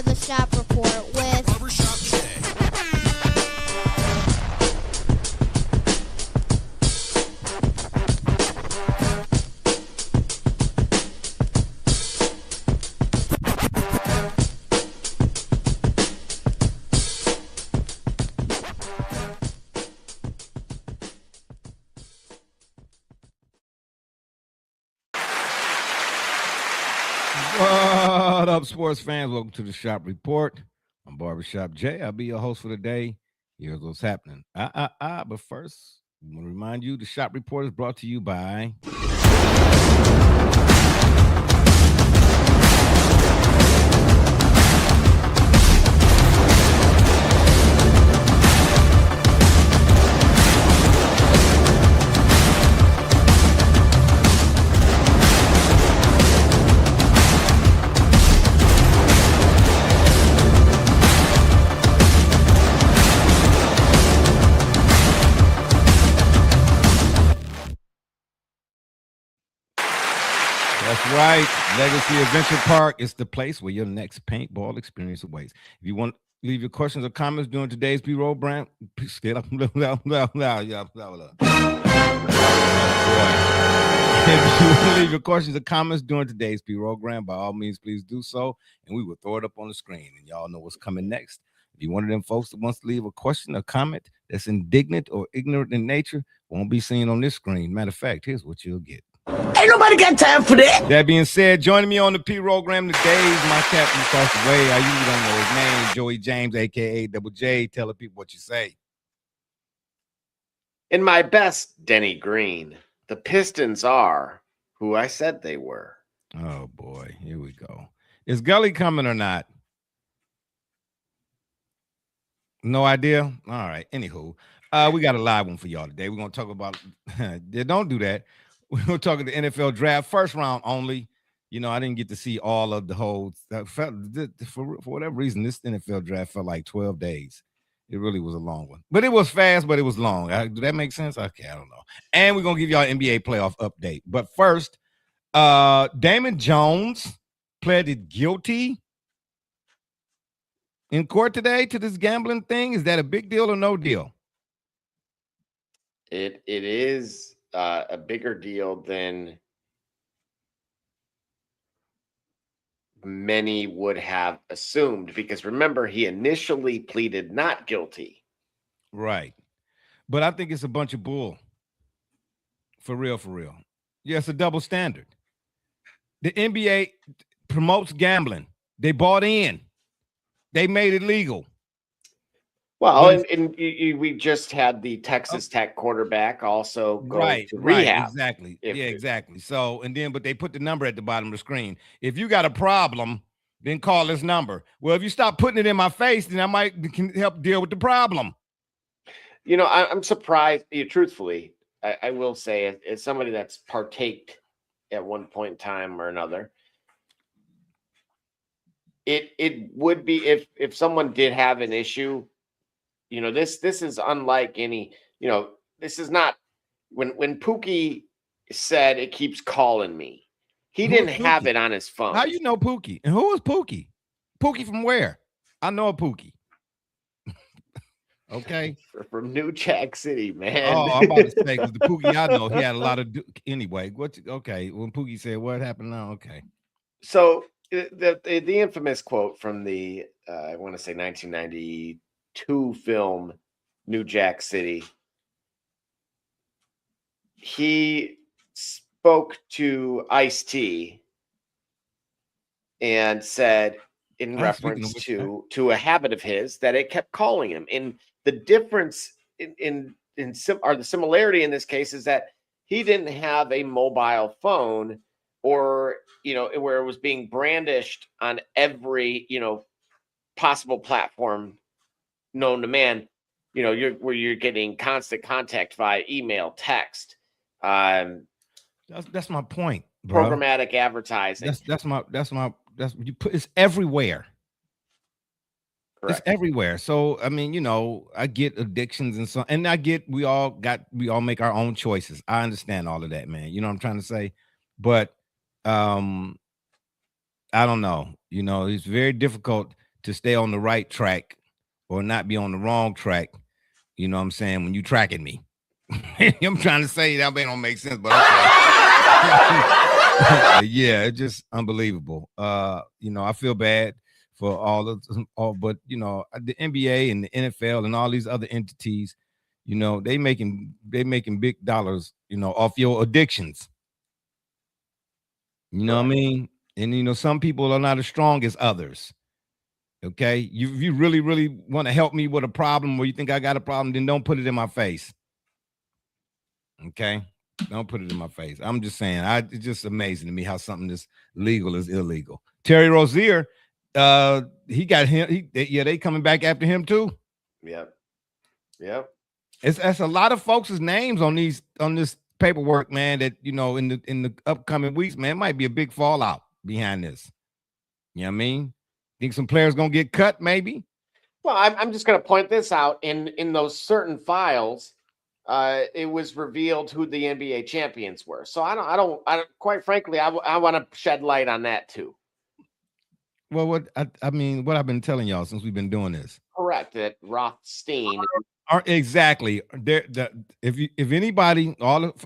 for the Shop Report with Barbershop Jay. What up, sports fans? Welcome to the Shop Report. I'm Barbershop Jay. I'll be your host for the day. Here's what's happening. But first, I want to remind you the Shop Report is brought to you by That's right. Legacy Adventure Park is the place where your next paintball experience awaits. If you want to leave your questions or comments during today's B-roll brand, get up. If you want to leave your questions or comments during today's program, by all means, please do so, and we will throw it up on the screen. And y'all know what's coming next. If you're one of them folks that wants to leave a question or comment that's indignant or ignorant in nature, won't be seen on this screen. Matter of fact, here's what you'll get. Ain't nobody got time for that. That being said, joining me on the program today is my captain across the way. I usually don't know his name, Joey James, a.k.a. Double J. Tell the people what you say. In my best, Denny Green, the Pistons are who I said they were. Oh, boy. Here we go. Is Gully coming or not? No idea? All right. Anywho, we got a live one for y'all today. We're going to talk about don't do that. We're going to talk about the NFL draft, first round only. You know, I didn't get to see all of the whole for whatever reason, this NFL draft felt like 12 days. It really was a long one. But it was fast, but it was long. Do that make sense? Okay, I don't know. And we're going to give y'all an NBA playoff update. But first, Damon Jones pleaded guilty in court today to this gambling thing. Is that a big deal or no deal? It is a bigger deal than many would have assumed, because remember, he initially pleaded not guilty. Right. But I think it's a bunch of bull. For real, for real. Yeah, it's a double standard. The NBA promotes gambling. They bought in. They made it legal. Well, and we just had the Texas Tech quarterback also go to rehab. Exactly. Exactly. So, but they put the number at the bottom of the screen. If you got a problem, then call this number. Well, if you stop putting it in my face, then I can help deal with the problem. You know, I'm surprised. Truthfully, I will say, as somebody that's partaked at one point in time or another, it would be if someone did have an issue. You know, this is unlike any, this is not when Pookie said it keeps calling me. He didn't have it on his phone. How you know Pookie? And who is Pookie? Pookie from where? I know a Pookie. Okay. From New Jack City, man. Oh, I'm about to say, because the Pookie I know, he had a lot of anyway. Okay. When Pookie said what happened now, okay. So the infamous quote from the I want to say 1992 film New Jack City. He spoke to Ice-T and said, in reference to a habit of his, that it kept calling him. And the difference or the similarity in this case is that he didn't have a mobile phone, or where it was being brandished on every possible platform known to man. Where you're getting constant contact via email, text. That's my point, bro. Programmatic advertising. It's everywhere. Correct. It's everywhere. So I mean, I get addictions and I get we all make our own choices. I understand all of that, man. You know what I'm trying to say? But I don't know. It's very difficult to stay on the right track or not be on the wrong track. You know what I'm saying? When you tracking me. I'm trying to say that may don't make sense, but okay. Yeah, it's just unbelievable. You know, I feel bad for but you know, the NBA and the NFL and all these other entities, you know, they making big dollars, you know, off your addictions. You know what I mean? And you know, some people are not as strong as others. Okay. If you really, really want to help me with a problem or you think I got a problem, then don't put it in my face. Okay. Don't put it in my face. I'm just saying, it's just amazing to me how something that's legal is illegal. Terry Rozier, he got him. They coming back after him too. Yep. Yep. That's a lot of folks' names on this paperwork, man, that you know in the upcoming weeks, man, might be a big fallout behind this. You know what I mean? Think some players gonna get cut, maybe? Well, I'm just gonna point this out. In those certain files, it was revealed who the NBA champions were. So I don't quite frankly, I want to shed light on that too. Well, what I've been telling y'all since we've been doing this. Correct. That Rothstein. Exactly. If anybody,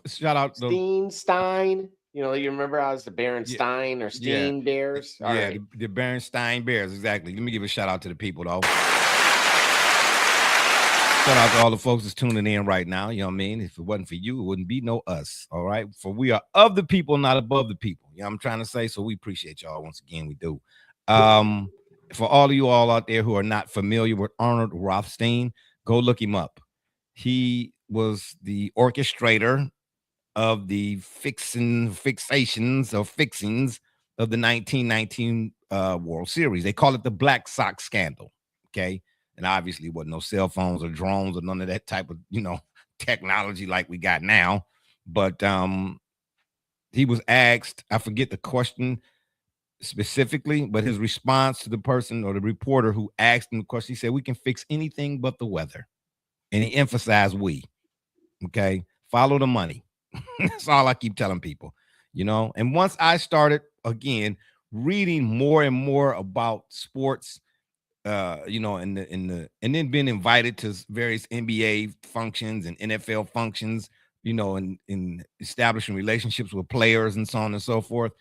shout out Stein. You know, you remember I was the Berenstein or Steen Bears? All right. The Berenstein Bears, exactly. Let me give a shout out to the people, though. Shout out to all the folks that's tuning in right now. You know what I mean? If it wasn't for you, it wouldn't be no us. All right. For we are of the people, not above the people. You know what I'm trying to say? So we appreciate y'all. Once again, we do. For all of you all out there who are not familiar with Arnold Rothstein, go look him up. He was the orchestrator of the fixings of the 1919 World Series. They call it the Black Sox scandal. Okay. And obviously wasn't no cell phones or drones or none of that type of, you know, technology like we got now. But he was asked, I forget the question specifically, but his response to the person or the reporter who asked him the question, he said, "We can fix anything but the weather." And he emphasized we. Okay. Follow the money. That's all I keep telling people, you know. And once I started again reading more and more about sports, you know, and then being invited to various NBA functions and NFL functions, you know, and establishing relationships with players and so on and so forth.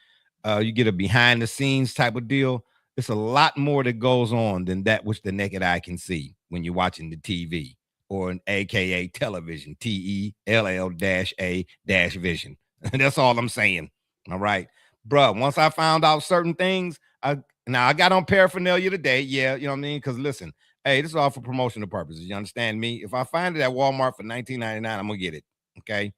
You get a behind the scenes type of deal. It's a lot more that goes on than that which the naked eye can see when you're watching the TV or an AKA television, TELL-A-vision. That's all I'm saying. All right, bro. Once I found out certain things, I got on paraphernalia today. Yeah, you know what I mean? Because listen, hey, this is all for promotional purposes. You understand me? If I find it at Walmart for $19.99, I'm gonna get it. Okay.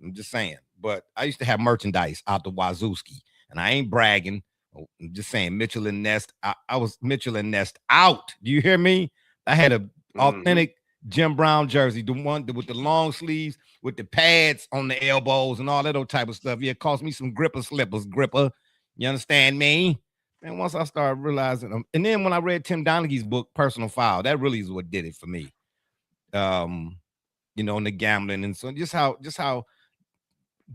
I'm just saying. But I used to have merchandise out the Wazooski, and I ain't bragging. I'm just saying Mitchell and Ness. I was Mitchell and Ness out. Do you hear me? I had a authentic Jim Brown jersey, the one with the long sleeves, with the pads on the elbows and all that old type of stuff. Yeah, it cost me some gripper slippers. You understand me? And once I started realizing them, and then when I read Tim Donaghy's book, Personal Foul, that really is what did it for me. You know, and the gambling, and so just how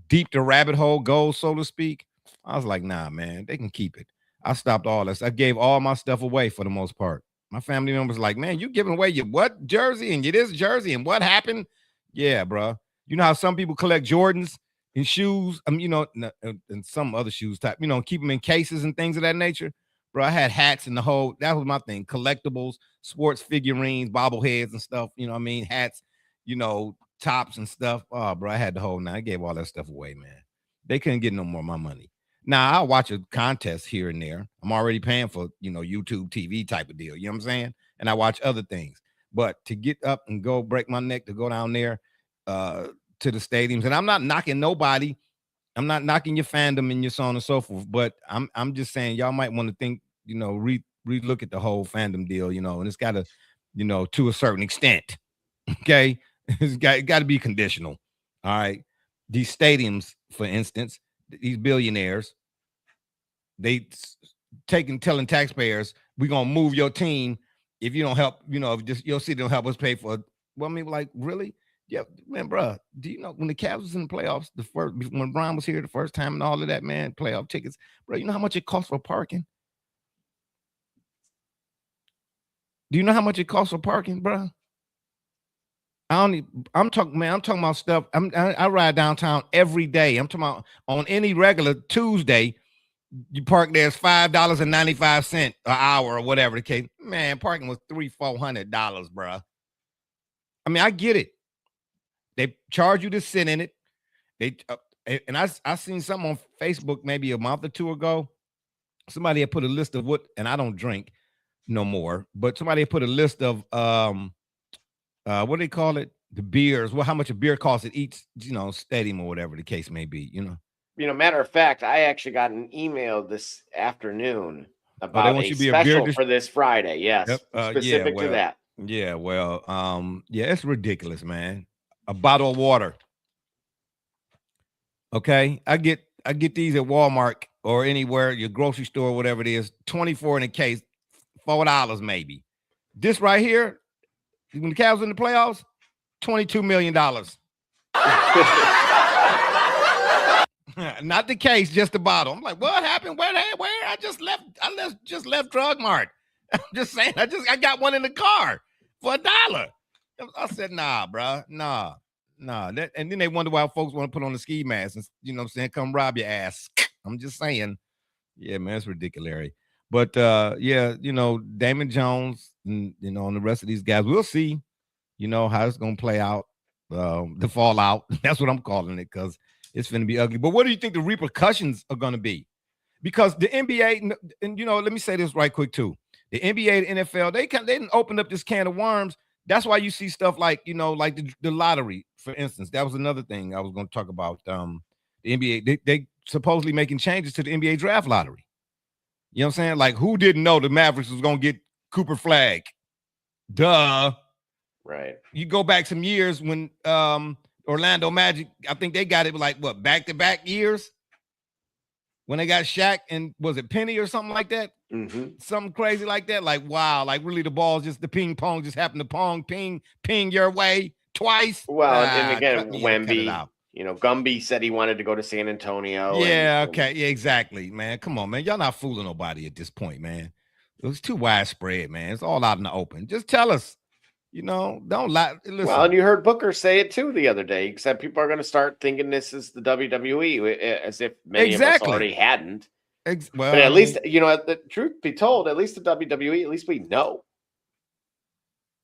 deep the rabbit hole goes, so to speak. I was like, nah, man, they can keep it. I stopped all this. I gave all my stuff away for the most part. My family members like, man, you giving away your what jersey and your this jersey and what happened? Yeah, bro. You know how some people collect Jordans and shoes, you know, and some other shoes type, you know, keep them in cases and things of that nature. Bro, I had hats and the whole, that was my thing. Collectibles, sports figurines, bobbleheads and stuff, you know what I mean? Hats, you know, tops and stuff. Oh, bro, I had the whole I gave all that stuff away, man. They couldn't get no more of my money. Now, I'll watch a contest here and there. I'm already paying for, you know, YouTube TV type of deal. You know what I'm saying? And I watch other things. But to get up and go break my neck to go down there to the stadiums, and I'm not knocking nobody. I'm not knocking your fandom and your so on and so forth. But I'm just saying y'all might want to think, you know, re-look at the whole fandom deal, you know, and it's got to, you know, to a certain extent. Okay. It's got to be conditional. All right. These stadiums, for instance, these billionaires, they telling taxpayers, we're gonna move your team if you don't help, you know, if just your city don't help us pay for it. Well, I mean, like, really? Yeah, man, bro. Do you know when the Cavs was in the playoffs, when Brian was here the first time and all of that, man, playoff tickets, bro, you know how much it costs for parking? Do you know how much it costs for parking, bro? I'm talking about stuff. I ride downtown every day. I'm talking about on any regular Tuesday. You park there, it's $5.95 an hour or whatever the case. Man, parking was $300-400, bro. I mean, I get it. They charge you to sit in it. And I seen something on Facebook maybe a month or two ago. Somebody had put a list of what, and I don't drink no more, but somebody had put a list of what do they call it? The beers. Well, how much a beer costs at each, stadium or whatever the case may be. Matter of fact, I actually got an email this afternoon about want a you to be a beer special for this Friday. Yes, Yep. specific to that. Yeah, well, it's ridiculous, man. A bottle of water. Okay, I get these at Walmart or anywhere, your grocery store, whatever it is, 24 in a case, $4 maybe. This right here, when the Cavs in the playoffs, $22 million. Not the case, just the bottle. I'm like, what happened? Where? I just left Drug Mart. I'm just saying, I got one in the car for $1. I said, nah, bro, nah. And then they wonder why folks want to put on the ski mask and, you know what I'm saying, come rob your ass. I'm just saying, yeah, man, it's ridiculous. But Damon Jones and, and the rest of these guys, we'll see, how it's going to play out, the fallout. That's what I'm calling it, because it's going to be ugly. But what do you think the repercussions are going to be? Because the NBA, and, let me say this right quick, too. The NBA, the NFL, they didn't open up this can of worms. That's why you see stuff like, like the lottery, for instance. That was another thing I was going to talk about. The NBA, they supposedly making changes to the NBA draft lottery. You know what I'm saying? Like, who didn't know the Mavericks was going to get Cooper Flagg? Duh. Right. You go back some years when Orlando Magic, I think they got it like, what, back-to-back years? When they got Shaq and was it Penny or something like that? Mm-hmm. Something crazy like that. Like, wow, like really the ball the ping pong just happened to ping your way twice. Well, and again, Wemby, Gumby said he wanted to go to San Antonio. Yeah, okay. Yeah, exactly, man. Come on, man. Y'all not fooling nobody at this point, man. It was too widespread, man. It's all out in the open. Just tell us, don't lie. Listen. Well, and you heard Booker say it too the other day. He said people are going to start thinking this is the WWE, as if many of us already hadn't. Well, but at least, the truth be told, at least the WWE, at least we know.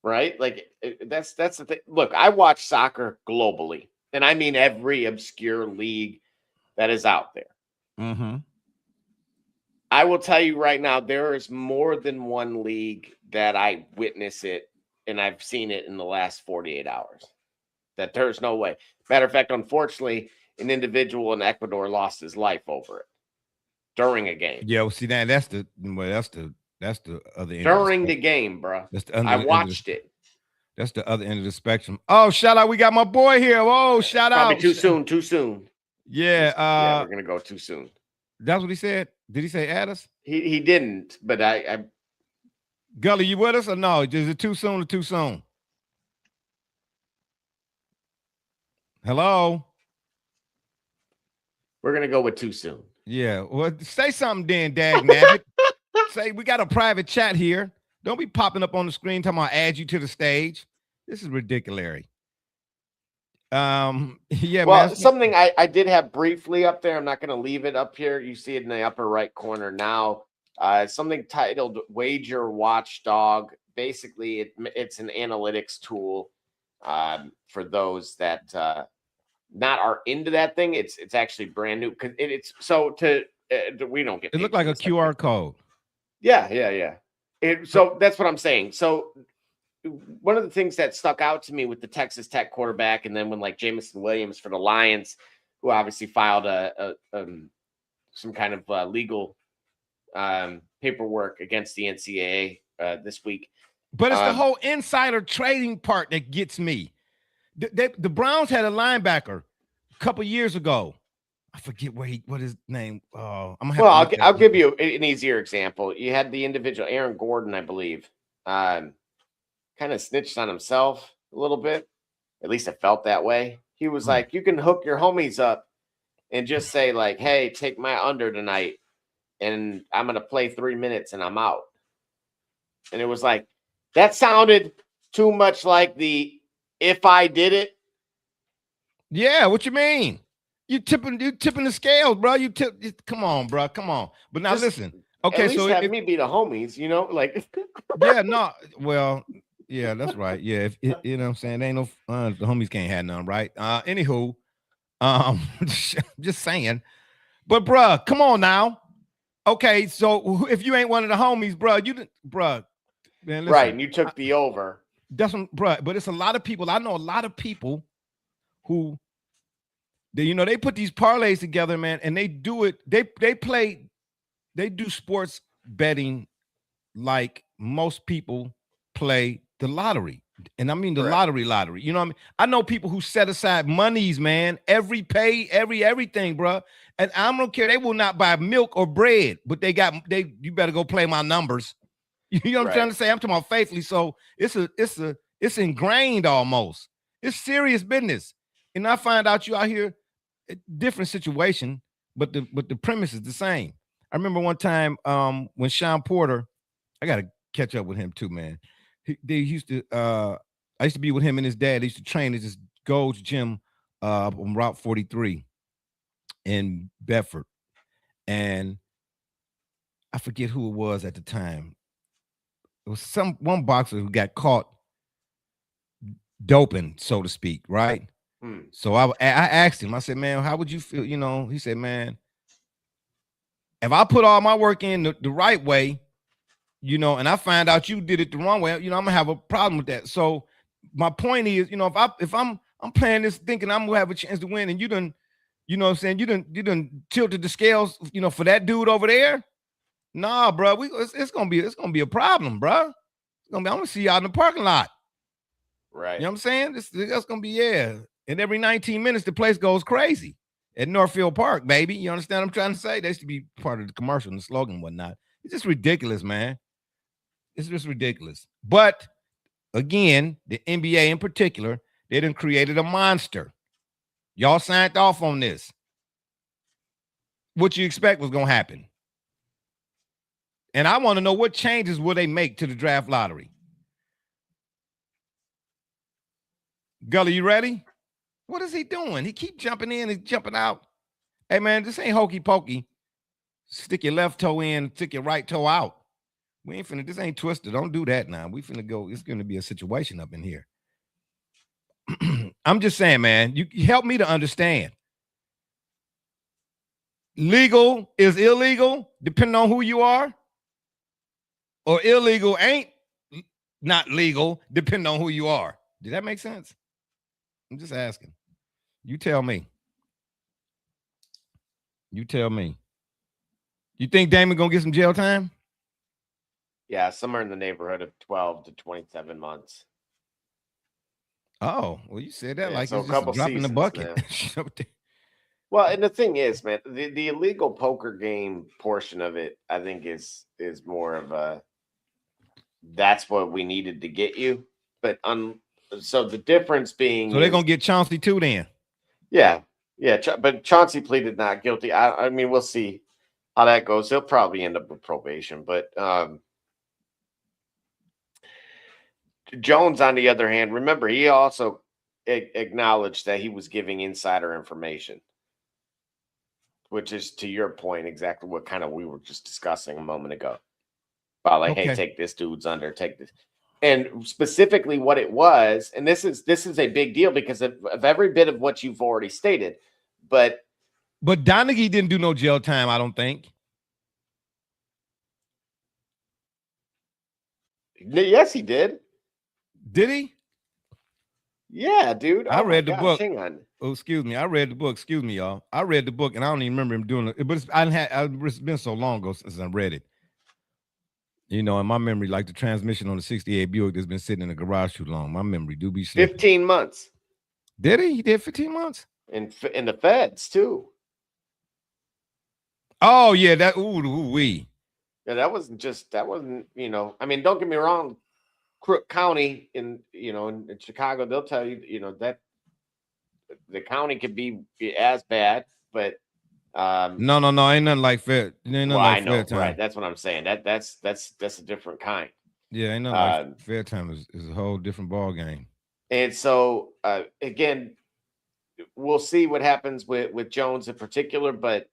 Right? Like, that's the thing. Look, I watch soccer globally, and I mean every obscure league that is out there. Mm-hmm. I will tell you right now, there is more than one league that I witness it, and I've seen it in the last 48 hours. That there's no way. Matter of fact, unfortunately, an individual in Ecuador lost his life over it during a game. Yeah, well, see, that's the other end. During the game, bro. I watched it. That's the other end of the spectrum. Oh, shout out! We got my boy here. Oh, shout out! Too soon. Yeah, we're gonna go too soon. That's what he said. Did he say add us? He didn't, but I Gully, you with us or no? Is it too soon or too soon? Hello? We're going to go with too soon. Yeah. Well, say something then, Dag Nabbit. Say, we got a private chat here. Don't be popping up on the screen talking about add you to the stage. This is ridiculous. Yeah. Well, man, something I did have briefly up there. I'm not going to leave it up here. You see it in the upper right corner now. Something titled Wager Watchdog. Basically, it's an analytics tool for those that not are into that thing. It's actually brand new because it's so to we don't get. It looked like a QR code. Yeah. So that's what I'm saying. So one of the things that stuck out to me with the Texas Tech quarterback, and then when like Jameson Williams for the Lions, who obviously filed some kind of legal paperwork against the NCAA this week. But it's the whole insider trading part that gets me. The Browns had a linebacker a couple years ago. I forget what his name. I'll give you an easier example. You had the individual Aaron Gordon, I believe, kind of snitched on himself a little bit. At least it felt that way. He was like, you can hook your homies up and just say like, hey, take my under tonight. And I'm going to play 3 minutes and I'm out. And it was like, That sounded too much like the "if I did it." Yeah, what you mean? You tipping the scales, bro. Come on, bro. Come on. But now Just listen. At Okay, least so have me be the homies, like. yeah, no, well, yeah, that's right. Yeah, if you know what I'm saying, there ain't no the homies can't have none, right? Anywho, just saying. But bruh, come on now. Okay, so if you ain't one of the homies, bruh, man, listen. Right, and you took the over. That's what, bruh. But it's a lot of people. I know a lot of people who they put these parlays together, man, and they do it. They do sports betting like most people play the lottery. And I mean the lottery. You know what I mean? I know people who set aside monies, man, every everything, bro. And I don't care. They will not buy milk or bread, but you better go play my numbers. You know what I'm trying to say? I'm talking about faithfully. So it's ingrained almost. It's serious business. And I find out you out here, different situation, but the premise is the same. I remember one time when Sean Porter, I gotta catch up with him too, man. They used to I used to be with him and his dad. They used to train at this Gold's Gym on Route 43 in Bedford. And I forget who it was at the time. It was one boxer who got caught doping, so to speak, right? So I asked him, I said, man, how would you feel? He said, man, if I put all my work in the right way, and I find out you did it the wrong way, I'm gonna have a problem with that. So my point is, if I'm playing this thinking I'm gonna have a chance to win, and you done, what I'm saying, you done tilted the scales, for that dude over there. Nah, bro, it's gonna be a problem, bro. I'm gonna see y'all in the parking lot. Right. You know what I'm saying? That's gonna be, and every 19 minutes the place goes crazy at Northfield Park, baby. You understand what I'm trying to say? That used to be part of the commercial and the slogan and whatnot. It's just ridiculous, man. It's just ridiculous. But again, the NBA in particular, they done created a monster. Y'all signed off on this. What you expect was gonna happen? And I want to know what changes will they make to the draft lottery. Gully, you ready? What is he doing? He keep jumping in and jumping out. Hey, man, this ain't hokey pokey. Stick your left toe in, stick your right toe out. We ain't finna, this ain't twisted. Don't do that now. We finna go, it's gonna be a situation up in here. I'm just saying, man, you help me to understand. Legal is illegal, depending on who you are. Or illegal ain't not legal, depending on who you are. Did that make sense? I'm just asking. You tell me. You tell me. You think Damon gonna get some jail time? Yeah, somewhere in the neighborhood of 12 to 27 months. Oh, well, you said that like so it's a couple just dropping the bucket. Well, and the thing is, man, the illegal poker game portion of it, I think is more of a, that's what we needed to get you. But so the difference being, so they're gonna get Chauncey too then. Yeah. But Chauncey pleaded not guilty. I mean, we'll see how that goes. He'll probably end up with probation, but Jones, on the other hand, remember, he also acknowledged that he was giving insider information, which is, to your point, exactly what kind of we were just discussing a moment ago. About like, hey, take this dude's under, take this. And specifically what it was, and this is a big deal because of every bit of what you've already stated. But Donaghy didn't do no jail time, I don't think. Yes, he did. Did he? Yeah, dude. I read the book. Hang on. Oh, excuse me. I read the book. Excuse me, y'all. I read the book, and I don't even remember him doing it. But it's been so long ago since I read it. In my memory, like the transmission on the 68 Buick that's been sitting in the garage too long. My memory do be slipping. 15 months. Did he? He did 15 months? In the feds, too. Oh, yeah. That, ooh-wee. Yeah, that wasn't, I mean, don't get me wrong. Crook County in Chicago, they'll tell you, that the county could be as bad, but no, ain't nothing like fair. Ain't nothing like I know, fair time. Right? That's what I'm saying. That's a different kind. Yeah, ain't nothing like fair time is a whole different ball game. And so again, we'll see what happens with Jones in particular, but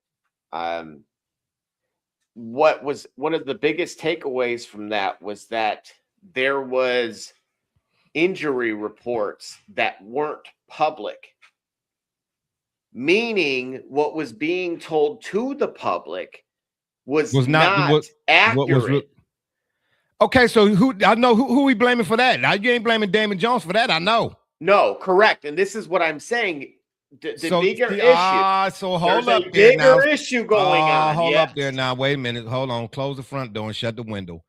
what was one of the biggest takeaways from that was that there was injury reports that weren't public, meaning what was being told to the public was not accurate. Okay, so I know who we blaming for that. Now you ain't blaming Damon Jones for that. I know. No, correct. And this is what I'm saying. The bigger issue. So hold There's up a there bigger now. issue going on. Hold yes. up there now. Wait a minute. Hold on. Close the front door and shut the window.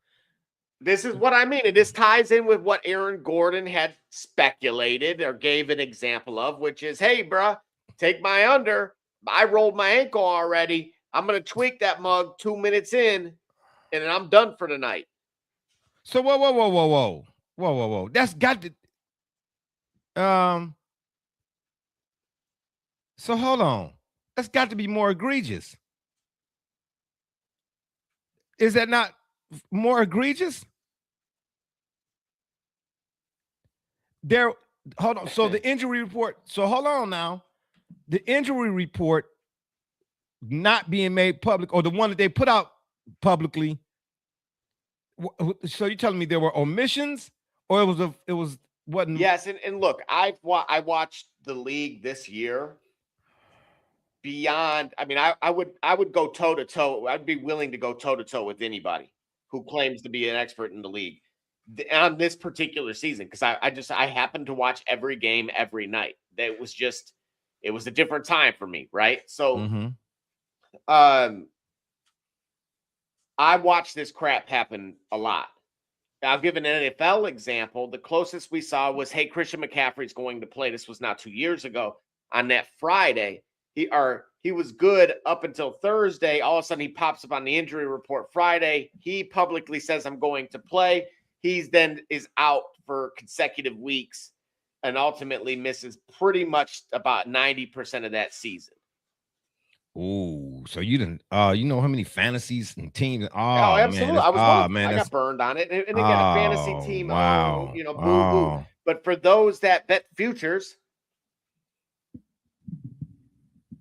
This is what I mean. And this ties in with what Aaron Gordon had speculated or gave an example of, which is, hey, bruh, take my under. I rolled my ankle already. I'm going to tweak that mug 2 minutes in, and then I'm done for the night. So whoa. That's got to so hold on. That's got to be more egregious. Is that not more egregious? Hold on. So the injury report. So hold on now. The injury report not being made public, or the one that they put out publicly. So you're telling me there were omissions, or it wasn't? Yes, and look, I watched the league this year. Beyond, I mean, I would go toe to toe. I'd be willing to go toe to toe with anybody who claims to be an expert in the league on this particular season, because I happened to watch every game every night. It was a different time for me, right? So, I watched this crap happen a lot. I'll give an NFL example. The closest we saw was, hey, Christian McCaffrey's going to play. This was now 2 years ago. On that Friday, he was good up until Thursday. All of a sudden, he pops up on the injury report Friday. He publicly says, I'm going to play. He's then is out for consecutive weeks and ultimately misses pretty much about 90% of that season. Oh, so you didn't you know how many fantasies and teams? Oh, absolutely. Man, I got burned on it. And again, a fantasy team, wow. Boo. But for those that bet futures,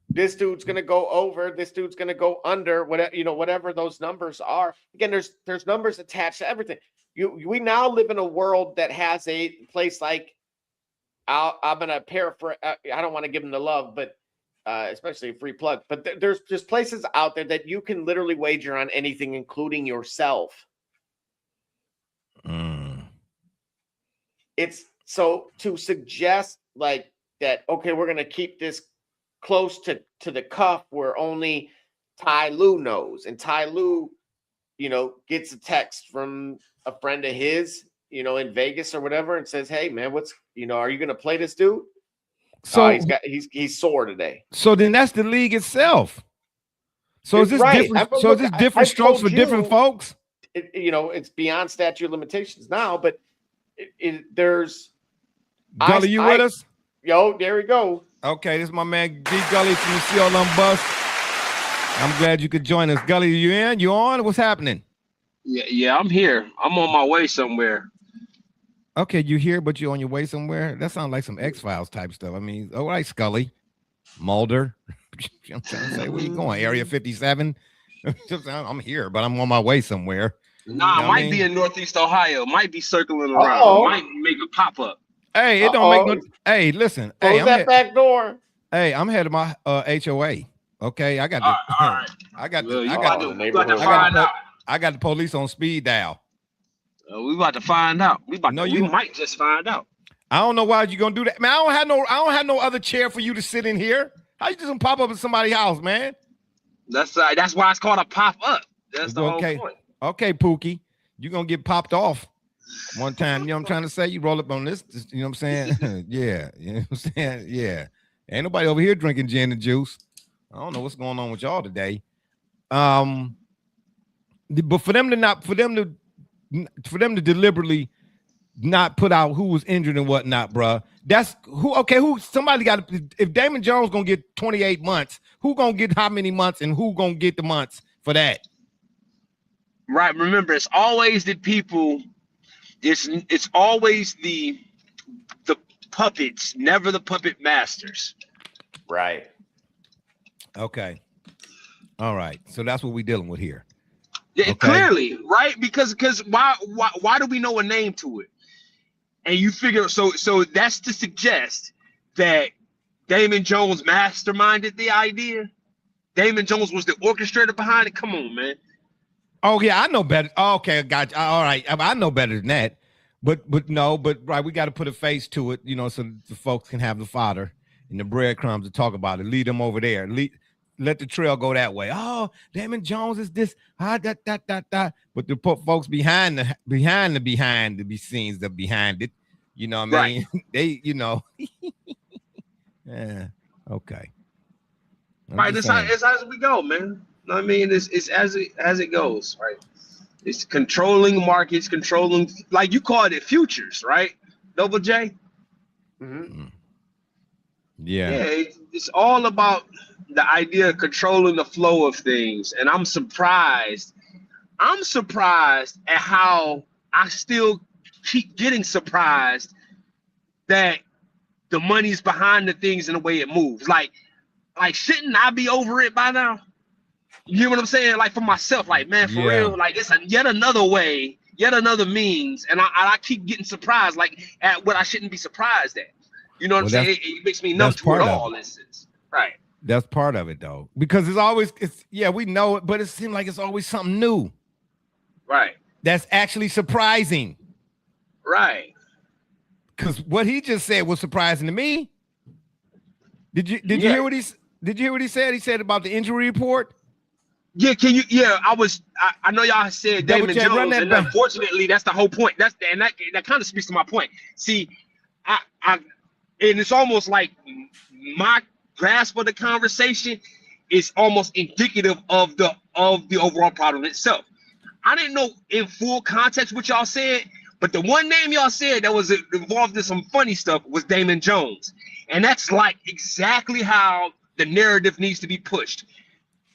this dude's going to go over, this dude's going to go under, whatever those numbers are. Again, there's numbers attached to everything. We now live in a world that has a place like, I'm going to paraphrase, I don't want to give them the love, but especially a free plug, but there's just places out there that you can literally wager on anything, including yourself. It's so to suggest like that, okay, we're going to keep this close to the cuff where only Ty Lue knows, and Ty Lue, gets a text from a friend of his, in Vegas or whatever, and says, hey man, are you going to play this dude? So he's sore today. So then that's the league itself. So is this different? So is this different strokes for different folks? It's beyond statute of limitations now, but there's Gully, you with us? Yo, there we go. Okay, this is my man D Gully from the CLM Bus. I'm glad you could join us. Gully, you in? You on? What's happening? Yeah, I'm here. I'm on my way somewhere. Okay, you here, but you're on your way somewhere? That sounds like some X-Files type stuff. I mean, all right, Scully, Mulder. I'm trying to say, where you going? Area 57? I'm here, but I'm on my way somewhere. Nah, might be in Northeast Ohio. Might be circling around. Might make a pop-up. Hey, it don't make no. Hey, listen. Close that back door. Hey, I'm headed my HOA. Okay, I got the. All right. I got the police on speed dial. We about to find out. We might just find out. I don't know why you're gonna do that, man. I don't have no other chair for you to sit in here. How you just gonna pop up in somebody's house, man? That's why it's called a pop up. That's the whole point. Okay, Pookie, you're gonna get popped off one time. You know what I'm trying to say? You roll up on this, you know what I'm saying? Yeah, you know what I'm saying? Yeah. Ain't nobody over here drinking gin and juice. I don't know what's going on with y'all today. But for them to deliberately not put out who was injured and whatnot, bruh. That's somebody got if Damon Jones gonna get 28 months, who gonna get how many months and who gonna get the months for that? Right. Remember, it's always the people it's always the puppets, never the puppet masters. Right. Okay. All right. So that's what we're dealing with here. Yeah, Okay. clearly, right? Because why do we know a name to it? And you figure so that's to suggest that Damon Jones masterminded the idea. Damon Jones was the orchestrator behind it. Come on, man. Oh yeah, I know better. Oh, okay, got you. All right, I know better than that. But right, we got to put a face to it, so the folks can have the fodder and the breadcrumbs to talk about it. Lead them over there. Let the trail go that way. Oh, Damon Jones is this. But the folks behind the scenes, the behind it. You know what I mean? They, yeah. Okay. Right, it's as we go, man. I mean, it's as it goes, right? It's controlling markets, controlling, like you called it, futures, right? Double J. Mm-hmm. Yeah. Yeah, it's all about the idea of controlling the flow of things, and I'm surprised at how I still keep getting surprised that the money's behind the things and the way it moves. Like shouldn't I be over it by now? You know what I'm saying? Like for myself, like, man, for real, like it's yet another way, yet another means, and I keep getting surprised, like at what I shouldn't be surprised at. You know what I'm saying? It makes me numb to it all. Right. That's part of it though, because we know it, but it seems like it's always something new. Right. That's actually surprising. Right. Because what he just said was surprising to me. Did you hear what he said? He said about the injury report. Yeah, I know y'all said Damon Jones, and unfortunately, that's the whole point. That kind of speaks to my point. See, and it's almost like my grasp of the conversation is almost indicative of the overall problem itself. I didn't know in full context what y'all said, but the one name y'all said that was involved in some funny stuff was Damon Jones, and that's like exactly how the narrative needs to be pushed.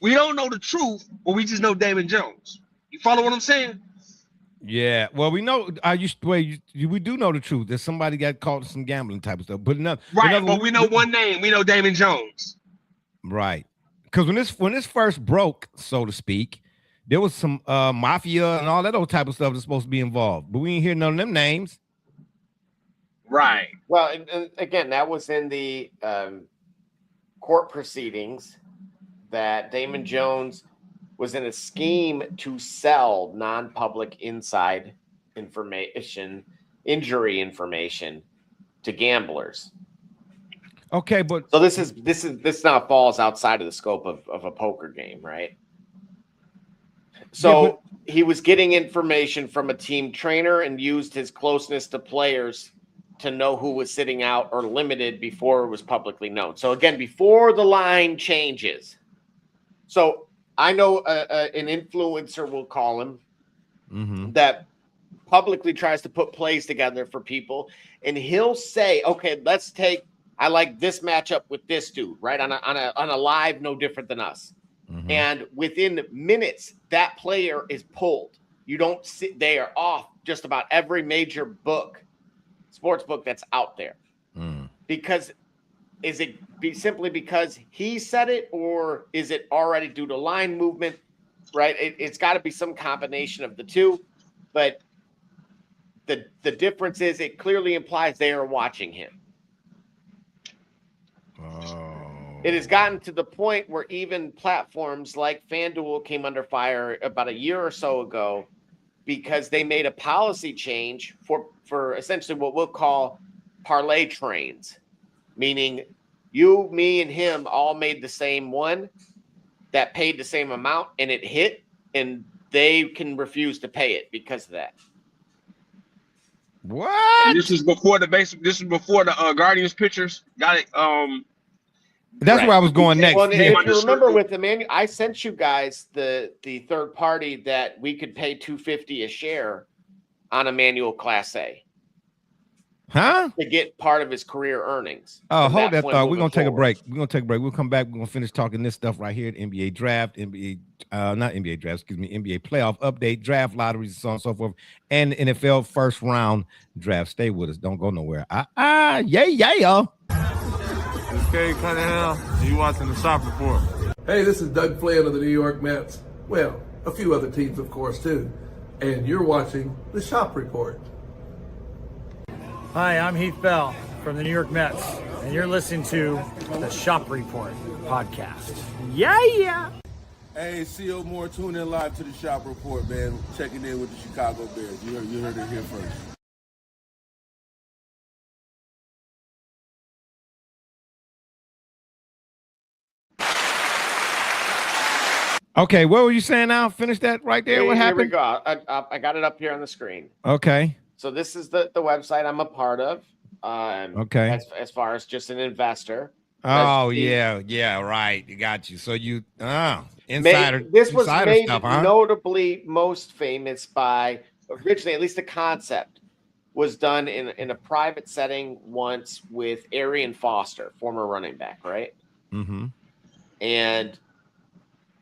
We don't know the truth, but we just know Damon Jones. You follow what I'm saying? Yeah. Well, we know. We do know the truth. That somebody got caught in some gambling type of stuff. But we know one name. We know Damon Jones. Right. Because when this first broke, so to speak, there was some mafia and all that old type of stuff that's supposed to be involved. But we ain't hear none of them names. Right. Well, and again, that was in the court proceedings. That Damon Jones was in a scheme to sell non-public inside information, injury information to gamblers. Okay, but so this now falls outside of the scope of a poker game, right? So he was getting information from a team trainer and used his closeness to players to know who was sitting out or limited before it was publicly known. So again, before the line changes. So I know an influencer, we'll call him, that publicly tries to put plays together for people, and he'll say, "Okay, I like this matchup with this dude, right on a live, no different than us." And within minutes, that player is pulled. You don't see they are off just about every major sports book that's out there, because. Is it simply because he said it, or is it already due to line movement? Right? It's got to be some combination of the two. But the difference is it clearly implies they are watching him. Oh. It has gotten to the point where even platforms like FanDuel came under fire about a year or so ago because they made a policy change for essentially what we'll call parlay trains. Meaning you, me, and him all made the same one that paid the same amount, and it hit, and they can refuse to pay it because of that. What? And this is before the Guardians pictures. Got it. That's where I was going next. Well, if you remember with the manual, I sent you guys the third party that we could pay $250 a share on a manual Class A. Huh? To get part of his career earnings. Oh, hold that thought. We're moving gonna take a forward. break. We're gonna take a break. We'll come back. We're gonna finish talking this stuff right here at NBA draft, not NBA draft, excuse me, NBA playoff update, draft lotteries, so on and so forth, and the NFL first round draft. Stay with us. Don't go nowhere. Yeah. It's Cade Cunningham, and you watching the Shop Report. Hey, this is Doug Flynn of the New York Mets. Well, a few other teams, of course, too. And you're watching the Shop Report. Hi, I'm Heath Bell from the New York Mets, and you're listening to the Shop Report podcast. Yeah. Hey, C.O. Moore, tune in live to the Shop Report, man. Checking in with the Chicago Bears. You heard it here first. Okay, what were you saying now? Finish that right there. What happened? Here we go. I got it up here on the screen. Okay. So this is the website I'm a part of. Okay. As far as just an investor. Oh, yeah, right. You got you. So you insider. This was insider made stuff, huh? notably most famous by originally, at least the concept was done in a private setting once with Arian Foster, former running back, right? Mm-hmm. And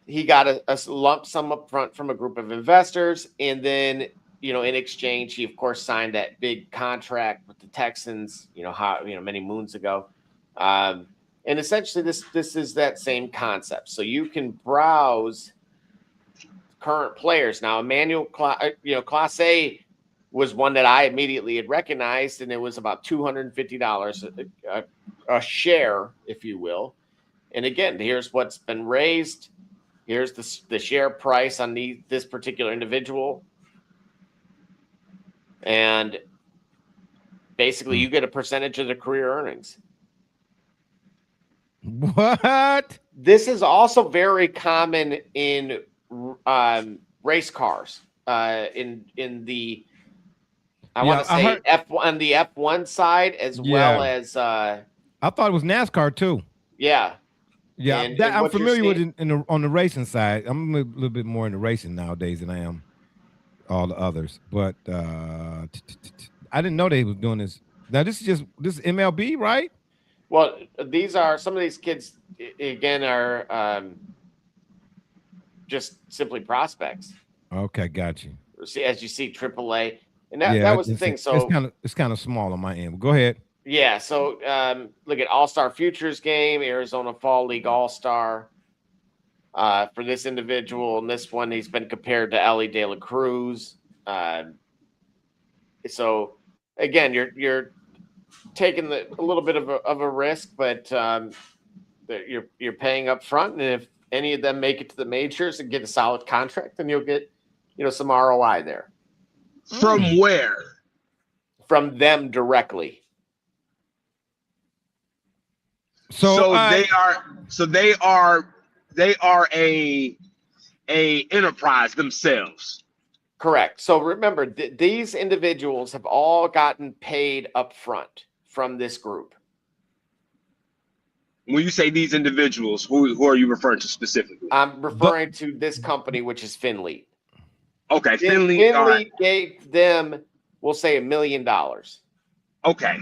he got a lump sum up front from a group of investors, and then in exchange, he of course signed that big contract with the Texans. Many moons ago. And essentially, this is that same concept. So you can browse current players. Now, Emmanuel, Class A was one that I immediately had recognized, and it was about $250 a share, if you will. And again, here's what's been raised. Here's the share price on this particular individual. And basically, you get a percentage of the career earnings. What? This is also very common in race cars. In the F1 on the F1 side as well as I thought it was NASCAR too. Yeah. Yeah, And I'm what you're familiar with seeing- on the racing side. I'm a little bit more into racing nowadays than I am all the others. But I didn't know they was doing this. Now this is MLB, right? Well, these are some of these kids again are just simply prospects. Okay, got you. As you see, AAA, and that was the thing. So it's kind of small on my end. Go ahead. Yeah, so look at All-Star Futures game, Arizona Fall League All-Star for this individual. And this one, he's been compared to Ellie De La Cruz. So again, you're taking a little bit of a risk, but you're paying up front. And if any of them make it to the majors and get a solid contract, then you'll get some ROI there. From where? From them directly. So they are a enterprise themselves. Correct. So remember, these individuals have all gotten paid up front from this group. When you say these individuals, who are you referring to specifically? I'm referring to this company, which is Finlead. Okay, Finlead. Finlead gave them, we'll say, $1 million. Okay.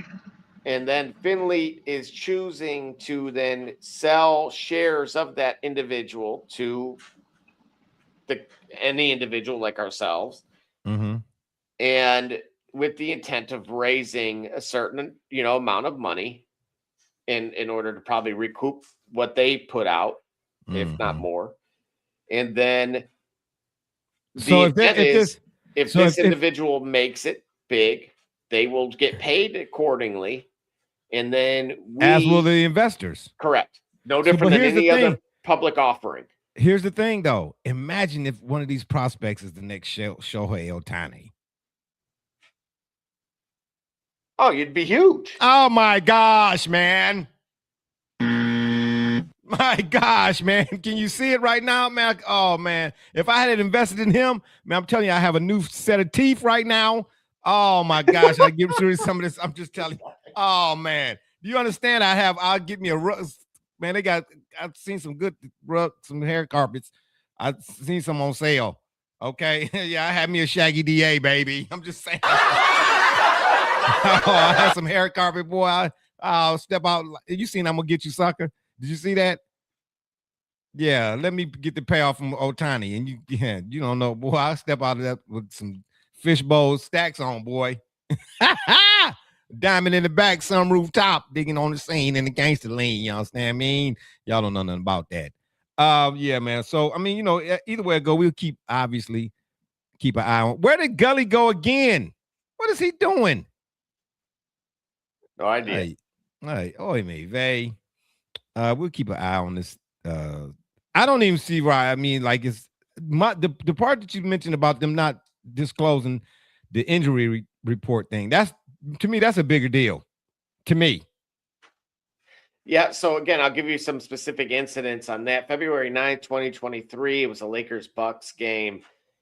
And then Finlead is choosing to then sell shares of that individual to any individual like ourselves. Mm-hmm. And with the intent of raising a certain, amount of money in order to probably recoup what they put out, if not more. And then if this individual makes it big, they will get paid accordingly. And then as will the investors. Correct. No different than any other public offering. Here's the thing, though. Imagine if one of these prospects is the next Shohei Ohtani. Oh, you'd be huge. Oh, my gosh, man. My gosh, man. Can you see it right now, man? Oh, man. If I had invested in him, man, I'm telling you, I have a new set of teeth right now. Oh, my gosh. I give through some of this. I'm just telling you. Oh, man. Do you understand? I'll get me a rug. Man, I've seen some good rug, some hair carpets. I've seen some on sale. Okay. Yeah, I had me a Shaggy DA, baby. I'm just saying. I had some hair carpet, boy. I'll step out. You seen I'm gonna get you, sucker? Did you see that? Yeah, let me get the payoff from Otani, and you don't know, boy. I'll step out of that with some fishbowl stacks on, boy. Diamond in the back, sunroof top, digging on the scene in the gangster lean. You understand? I mean, y'all don't know nothing about that. Yeah, man. So I mean, either way it go, we'll keep an eye on. Where did Gully go again? What is he doing? No idea. Hey, Vay. We'll keep an eye on this. I don't even see why. I mean, like it's the part that you mentioned about them not disclosing the injury report thing. That's, to me, that's a bigger deal. To me. Yeah, so again, I'll give you some specific incidents on that. February 9th, 2023, it was a Lakers-Bucks game.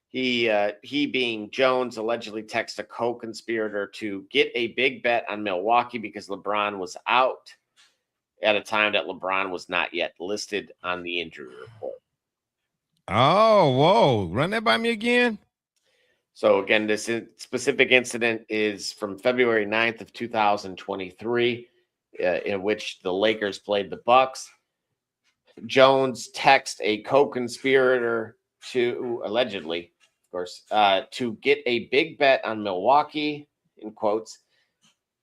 He being Jones, allegedly texted a co-conspirator to get a big bet on Milwaukee because LeBron was out at a time that LeBron was not yet listed on the injury report. Oh, whoa. Run that by me again. So again, this specific incident is from February 9th of 2023, in which the Lakers played the Bucks. Jones texted a co-conspirator to, allegedly, of course, to get a big bet on Milwaukee, in quotes,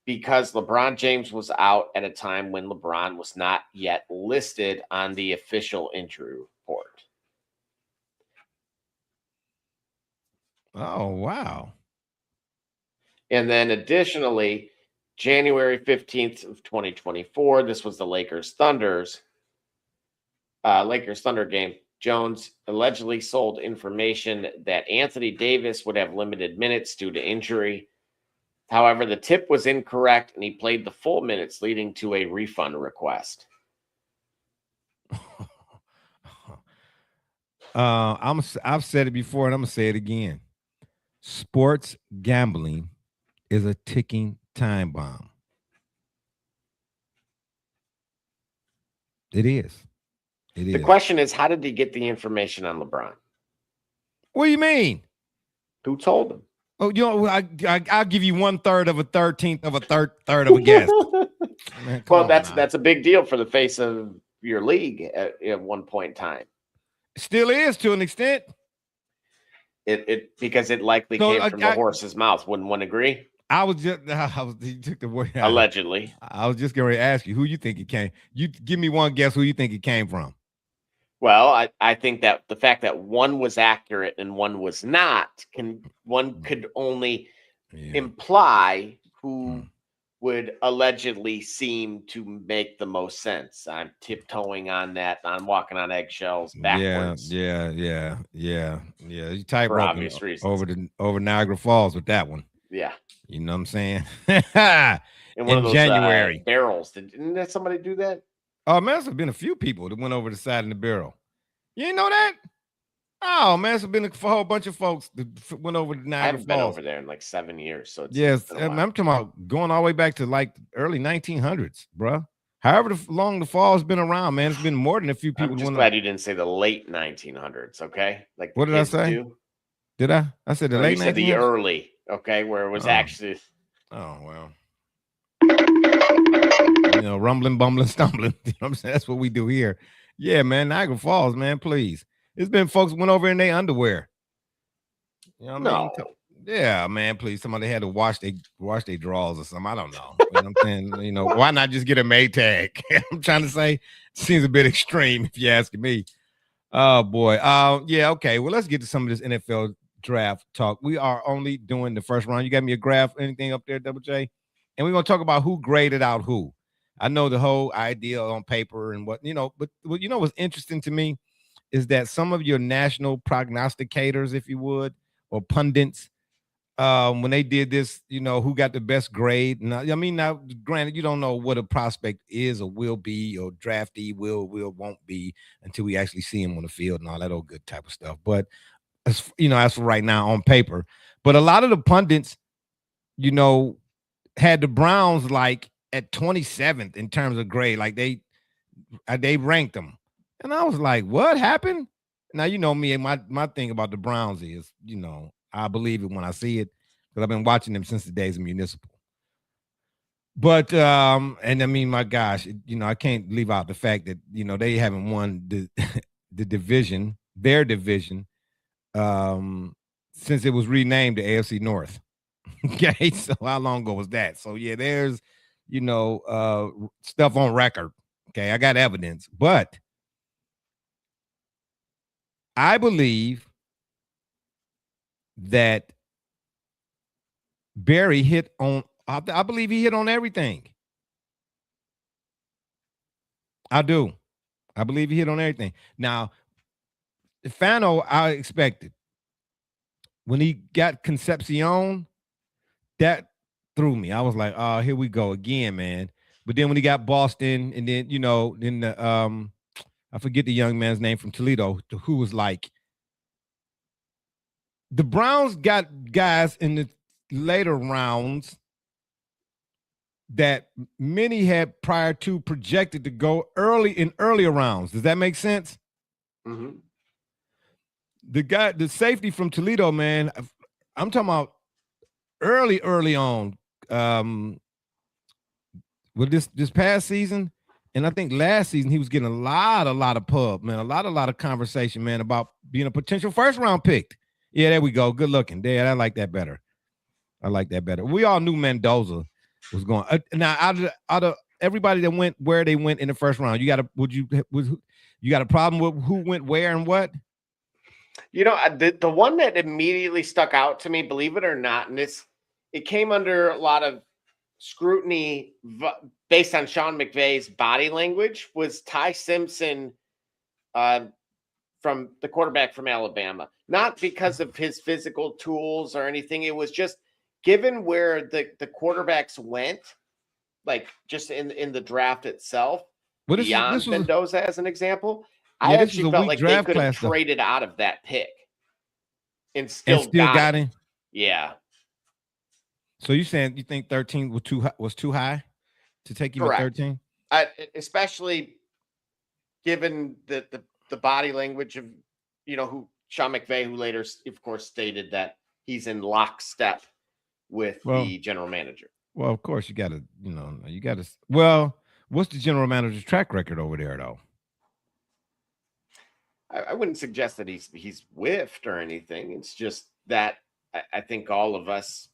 because LeBron James was out at a time when LeBron was not yet listed on the official injury report. Oh, wow. And then additionally, January 15th of 2024, this was the Lakers Thunder game. Jones allegedly sold information that Anthony Davis would have limited minutes due to injury. However, the tip was incorrect and he played the full minutes, leading to a refund request. I've said it before and I'm gonna say it again. Sports gambling is a ticking time bomb. It is. The question is, how did he get the information on LeBron? What do you mean? Who told him? Oh, I'll give you 1/3 of a 13th of a third of a guess. Man, well, that's a big deal for the face of your league at one point in time. It still is to an extent. It because it likely came from the horse's mouth. Wouldn't one agree? You took the word out. Allegedly. I was just going to ask you who you think it came. You give me one guess who you think it came from. Well, I think that the fact that one was accurate and one was not could only imply who would allegedly seem to make the most sense. I'm tiptoeing on that. I'm walking on eggshells backwards. Yeah. You type for obvious reasons over Niagara Falls with that one. Yeah. You know what I'm saying? In one of those January barrels. Didn't somebody do that? Oh man, there's been a few people that went over the side in the barrel. You didn't know that? Oh man, there's been a whole bunch of folks that went over the Niagara Falls. I haven't been over there in like 7 years. So yes, I'm talking about going all the way back to like early 1900s, bro. However long the fall's been around, man, it's been more than a few people. I'm just glad you didn't say the late 1900s. Okay, like what did I say? Did I? I said the late 1900s. You said the early. Okay, where it was actually. Oh well. Rumbling, bumbling, stumbling. You know what I'm saying? That's what we do here. Yeah, man. Niagara Falls, man. Please. It's been folks went over in their underwear. You know what I mean? Yeah, man. Please. Somebody had to wash their drawers or something. I don't know. You know what I'm saying? Why not just get a Maytag? I'm trying to say, seems a bit extreme if you're asking me. Oh boy. Yeah. Okay. Well, let's get to some of this NFL draft talk. We are only doing the first round. You got me a graph, anything up there, Double J? And we're gonna talk about who graded out who. I know the whole idea on paper and but what's interesting to me is that some of your national prognosticators, if you would, or pundits, when they did this, who got the best grade. Now, granted, you don't know what a prospect is or will be, or draftee won't be until we actually see him on the field and all that old good type of stuff. But as for right now on paper, but a lot of the pundits, had the Browns like at 27th in terms of grade, like they ranked them, and I was like, "What happened?" Now me, and my thing about the Browns is, I believe it when I see it because I've been watching them since the days of Municipal. But and I mean, my gosh, I can't leave out the fact that they haven't won the division, their division, since it was renamed the AFC North. Okay, so how long ago was that? So yeah, there's stuff on record. Okay, I got evidence, but I believe that Barry hit on. I believe he hit on everything. I do. I believe he hit on everything. Now, Fano, I expected when he got Concepcion, that threw me. I was like, oh, here we go again, man. But then when he got Boston, and then then the I forget the young man's name from Toledo, who was like, the Browns got guys in the later rounds that many had prior to projected to go earlier rounds. Does that make sense? Mm-hmm. The safety from Toledo, man, I'm talking about early on. With this past season, and I think last season, he was getting a lot of pub, man, a lot of conversation, man, about being a potential first round pick. Yeah, there we go. Good looking. Dad, I like that better. We all knew Mendoza was going. Now, out of everybody that went where they went in the first round, you got a problem with who went where and what? The one that immediately stuck out to me, believe it or not, and it came under a lot of scrutiny based on Sean McVay's body language, was Ty Simpson, from the quarterback from Alabama. Not because of his physical tools or anything. It was just given where the quarterbacks went, like just in the draft itself, beyond Mendoza as an example. I actually felt like they could have traded out of that pick and still got him. Yeah. So you think 13 was too high to take you at 13? Especially given the body language of who Sean McVay, who later, of course, stated that he's in lockstep with the general manager. Well, of course, you got to. Well, what's the general manager's track record over there, though? I wouldn't suggest that he's whiffed or anything. It's just that I think all of us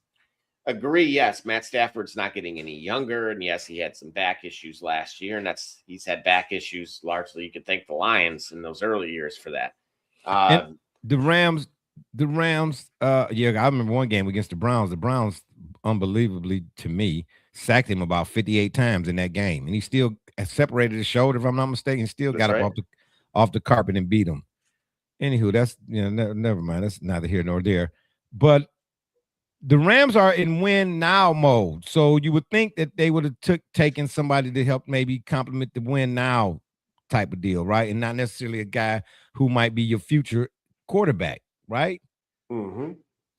agree. Yes, Matt Stafford's not getting any younger, and yes, he had some back issues last year, and he's had back issues largely. You could thank the Lions in those early years for that. The Rams. I remember one game against the Browns. The Browns, unbelievably to me, sacked him about 58 times in that game, and he still separated his shoulder, if I'm not mistaken. Still got up off the carpet and beat him. Anywho, that's never mind. That's neither here nor there. But the Rams are in win now mode, so you would think that they would have taken somebody to help maybe complement the win now type of deal, right? And not necessarily a guy who might be your future quarterback, right? Mm-hmm.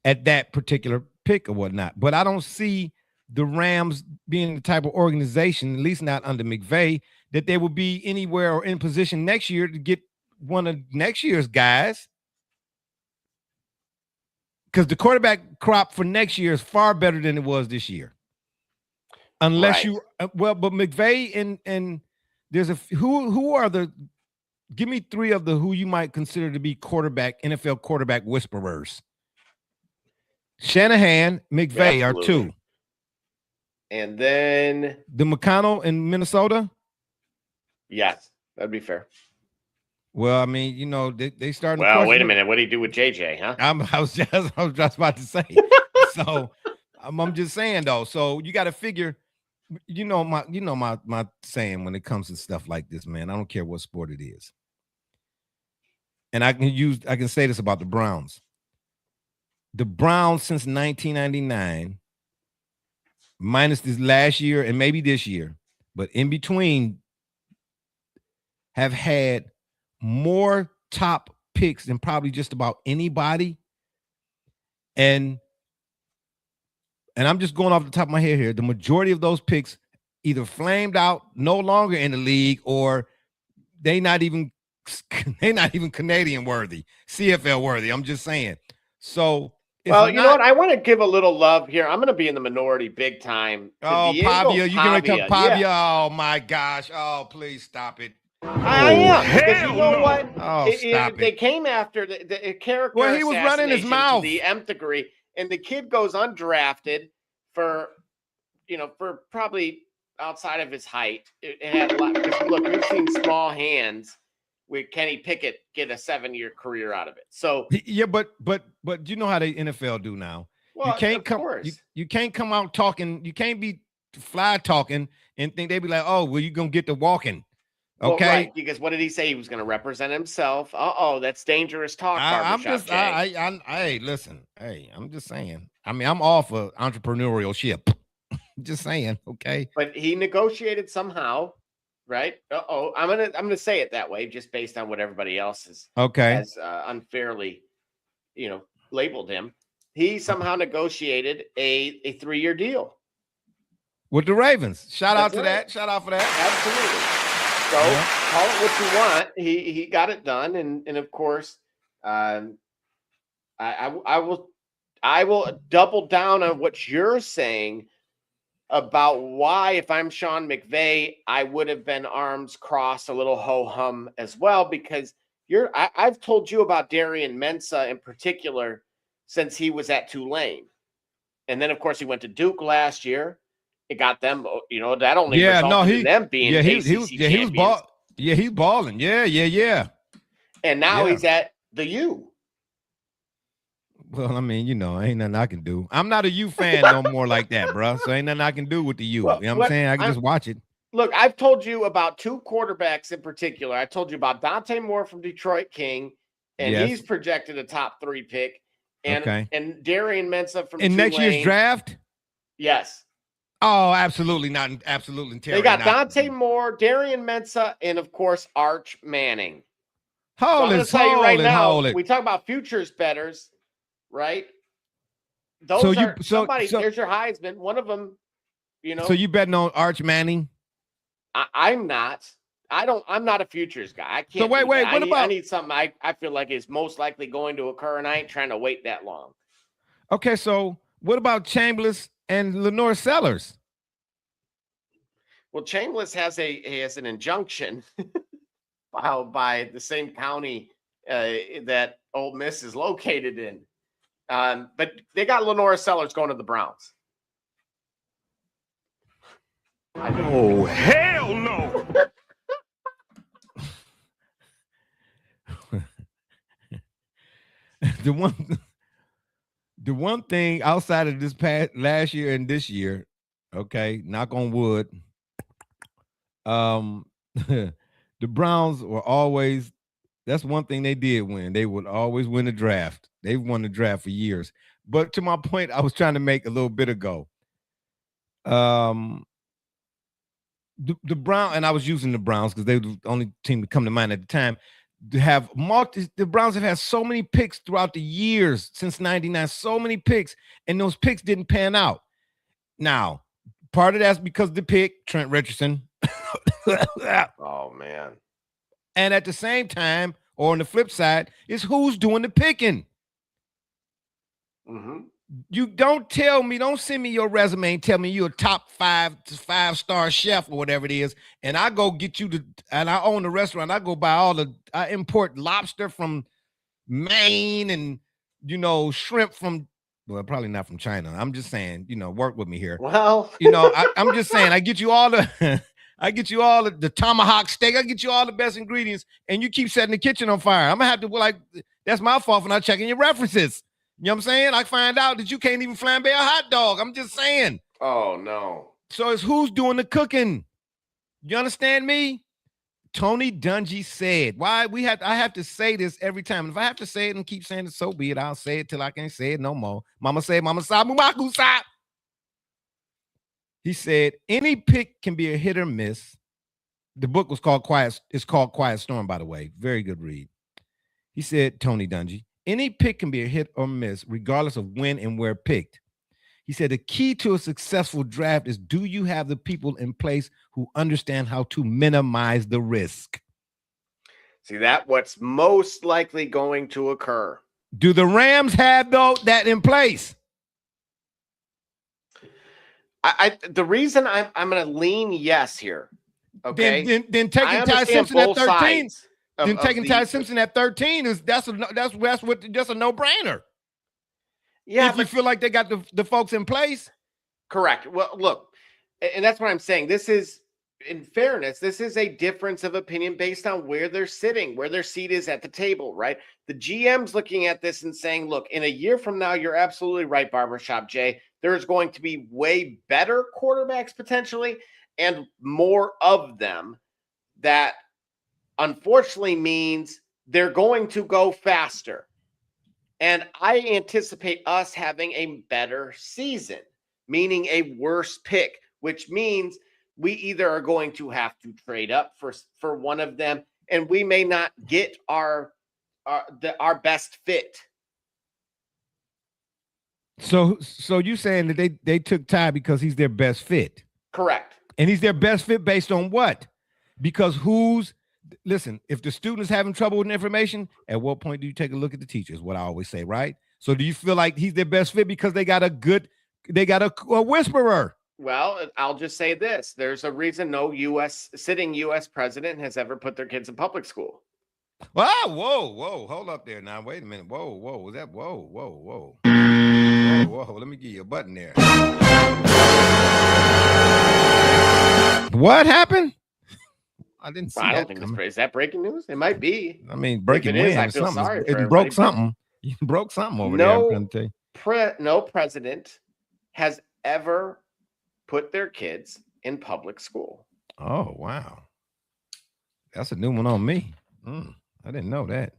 At that particular pick or whatnot. But I don't see the Rams being the type of organization, at least not under McVay, that they will be anywhere or in position next year to get one of next year's guys. Because the quarterback crop for next year is far better than it was this year. Unless but McVay and there's who are the, give me three of the who you might consider to be NFL quarterback whisperers. Shanahan, McVay are two. And then the McConnell in Minnesota? Yes, that'd be fair. Well, I mean, they started. Well, wait a minute. What do you do with JJ, huh? I was just about to say. So I'm just saying though. So you got to figure, my saying when it comes to stuff like this, man. I don't care what sport it is. And I can say this about the Browns. The Browns since 1999, minus this last year and maybe this year, but in between, have had more top picks than probably just about anybody. And I'm just going off the top of my head here. The majority of those picks either flamed out, no longer in the league, or they're not even Canadian worthy, CFL worthy. I'm just saying. So Well, you know what? I want to give a little love here. I'm going to be in the minority big time. Oh, Pavia. You can come Pavia. Yeah. Oh, my gosh. Oh, please stop it. I am. Because you know what? Oh, stop They came after the character. Well, he was running his mouth. To the nth degree. And the kid goes undrafted for probably outside of his height. It had a lot. Because look, we've seen small hands with Kenny Pickett get a 7-year career out of it. So yeah, but you know how the NFL do now. Well, you can't come. You can't come out talking. You can't be fly talking and think they be like, oh, well, you gonna get to walking. Okay, well, right, because what did he say? He was going to represent himself. That's dangerous talk. Hey, listen. Hey, I'm just saying. I mean, I'm all for entrepreneurship. Just saying. Okay, but he negotiated somehow. Right. I'm gonna say it that way, just based on what everybody else has unfairly, labeled him. He somehow negotiated a 3-year deal with the Ravens. Shout out to that. Shout out for that. Absolutely. So call it what you want. He got it done, and of course, I will double down on what you're saying about why, if I'm Sean McVay, I would have been arms crossed, a little ho-hum as well, because I've told you about Darian Mensah in particular since he was at Tulane. And then, of course, he went to Duke last year. It got them, that only resulted in them being ACC champions. He's balling. Yeah. And now he's at the U. Well, I mean, ain't nothing I can do. I'm not a U fan no more like that, bro. So ain't nothing I can do with the U. Well, you know what I'm saying? I can just watch it. Look, I've told you about 2 quarterbacks in particular. I told you about Dante Moore from Detroit King, and he's projected a top 3 pick. And Darian Mensah from in next year's draft? Yes. Oh, absolutely not. Absolutely. They got Dante Moore, Darian Mensah, and of course, Arch Manning. We talk about futures bettors. Right. There's your Heisman. One of them, So you betting on Arch Manning? I'm not. I'm not a futures guy. I can't. So wait. I need something I feel like is most likely going to occur, and I ain't trying to wait that long. Okay, so what about Chambliss and Lenore Sellers? Well, Chambliss has an injunction filed by the same county that Ole Miss is located in. But they got Lenore Sellers going to the Browns. Oh, hell no. The one thing outside of this last year and this year, okay, knock on wood, the Browns were always, that's one thing they did win. They would always win the draft. They've won the draft for years. But to my point, I was trying to make a little bit ago. The Browns, and I was using the Browns because they were the only team to come to mind at the time. The Browns have had so many picks throughout the years since '99, so many picks, and those picks didn't pan out. Now, part of that's because the pick, Trent Richardson. Oh, man. And at the same time, or on the flip side, is who's doing the picking. Mm-hmm. You don't send me your resume and tell me you're a top 5-star chef or whatever it is, and I go get you and I own the restaurant. I go buy I import lobster from Maine and, shrimp from, well, probably not from China. I'm just saying, work with me here. Well, I'm just saying, I get you all the tomahawk steak. I get you all the best ingredients, and you keep setting the kitchen on fire. I'm gonna have to that's my fault for not checking your references. You know what I'm saying? I find out that you can't even flambe a hot dog. I'm just saying. Oh no. So it's who's doing the cooking. You understand me? Tony Dungy said, I have to say this every time. If I have to say it and keep saying it, so be it. I'll say it till I can't say it no more. Mama said, Mama sa mumaku sa. He said, any pick can be a hit or miss. The book was called Quiet Storm, by the way. Very good read. He said, Tony Dungy, any pick can be a hit or miss, regardless of when and where picked. He said, the key to a successful draft is, do you have the people in place who understand how to minimize the risk? See, that's what's most likely going to occur. Do the Rams have that in place? The reason I'm going to lean yes here. Okay. Then taking Ty Simpson at 13. Then taking Ty Simpson at 13 is that's just a no-brainer. Yeah, if you feel like they got the folks in place. Correct. Well, look, and that's what I'm saying. This is, in fairness, this is a difference of opinion based on where they're sitting, where their seat is at the table, right? The GM's looking at this and saying, look, in a year from now, you're absolutely right, Barbershop Jay. There's going to be way better quarterbacks potentially and more of them. That unfortunately means they're going to go faster. And I anticipate us having a better season, meaning a worse pick, which means we either are going to have to trade up for one of them, and we may not get our best fit. So you saying that they took Ty because he's their best fit? Correct. And he's their best fit based on what? Because listen, if the student is having trouble with information, at what point do you take a look at the teachers? What I always say, right? So do you feel like he's their best fit because they got a whisperer? Well, I'll just say this. There's a reason no sitting U.S. president has ever put their kids in public school. Whoa. Hold up there now. Wait a minute. Whoa. Was that? Whoa. Let me give you a button there. What happened? I didn't see I that. don't think is that breaking news? It might be. I mean, breaking news. I feel sorry for it broke something. You broke something over there. I'm trying to tell you. No president has ever put their kids in public school. Oh, wow. That's a new one on me. I didn't know that.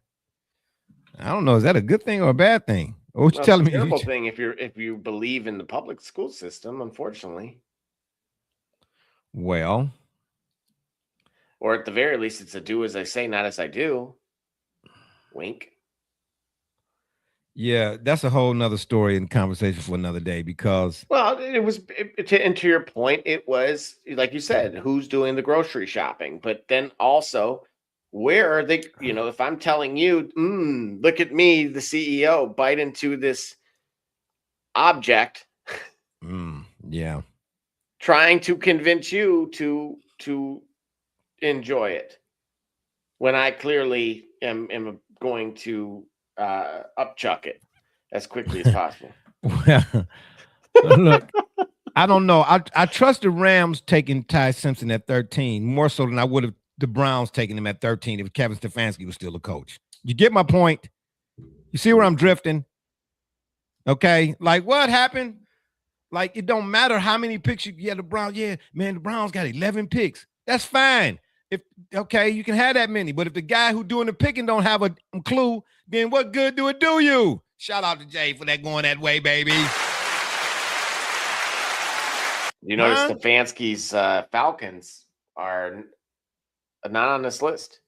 I don't know. Is that a good thing or a bad thing? Or what you telling me? It's a terrible thing if you believe in the public school system, unfortunately. Well. Or at the very least, it's a do as I say, not as I do. Wink. Yeah, that's a whole nother story and conversation for another day because. Well, to your point, it was, like you said, who's doing the grocery shopping? But then also, where are they, if I'm telling you, look at me, the CEO, bite into this object. Yeah. Trying to convince you to enjoy it when I clearly am going to upchuck it as quickly as possible. Well, look, I don't know. I trust the Rams taking Ty Simpson at 13 more so than I would have the Browns taking him at 13 if Kevin Stefanski was still a coach. You get my point? You see where I'm drifting? Okay, like what happened? Like it don't matter how many picks you get. The Browns, the Browns got 11 picks. That's fine. You can have that many, but if the guy who doing the picking don't have a clue, then what good do it do you? Shout out to Jay for that going that way, baby. You notice Stefanski's Falcons are not on this list.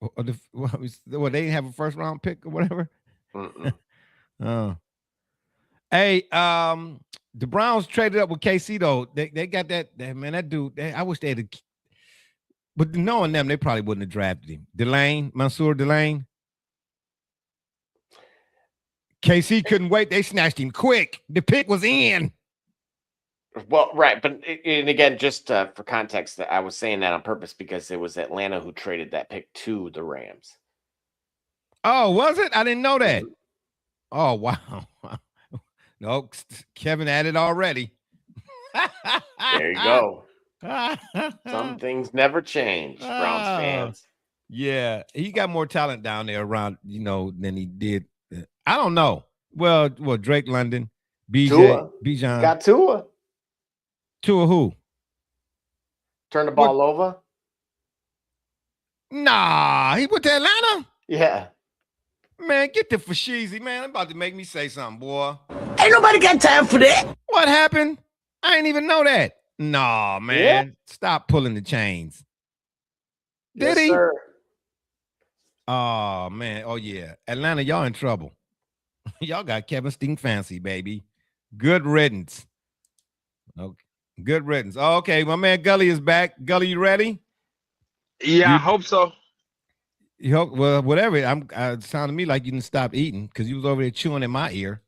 Well, they didn't have a first round pick or whatever. Hey, the Browns traded up with KC though. They got that man. That dude. I wish they had. But knowing them, they probably wouldn't have drafted him. Mansour Delane. KC couldn't wait. They snatched him quick. The pick was in. Well, right, but and again, just for context, I was saying that on purpose because it was Atlanta who traded that pick to the Rams. Oh, was it? I didn't know that. Oh, wow. No, Kevin had it already. There you go. Some things never change, Browns fans. Yeah, he got more talent down there around, than he did. I don't know. Well, Drake London, Bijan. Got Tua. Tua who? Turn the ball over? Nah, he went to Atlanta? Yeah. Man, get the Fashizi, man. I'm about to make me say something, boy. Ain't nobody got time for that. What happened? I didn't even know that. Nah, man. Yeah. Stop pulling the chains. Did he? Sir. Oh, man. Oh, yeah. Atlanta, y'all in trouble. Y'all got Kevin Stefanski, baby. Good riddance. Okay. Good riddance. Okay, my man Gully is back. Gully, you ready? Yeah, I hope so. Well, whatever. It sounded to me like you didn't stop eating because you was over there chewing in my ear.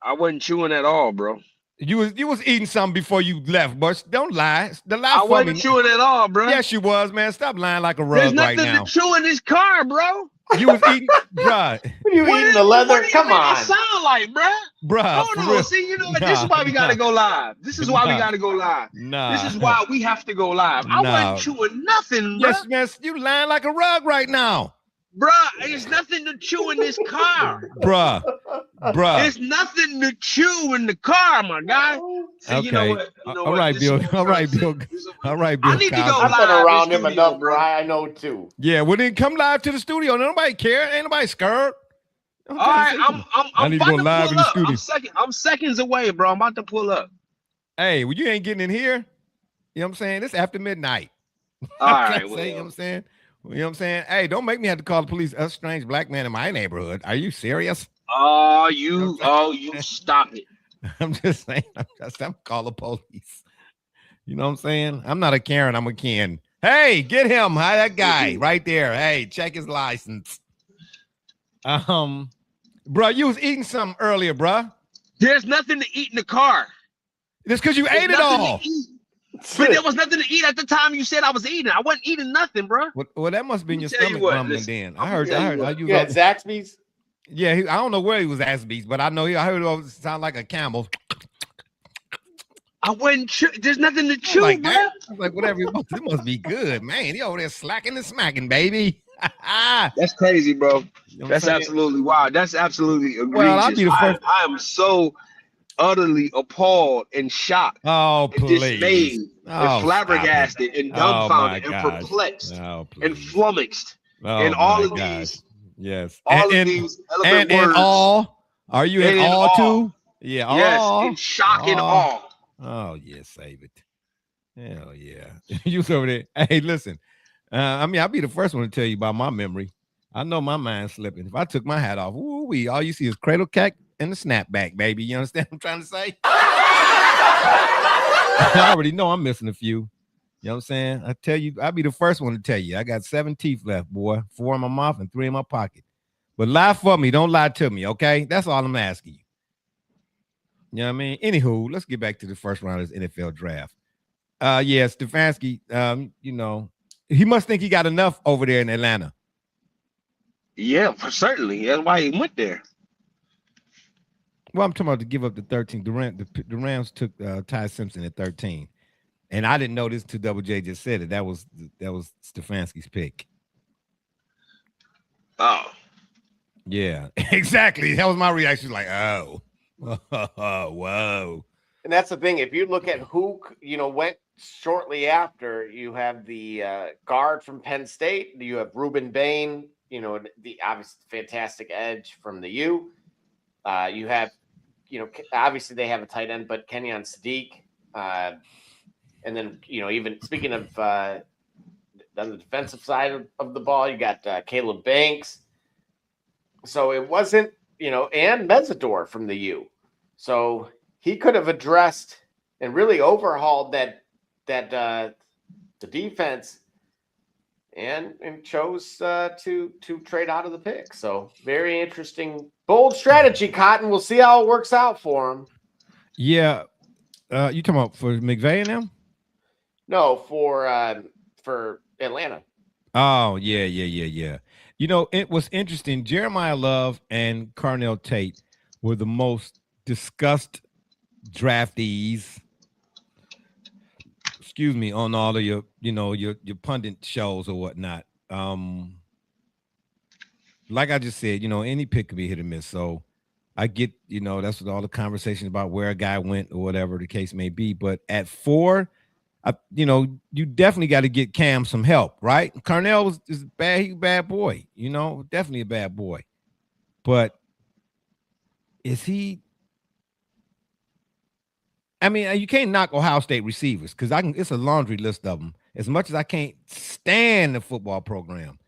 I wasn't chewing at all, bro. You was eating something before you left, but don't lie. The lie I for wasn't me. chewing at all, bro. Yes, you was, man. Stop lying like a There's rug right nothing now. to chew in this car, bro. You was eating, bruh. What are you eating the leather? What Come do you on. make it sound like, bruh? Bruh, Hold for on. real. See, you know what? This is why we gotta go live. This is why we gotta go live. Nah. This is why we have to go live. I Nah. wasn't chewing nothing, bruh. Yes, man. You lying like a rug right now. Bruh, there's nothing to chew in this car. Bruh. There's nothing to chew in the car, my guy. See, Okay. you know what? You know All what? right, This is Bill. what I'm All right, trying to Bill. say. This is what- All right, Bill. I need to go Cosby. I've been live around in him studio, enough, bro. bro. I know too. Yeah, well then come live to the studio. Nobody care. Ain't nobody scared. All right, I I'm need to about go to live pull in the up. studio. I'm seconds away, bro. I'm about to pull up. Hey, well, you ain't getting in here. You know what I'm saying? It's after midnight. All right, You know what I'm well. saying? You know what I'm saying? Hey, don't make me have to call the police. A strange black man in my neighborhood. Are you serious? Oh, you stop it. I'm just saying. I'm call the police. You know what I'm saying? I'm not a Karen. I'm a Ken. Hey, get him. Hi, that guy right there. Hey, check his license. Bro, you was eating something earlier, bro. There's nothing to eat in the car. It's because you There's ate it nothing all. to eat. But there was nothing to eat at the time you said I was eating. I wasn't eating nothing, bro. Well, that must have been Let me your tell you stomach what, rumbling listen, then. I'm I gonna heard tell you how what. you You had was. Zaxby's? Yeah, I don't know where he was Zaxby's, but I know I heard it sound like a camel. I wasn't there's nothing to chew, Like bro. that. I was like, whatever it must be good, man. He over there slacking and smacking, baby. That's crazy, bro. You know what I'm That's saying? absolutely wild. That's absolutely egregious. Well, I'll be the first. I am so utterly appalled and shocked Oh, and please. dismayed Oh, and flabbergasted and dumbfounded and perplexed and flummoxed and all of these. Yes. All of these eloquent and words. all. Are you in awe too? Yeah. Yes, awe. in shock and awe. Oh, yeah, save it. Hell yeah. You was over there. Hey, listen. I mean, I'll be the first one to tell you about my memory. I know my mind's slipping. If I took my hat off, ooh-wee, all you see is cradle cat and the snapback, baby. You understand what I'm trying to say? I already know I'm missing a few. You know what I'm saying? I tell you, I'll be the first one to tell you. I got 7 teeth left, boy. 4 in my mouth and 3 in my pocket. But lie for me. Don't lie to me, okay? That's all I'm asking you. You know what I mean? Anywho, let's get back to the first round of this NFL draft. Yeah, Stefanski, you know, he must think he got enough over there in Atlanta. Yeah, certainly. That's why he went there. Well, I'm talking about to give up the 13. The Rams took Ty Simpson at 13. And I didn't know this till Double J just said it. That was Stefanski's pick. Oh. Yeah, exactly. That was my reaction. Like, oh, whoa. And that's the thing. If you look at who, went shortly after, you have the guard from Penn State. You have Ruben Bain, the obvious fantastic edge from the U. You have, obviously they have a tight end, but Kenyon Sadiq. And then, even speaking of on the defensive side of the ball, you got Caleb Banks. So it wasn't, and Mezzador from the U. So he could have addressed and really overhauled the defense and chose to trade out of the pick. So very interesting, bold strategy, Cotton. We'll see how it works out for him. Yeah. You talking about for McVay and them? No, for Atlanta. Oh, yeah. It was interesting. Jeremiah Love and Carnell Tate were the most discussed draftees. Excuse me, on all of your, your pundit shows or whatnot. Like I just said, any pick could be hit or miss. So I get, that's what all the conversation about where a guy went or whatever the case may be. But at 4, you definitely got to get Cam some help, right? Carnell is bad. He's a bad boy, definitely a bad boy. But is he? I mean, you can't knock Ohio State receivers because it's a laundry list of them. As much as I can't stand the football program,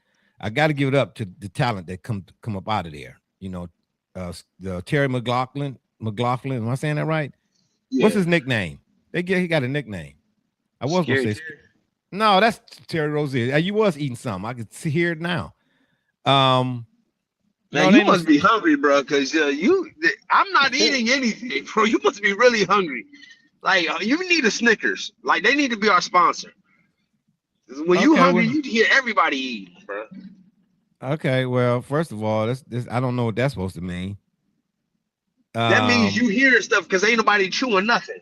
I got to give it up to the talent that come up out of there. The Terry McLaughlin. Am I saying that right? Yeah. What's his nickname? He got a nickname. I was going to say, no, that's Terry Rozier. You was eating something. I could hear it now. Man, you must be hungry, bro. Because I'm not eating anything, bro. You must be really hungry. Like you need a Snickers. Like they need to be our sponsor. When you hungry, you hear everybody eating, bro. Okay, well, first of all, this I don't know what that's supposed to mean. That means you hear stuff because ain't nobody chewing nothing.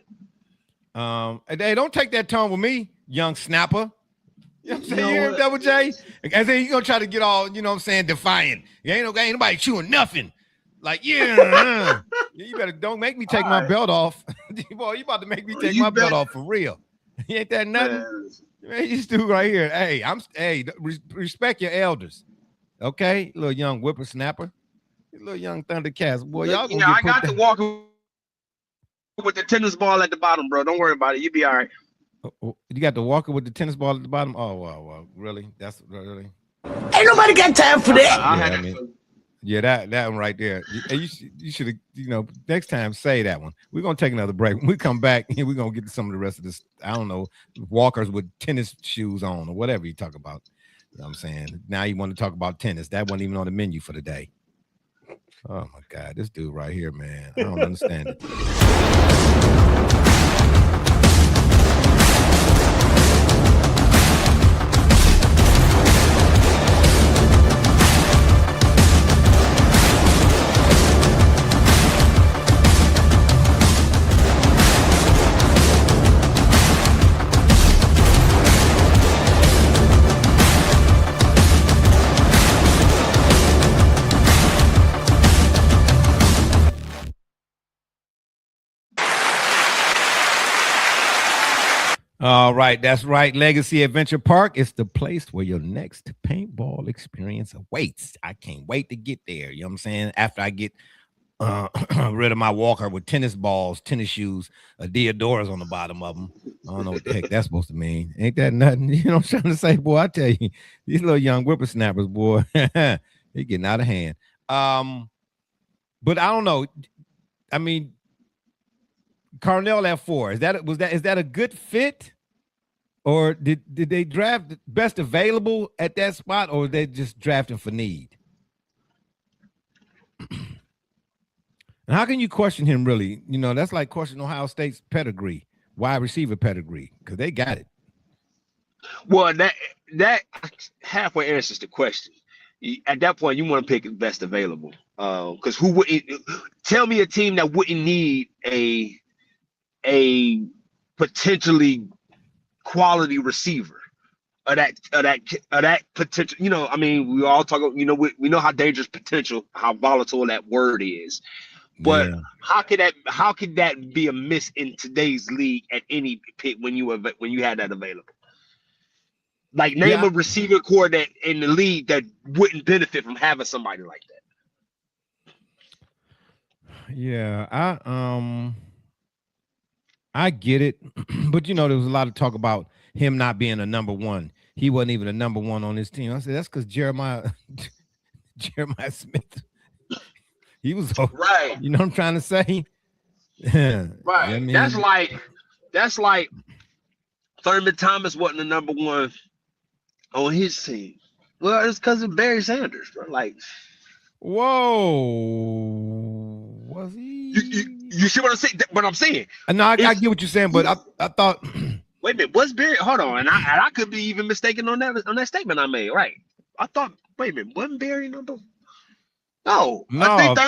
Hey, don't take that tone with me, young snapper. You know what I'm saying? You hear Double J? I say you gonna try to get all, you know what I'm saying, defiant. Ain't nobody chewing nothing. Like, yeah, you better don't make me take my belt off. Boy, you about to make me take my belt off for real. Ain't that nothing? Man, you do right here. Hey, respect your elders. Okay, little young whippersnapper, little young Thundercats. Boy, y'all gonna I got to walk with the tennis ball at the bottom, bro. Don't worry about it. You be all right. You got the walker with the tennis ball at the bottom. Oh wow, really? That's really. Ain't nobody got time for that. Yeah, that one right there. You should have, you know, next time say that one. We're gonna take another break. When we come back, we're gonna get to some of the rest of this. I don't know, walkers with tennis shoes on or whatever you talk about. You know what I'm saying? Now you want to talk about tennis. That wasn't even on the menu for the day. Oh my God, this dude right here, man. I don't understand it. All right, that's right. Legacy Adventure Park is the place where your next paintball experience awaits. I can't wait to get there. You know what I'm saying? After I get rid of my walker with tennis balls, tennis shoes, Deodoras on the bottom of them. I don't know what the heck that's supposed to mean. Ain't that nothing? You know what I'm trying to say, boy? I tell you, these little young whippersnappers, boy, they're getting out of hand. But I don't know. I mean, Carnell at 4. Is that a good fit? Or did they draft best available at that spot, or they just drafting for need? And how can you question him, really? You know, that's like questioning Ohio State's pedigree, wide receiver pedigree, because they got it. Well, that halfway answers the question. At that point, you want to pick the best available. Because who wouldn't tell me a team that wouldn't need a potentially quality receiver of that potential, you know, I mean, we all talk, you know, we know how dangerous potential, how volatile that word is, but yeah. how could that be a miss in today's league at any pick when you had that available? Like name a receiver core that in the league that wouldn't benefit from having somebody like that. Yeah, I get it, but you know, there was a lot of talk about him not being a number one. He wasn't even a number one on his team. I said that's because Jeremiah Smith, he was right. You know what I'm trying to say? Right. I mean, that's like Thurman Thomas wasn't the number one on his team. Well, it's because of Barry Sanders, bro. Like, whoa, was he? You see what I'm saying? What I'm saying? No, I get what you're saying, but I thought. Wait a minute, what's Barry? Hold on, and I could be even mistaken on that statement I made. Right? I thought. Wait a minute, wasn't Barry number? No, I think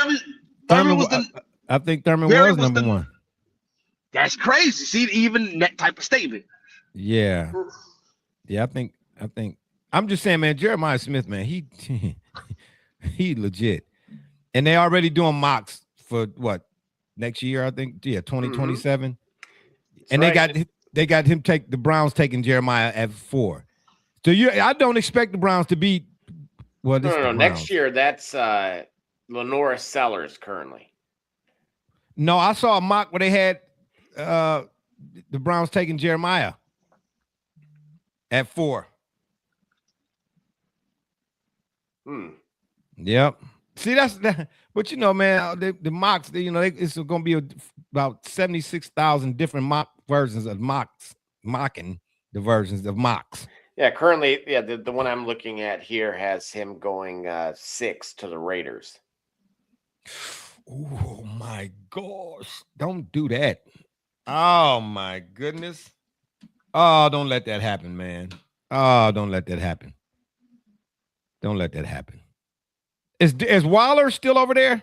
Thurman was the. I think Thurman was number one. That's crazy. See, even that type of statement. Yeah, I think. I'm just saying, man. Jeremiah Smith, man, he legit, and they already doing mocks for what next year? I think 2027, and right. They got him take the Browns taking Jeremiah at 4. So I don't expect the Browns to beat. Well, no. Next year, that's Lenora Sellers currently. No, I saw a mock where they had the Browns taking Jeremiah at 4. Yep. See, that's that. But you know, man, the mocks, it's going to be about 76,000 different mock versions of mocking the versions of mocks. Yeah, currently, the one I'm looking at here has him going 6 to the Raiders. Oh my gosh. Don't do that. Oh my goodness. Oh, don't let that happen, man. Oh, don't let that happen. Don't let that happen. Is Waller still over there?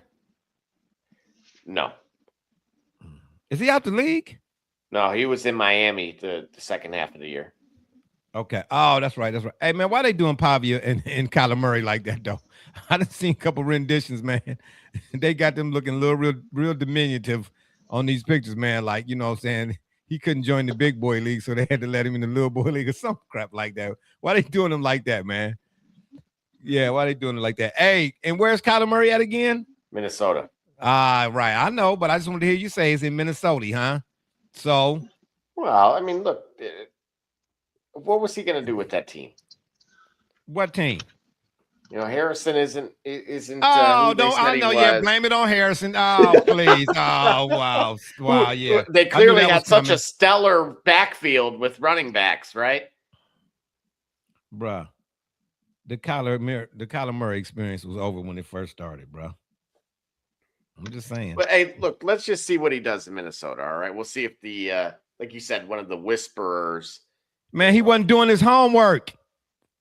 No. Is he out the league? No, he was in Miami the second half of the year. Okay. Oh, that's right. That's right. Hey, man, why they doing Pavia and Kyler Murray like that, though? I done seen a couple renditions, man. They got them looking a little real diminutive on these pictures, man. Like, you know what I'm saying? He couldn't join the big boy league, so they had to let him in the little boy league or some crap like that. Why they doing him like that, man? Yeah, why they doing it like that? Hey, and where's Kyler Murray at again? Minnesota. Right. I know, but I just wanted to hear you say it's in Minnesota, huh? So. Well, I mean, look, what was he going to do with that team? What team? You know, Harrison isn't. Oh, don't I know? Yeah, blame it on Harrison. Oh, please. Oh, wow, yeah. They clearly had such a stellar backfield with running backs, right? Bruh, the Kyler Murray experience was over when it first started, bruh. I'm just saying. But hey, look, let's just see what he does in Minnesota. All right, we'll see if the like you said, one of the whisperers. Man, he wasn't doing his homework.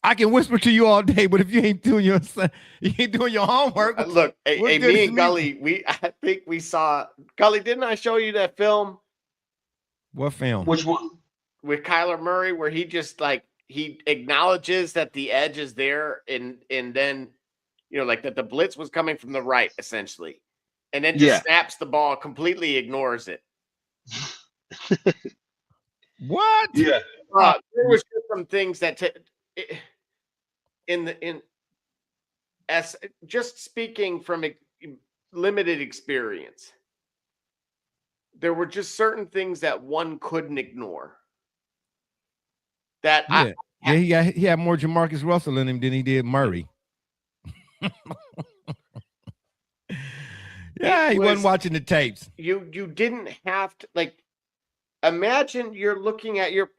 I can whisper to you all day, but if you ain't doing your homework. Look, hey, me and Gully, I think we saw Gully. Didn't I show you that film? What film? Which one? With Kyler Murray, where he just like he acknowledges that the edge is there, and then like that the blitz was coming from the right, essentially, and then just snaps the ball, completely ignores it. What? Yeah. There was just some things that as just speaking from limited experience, there were just certain things that one couldn't ignore. That he had more Jamarcus Russell in him than he did Murray. He wasn't watching the tapes. You didn't have to imagine you're looking at your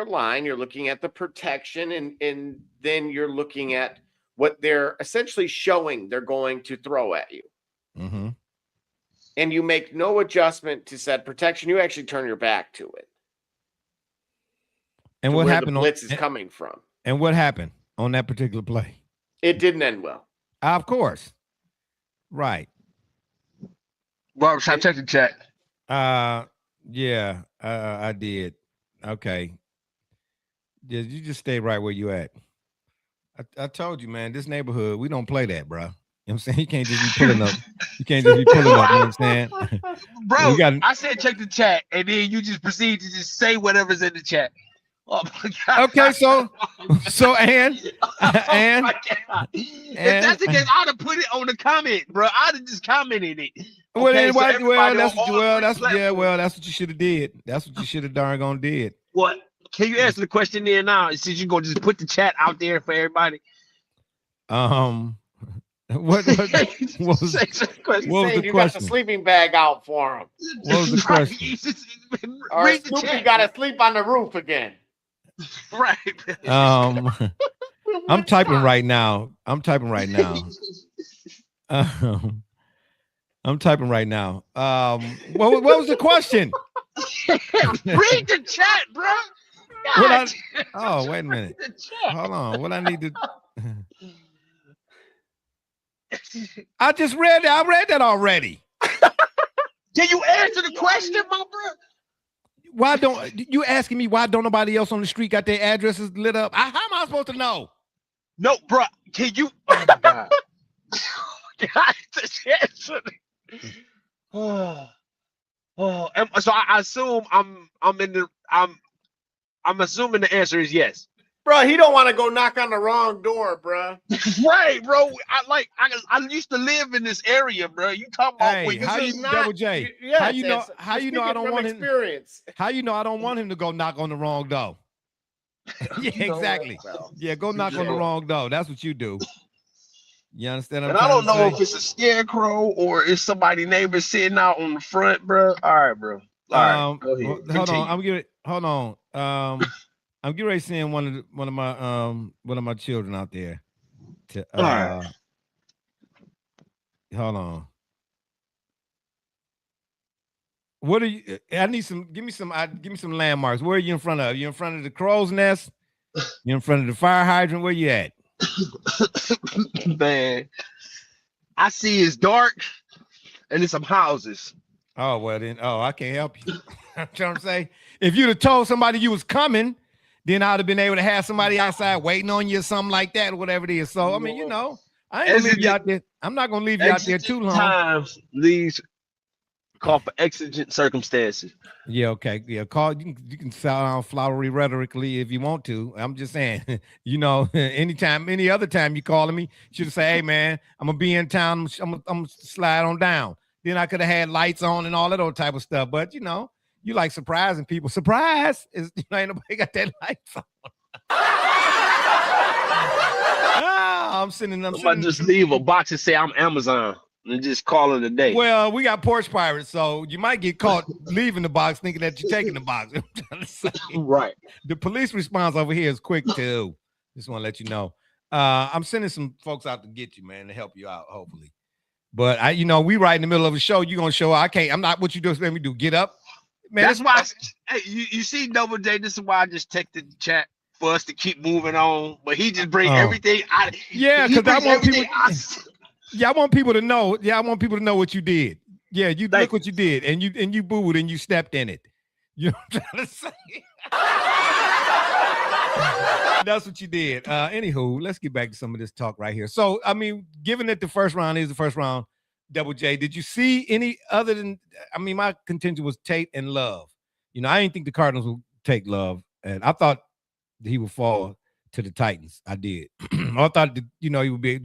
line, you're looking at the protection, and then you're looking at what they're essentially showing they're going to throw at you. Mm-hmm. And you make no adjustment to said protection. You actually turn your back to it. And what happened? The blitz is coming from. And what happened on that particular play? It didn't end well. Of course. Right. Well, I checked the chat. Yeah, I did. Okay. Yeah, you just stay right where you at. I told you, man, this neighborhood, we don't play that, bro. You know what I'm saying? You can't just be pulling up. You can't just be pulling up, you know what I'm saying? Bro, I said check the chat, and then you just proceed to just say whatever's in the chat. Oh my God. Okay, so and if that's the case, I'd have put it on the comment, bro. I'd have just commented it. Okay, that's what you should have did. That's what you should have darn gone did. What? Can you answer the question there now? Since you're gonna just put the chat out there for everybody. What was the question? You got the sleeping bag out for him. What was the question? Or Snoopy got to sleep on the roof again. Right. I'm typing right now. I'm typing right now. What was the question? Read the chat, bro. Wait a minute. Hold on. What I need to. I just read that. I read that already. Can you answer the question, my bro? Why don't you asking me why don't nobody else on the street got their addresses lit up? How am I supposed to know? No, bro. Can you? Oh my God. So I assume I'm assuming the answer is yes. Bro, he don't want to go knock on the wrong door, bro. Right, bro. I used to live in this area, bro. You talking about Double J? How you know I don't want experience. How you know I don't want him to go knock on the wrong door? Yeah, exactly. Yeah, go knock on the wrong door. That's what you do. You understand? And I don't know if it's a scarecrow or it's somebody neighbor sitting out on the front, bro. All right, bro. All right, go ahead. Hold on. I'm gonna get it. Hold on. I'm getting ready to send one of my children out there to All right. Hold on. What are you? I need some. Give me some landmarks. Where are you in front of? You in front of the crow's nest? You in front of the fire hydrant? Where you at? Man, I see it's dark and there's some houses. Oh well, then. Oh, I can't help you. I'm trying to say, if you'd have told somebody you was coming, then I'd have been able to have somebody outside waiting on you or something like that, or whatever it is. So I mean, you know, I ain't gonna leave you out there. I'm not gonna leave you out there too long. Times these call for exigent circumstances. Yeah, okay. Yeah, call you can sound flowery rhetorically if you want to. I'm just saying, you know, anytime, any other time you calling me, you should say, hey man, I'm gonna be in town, I'm gonna slide on down. Then I could have had lights on and all that old type of stuff. But you know, you like surprising people. Surprise is ain't nobody got that lights on. I'm sending them. I just leave a box and say I'm Amazon and just call it a day. Well, we got porch pirates, so you might get caught leaving the box thinking that you're taking the box. Right. The police response over here is quick too. Just want to let you know. I'm sending some folks out to get you, man, to help you out, hopefully. But we right in the middle of a show. You're gonna show up. I'm not what you do. Let me do. Get up, man. That's why. Hey, you see, Double J. This is why I just texted the chat for us to keep moving on. But he just bring everything out. Yeah, because I want people. I want people to know. Yeah, I want people to know what you did. Yeah, you look what you did, and you booed and you stepped in it. You know what I'm trying to say? That's what you did. Anywho, let's get back to some of this talk right here. So, I mean, given that the first round is the first round, Double J, did you see any other than? I mean, my contention was Tate and Love. You know, I didn't think the Cardinals would take Love, and I thought he would fall to the Titans. I did. I thought that, he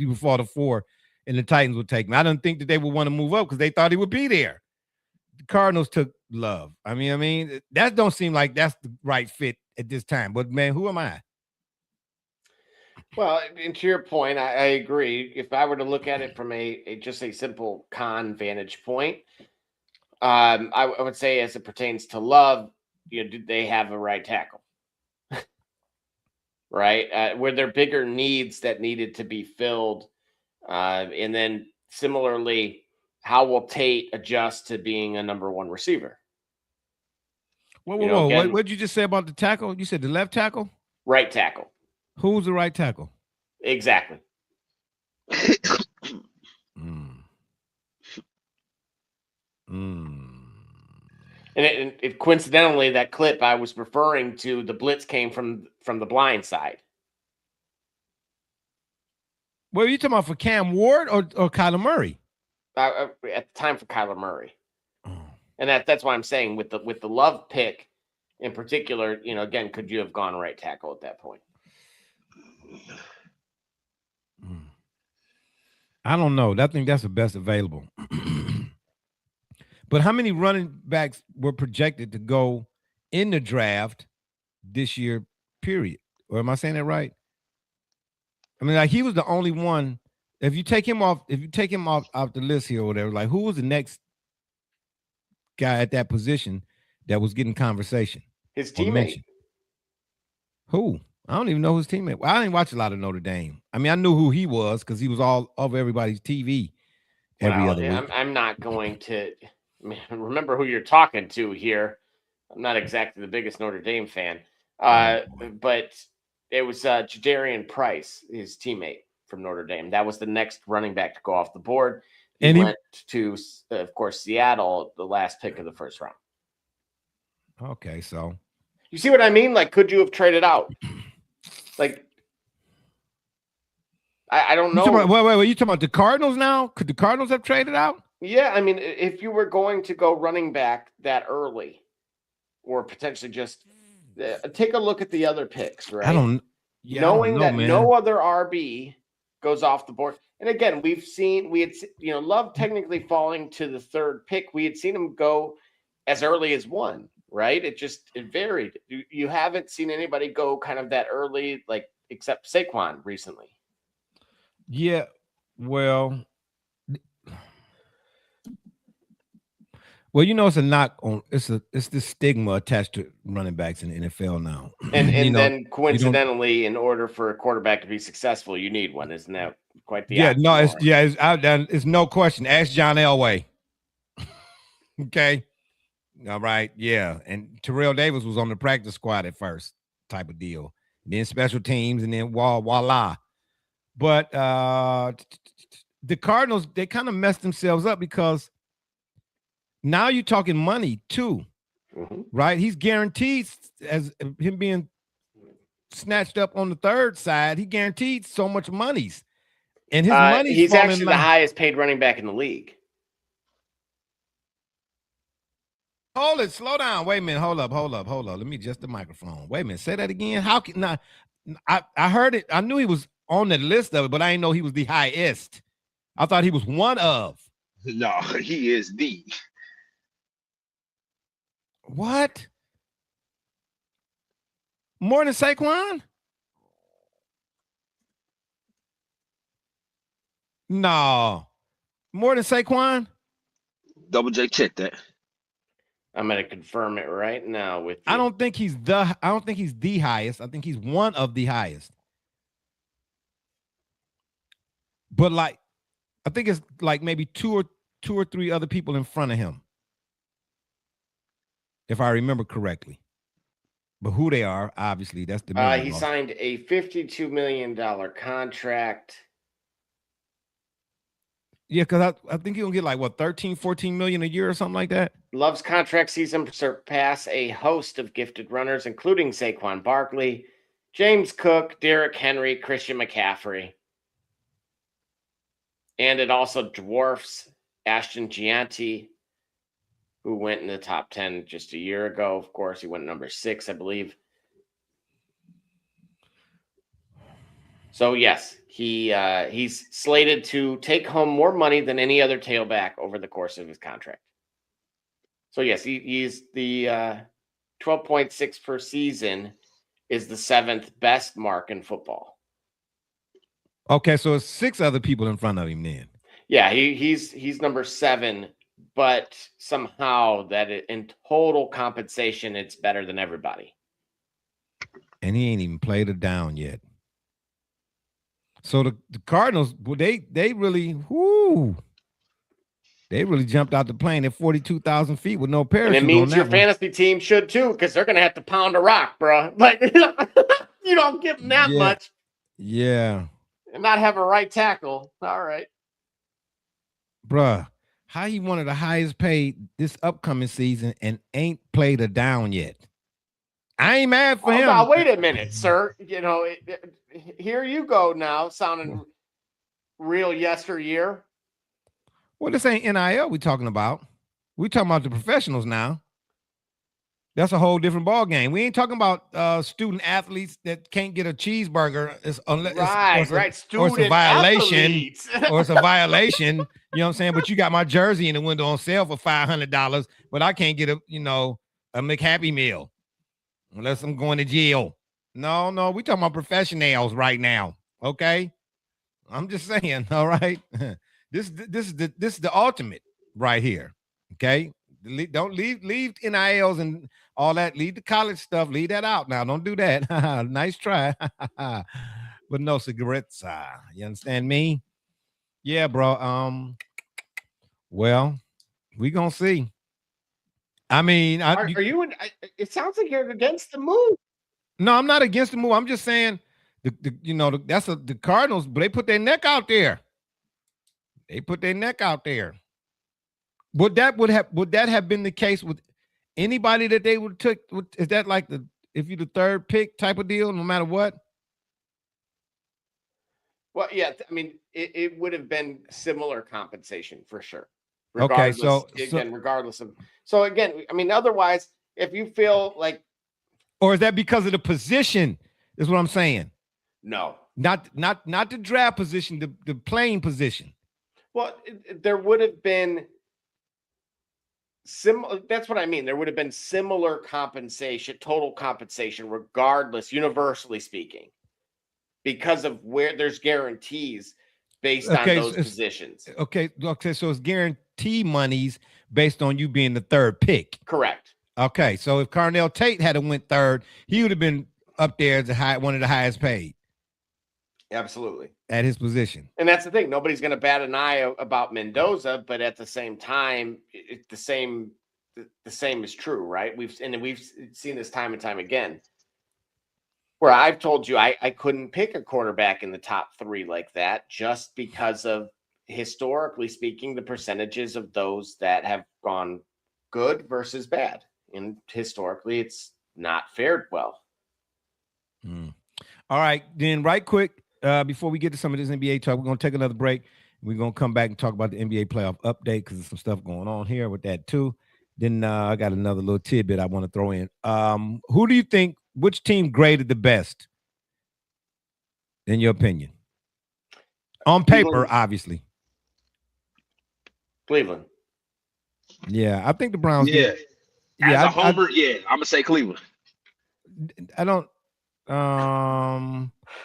would fall to 4. And the Titans would take him. I didn't think that they would want to move up because they thought he would be there. The Cardinals took Love. I mean, that don't seem like that's the right fit at this time. But man, who am I? Well, and to your point, I agree. If I were to look at it from just a simple con vantage point, I would say as it pertains to Love, do they have a right tackle? Right? Were there bigger needs that needed to be filled? And then similarly, how will Tate adjust to being a number 1 receiver? Whoa. What did you just say about the tackle? You said the left tackle? Right tackle. Who's the right tackle? Exactly. And it coincidentally, that clip I was referring to, the blitz came from the blind side. Well, are you talking about for Cam Ward or Kyler Murray? At the time for Kyler Murray. And that's why I'm saying with the Love pick in particular, again, could you have gone right tackle at that point? I don't know. I think that's the best available. But how many running backs were projected to go in the draft this year, period? Or am I saying that right? I mean, like, he was the only one. If you take him off the list here or whatever, like, who was the next guy at that position that was getting conversation? His teammate. Who? I don't even know his teammate. I didn't watch a lot of Notre Dame. I mean, I knew who he was because he was all over everybody's TV every other week. I'm not going to remember who you're talking to here. I'm not exactly the biggest Notre Dame fan, but it was Jadarian Price, his teammate from Notre Dame. That was the next running back to go off the board. He went to, of course, Seattle, the last pick of the first round. Okay, so you see what I mean? Like, could you have traded out? Like, I don't know. Wait, you talking about the Cardinals now? Could the Cardinals have traded out? Yeah, I mean, if you were going to go running back that early, or potentially just take a look at the other picks, right? Knowing that no other RB goes off the board. And again, we had Love technically falling to the 3rd pick. We had seen him go as early as 1, right? It varied. You haven't seen anybody go kind of that early, like, except Saquon recently. Yeah, well, Well, you know, it's a knock on it's this stigma attached to running backs in the NFL now. And You know, then coincidentally, in order for a quarterback to be successful, you need one. Isn't that quite the yeah, no, oxymoron? it's no question. Ask John Elway. Okay. All right. Yeah. And Terrell Davis was on the practice squad at first, type of deal. Then special teams, and then voila. But the Cardinals, they kind of messed themselves up because now you're talking money too, right? He's guaranteed, as him being snatched up on the third side, he guaranteed so much monies. And his money, he's actually the highest paid running back in the league. Hold it, slow down. Wait a minute. Hold up. Let me adjust the microphone. Wait a minute. Say that again. How can not? I heard it. I knew he was on the list of it, but I didn't know he was the highest. I thought he was one of. No, he is the. What? More than Saquon? No. More than Saquon? Double J, check that. I'm going to confirm it right now with you. I don't think he's the highest. I think he's one of the highest. But like, I think it's like maybe two or three other people in front of him, if I remember correctly. But who they are, obviously, that's the he signed a $52 million contract. Yeah, because I think he'll get like, what, 13, 14 million a year or something like that? Love's contract sees him surpass a host of gifted runners, including Saquon Barkley, James Cook, Derrick Henry, Christian McCaffrey. And it also dwarfs Ashton Gianti, who went in the top 10 just a year ago. Of course, he went number 6, I believe. So, yes, he's slated to take home more money than any other tailback over the course of his contract. So, yes, he's the 12.6 per season is the 7th best mark in football. Okay, so it's 6 other people in front of him then. Yeah, he's number 7, but somehow that in total compensation, it's better than everybody. And he ain't even played it down yet. So the Cardinals, well, they really jumped out the plane at 42,000 feet with no parachute. And it means your fantasy team should too, because they're going to have to pound a rock, bro. Like, you don't give them that much. Yeah. And not have a right tackle. All right. Bruh, how he one of the highest paid this upcoming season and ain't played a down yet? I ain't mad for him. Now, wait a minute, sir. You know, here you go now, sounding real yesteryear. Well, this ain't NIL we talking about. We talking about the professionals now. That's a whole different ball game. We ain't talking about student athletes that can't get a cheeseburger unless or it's a violation. Or it's a violation. You know what I'm saying? But you got my jersey in the window on sale for $500, but I can't get a McHappy Meal unless I'm going to jail. No, we talking about professionals right now. Okay, I'm just saying. All right, this is the ultimate right here. Okay, don't leave NILs and all that. Leave the college stuff. Leave that out now. Don't do that. Nice try, but no cigarettes. You understand me? Yeah, bro. Well, we gonna see. I mean, are you? It sounds like you're against the move. No, I'm not against the move. I'm just saying the Cardinals, but they put their neck out there. Would that have been the case with anybody that they would took? Is that like if you're the third pick type of deal, no matter what? Well, yeah, I mean, it would have been similar compensation for sure. Regardless, regardless of. So again, I mean, otherwise, if you feel like, or is that because of the position? Is what I'm saying. No, not the draft position, the playing position. Well, there would have been similar. That's what I mean. There would have been similar compensation, total compensation, regardless, universally speaking, because of where there's guarantees based on those positions. Okay. So it's T monies based on you being the third pick. Correct. Okay, so if Carnell Tate had went third, he would have been up there as one of the highest paid. Absolutely. At his position. And that's the thing. Nobody's going to bat an eye about Mendoza, but at the same time, the same is true, right? We've seen this time and time again. Where I've told you I couldn't pick a quarterback in the top 3 like that, just because of, historically speaking, the percentages of those that have gone good versus bad. And historically, it's not fared well. All right, then right quick, before we get to some of this NBA talk, we're going to take another break. We're going to come back and talk about the NBA playoff update because there's some stuff going on here with that too. Then I got another little tidbit I want to throw in. Who do you think, which team graded the best, in your opinion? On paper, Cleveland. Obviously. Cleveland. Yeah, I think the Browns. Yeah. Yeah, as a homer, I'm gonna say Cleveland. I don't.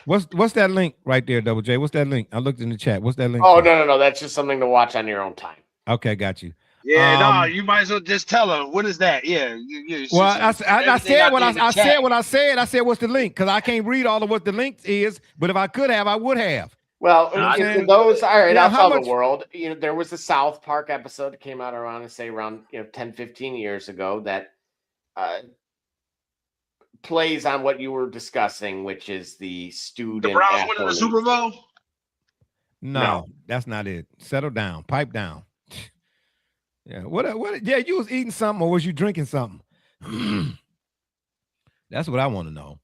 What's that link right there, Double J? What's that link? I looked in the chat. What's that link? Oh, no. That's just something to watch on your own time. Okay, got you. Yeah, you might as well just tell her. What is that? Yeah. Well, I said what I said. I said, what's the link? Because I can't read all of what the link is. But if I could have, I would have. Well, those, all right, Yeah, I'll tell the world. There was a South Park episode that came out around 10, 15 years ago that plays on what you were discussing, which is the student. The Browns winning the Super Bowl? No, that's not it. Settle down. Pipe down. Yeah. What? Yeah, you was eating something or was you drinking something? That's what I want to know.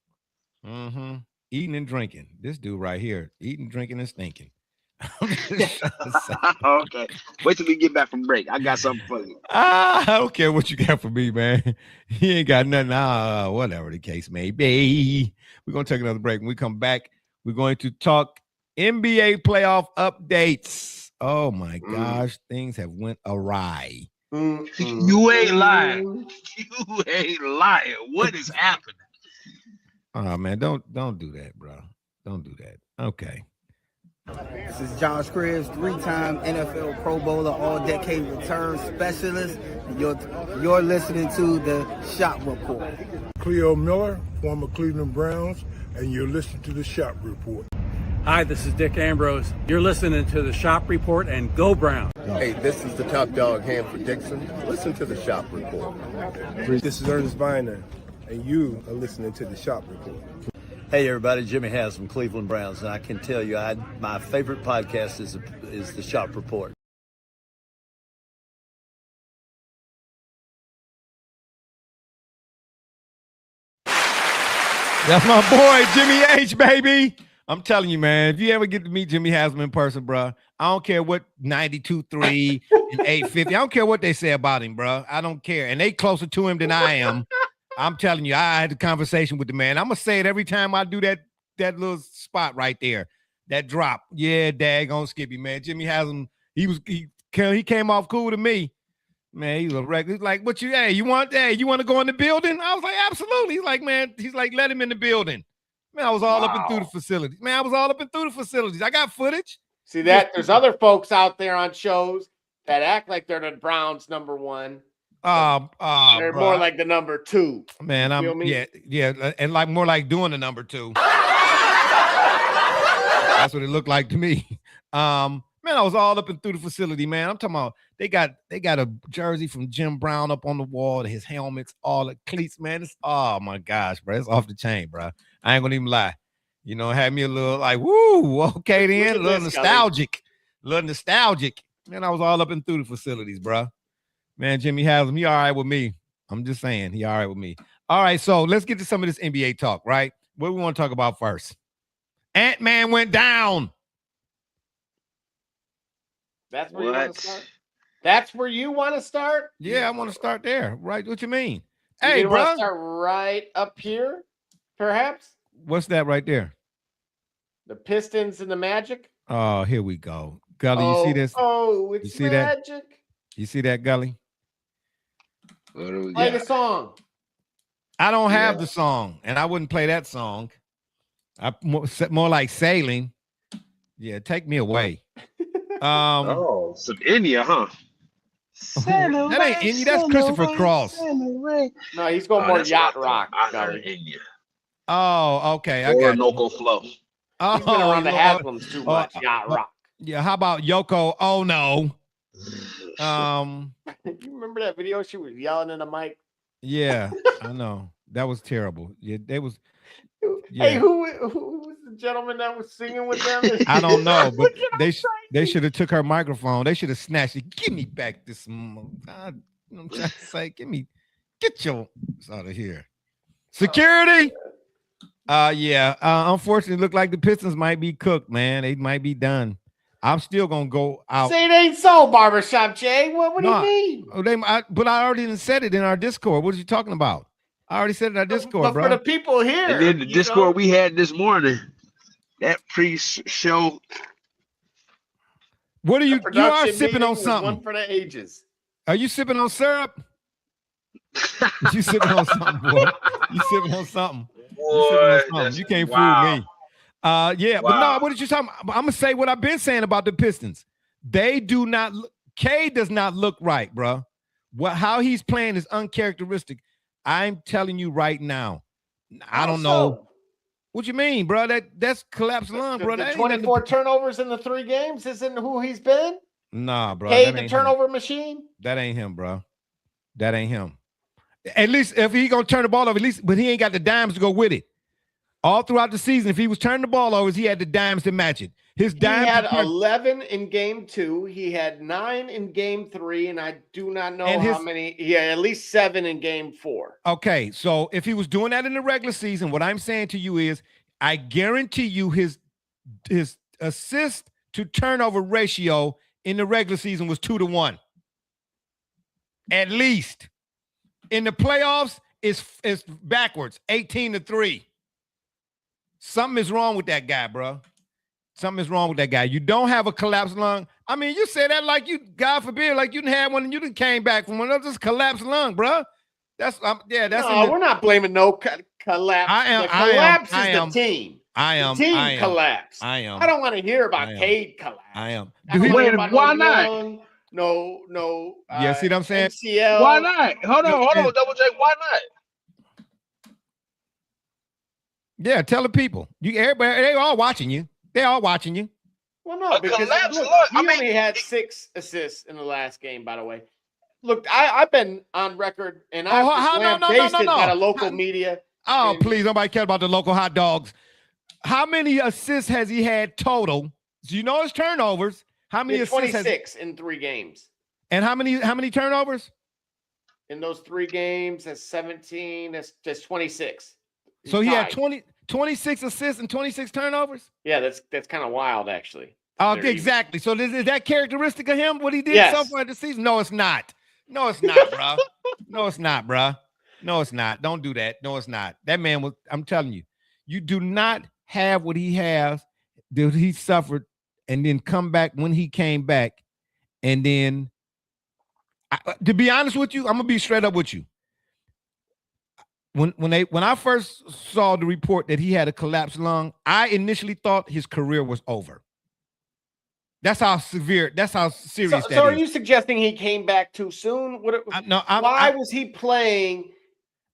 Mm-hmm. Eating and drinking. This dude right here, eating, drinking, and stinking. Okay. Wait till we get back from break. I got something for you. I don't care what you got for me, man. He ain't got nothing. Whatever the case may be. We're going to take another break. When we come back, we're going to talk NBA playoff updates. Oh, my gosh. Things have went awry. You ain't lying. You ain't lying. What is happening? Oh, man, don't do that, bro. Don't do that. Okay. This is Josh Cribbs, 3-time NFL Pro Bowler, all-decade return specialist. You're listening to the Shop Report. Cleo Miller, former Cleveland Browns, and you're listening to the Shop Report. Hi, this is Dick Ambrose. You're listening to the Shop Report, and go Brown. Hey, this is the top dog, Hanford Dixon. Listen to the Shop Report. This is Ernest Biner, and you are listening to the Shop Report. Hey everybody, Jimmy Has from Cleveland Browns, and I can tell you my favorite podcast is the Shop Report. That's my boy, Jimmy H, baby. I'm telling you, man, if you ever get to meet Jimmy Haslam in person, bro, I don't care what 92.3 and 850. I don't care what they say about him, bro. I don't care. And they closer to him than I am. I'm telling you, I had a conversation with the man. I'm going to say it every time I do that little spot right there, that drop. Yeah, daggone Skippy, man. Jimmy Haslam, he came off cool to me. Man, he's a wreck. He's like, you want to go in the building? I was like, absolutely. He's like, man, let him in the building. Man, I was all up and through the facilities. Man, I was all up and through the facilities. I got footage. See that? There's other folks out there on shows that act like they're the Browns number one. They're more like the number two. Man, yeah, and like more like doing the number two. That's what it looked like to me. Man, I was all up and through the facility, man. I'm talking about they got a jersey from Jim Brown up on the wall, his helmets, all the cleats, man. Oh my gosh, bro. It's off the chain, bro. I ain't gonna even lie. You know, had me a little like, woo, okay then, a little nostalgic. Man, I was all up and through the facilities, bro. Man, Jimmy Haslam, he all right with me. I'm just saying, he all right with me. All right, so let's get to some of this NBA talk, right? What do we want to talk about first? Ant-Man went down. That's where you want to start? That's where you want to start? Yeah, I want to start there. Right. What you mean? Hey, bro. Want to start right up here, perhaps? What's that right there? The Pistons and the Magic. Oh, here we go. Gully, you see this? Oh, it's you see Magic. That? You see that, Gully? Play the song. I don't have the song, and I wouldn't play that song. I more like sailing. Yeah, take me away. Some India, huh? That ain't Enya. That's Christopher Cross. No, he's going more yacht rock. I heard Enya. Oh, okay. I got Orinoco Flow. Oh, He's been around the Haslam's too much. Yacht rock. Yeah. How about Yoko? Oh no. You remember that video? She was yelling in the mic. Yeah, I know. That was terrible. Yeah, they was. Yeah. Hey, who was the gentleman that was singing with them? I don't know, but they should have took her microphone. They should have snatched it. Give me back this. God, you know what I'm trying to say? Get your out of here. Security. Yeah. Unfortunately, it looked like the Pistons might be cooked, man. They might be done. I'm still gonna go out. Say it ain't so, Barbershop Jay. What do you mean? But I already said it in our Discord. What are you talking about? I already said it in our Discord, but bro. for the people here, and then the Discord we had this morning, that pre-show. What are you? You are sipping on something. One for the ages. Are you sipping on syrup? You sipping on something, boy? You sipping on something? You can't fool me. Yeah, but no, what did you talking about? I'm gonna say what I've been saying about the Pistons. They do not. K does not look right, bro. How he's playing is uncharacteristic. I'm telling you right now. I don't know. What you mean, bro? That's collapsed lung, bro. The 24 turnovers in the 3 games isn't who he's been. Nah, bro. K, the turnover machine. That ain't him, bro. That ain't him. At least if he gonna turn the ball over, but he ain't got the dimes to go with it. All throughout the season, if he was turning the ball over, he had the dimes to match it. He had 11 in game 2. He had 9 in game 3, and I do not know how many. He had at least 7 in game 4. Okay, so if he was doing that in the regular season, what I'm saying to you is, I guarantee you his assist to turnover ratio in the regular season was 2-1. At least. In the playoffs, it's backwards, 18-3. Something is wrong with that guy, bro. Something is wrong with that guy. You don't have a collapsed lung. I mean, you say that like you, God forbid, like you didn't have one and you didn't came back from one. That's just collapsed lung, bro. That's no, we're not blaming no collapse. The collapse is the team. The team collapse. I am. I don't want to hear about Cade collapse. I am. Why not? No. Yeah, see what I'm saying? MCL. Why not? Hold on, Double J. Why not? Yeah, tell the people. Everybody, they all watching you. They all watching you. Well, no, because he only had 6 assists in the last game, by the way. Look, I've been on record, and I've been based by the local media. Oh, please, nobody cares about the local hot dogs. How many assists has he had total? Do you know his turnovers? How many assists? 26 in 3 games. And how many turnovers? In those 3 games, that's 17. That's 26. So he had 26 assists and 26 turnovers? Yeah, that's kind of wild, actually. Exactly. So is that characteristic of him, what he did so far this season? No, it's not. No, it's not, bro. No, it's not, bro. No, it's not. Don't do that. No, it's not. That man was, I'm telling you, you do not have what he has, that he suffered, and then come back when he came back. And then, to be honest with you, I'm going to be straight up with you. When I first saw the report that he had a collapsed lung, I initially thought his career was over. That's how serious that is. So are you suggesting he came back too soon? Why was he playing?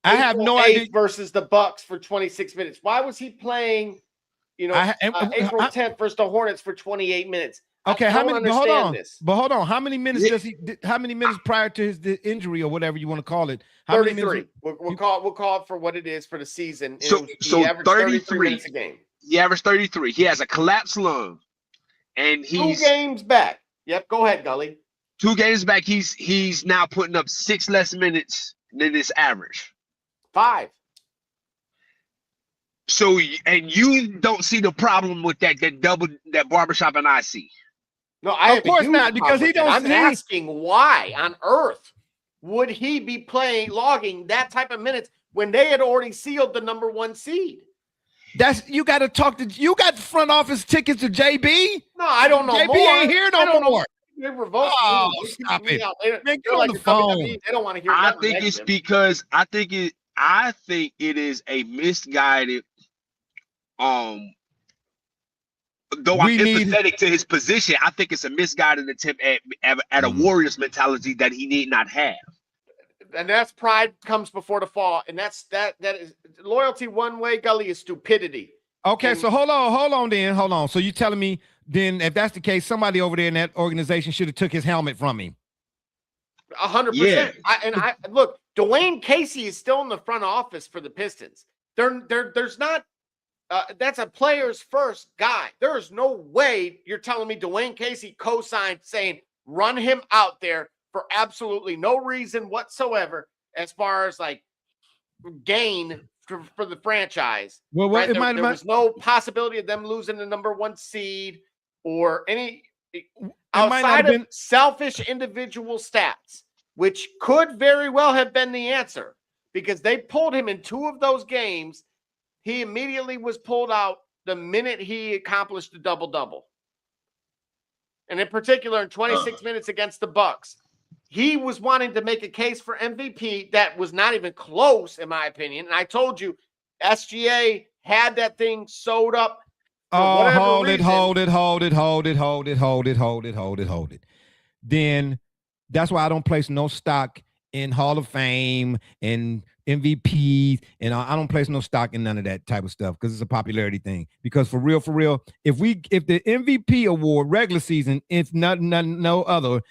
I have no idea. Versus the Bucks for 26 minutes. Why was he playing? April 10th versus the Hornets for 28 minutes. Okay, But hold on. How many minutes How many minutes prior to his injury or whatever you want to call it? 33. We'll call it for what it is for the season. So he averaged 33 minutes a game. He averaged 33. He has a collapsed lung, and he's 2 games back. Yep, go ahead, Gully. 2 games back. He's now putting up 6 less minutes than his average. 5. So, and you don't see the problem with that Barbershop and I see. No, I of course not, because he don't. I'm asking why on earth would he be logging that type of minutes when they had already sealed the number 1 seed? You got to talk to. You got front office tickets to JB? No, I don't know. JB ain't here no more. They revoked. Stop it! Man, get on the phone. They don't want to hear. I think it's because I think it is a misguided though I'm empathetic to his position, I think it's a misguided attempt at a Warriors mentality that he need not have. And that's pride comes before the fall, and that is loyalty one way, Gully, is stupidity. Okay, so hold on. So you telling me then if that's the case, somebody over there in that organization should have took his helmet from him? 100%. I look, Dwayne Casey is still in the front office for the Pistons. There's not. That's a player's first guy. There is no way you're telling me Dwayne Casey co-signed saying run him out there for absolutely no reason whatsoever as far as like gain for the franchise. Well, right? There was no possibility of them losing the number 1 seed or any outside of selfish individual stats, which could very well have been the answer because they pulled him in 2 of those games. He immediately was pulled out the minute he accomplished the double-double. And in particular, in 26 minutes against the Bucks, he was wanting to make a case for MVP that was not even close, in my opinion. And I told you, SGA had that thing sewed up. Oh, hold it. Then that's why I don't place no stock in Hall of Fame and MVPs, and I don't place no stock in none of that type of stuff because it's a popularity thing. Because for real, if the MVP award regular season, if no other,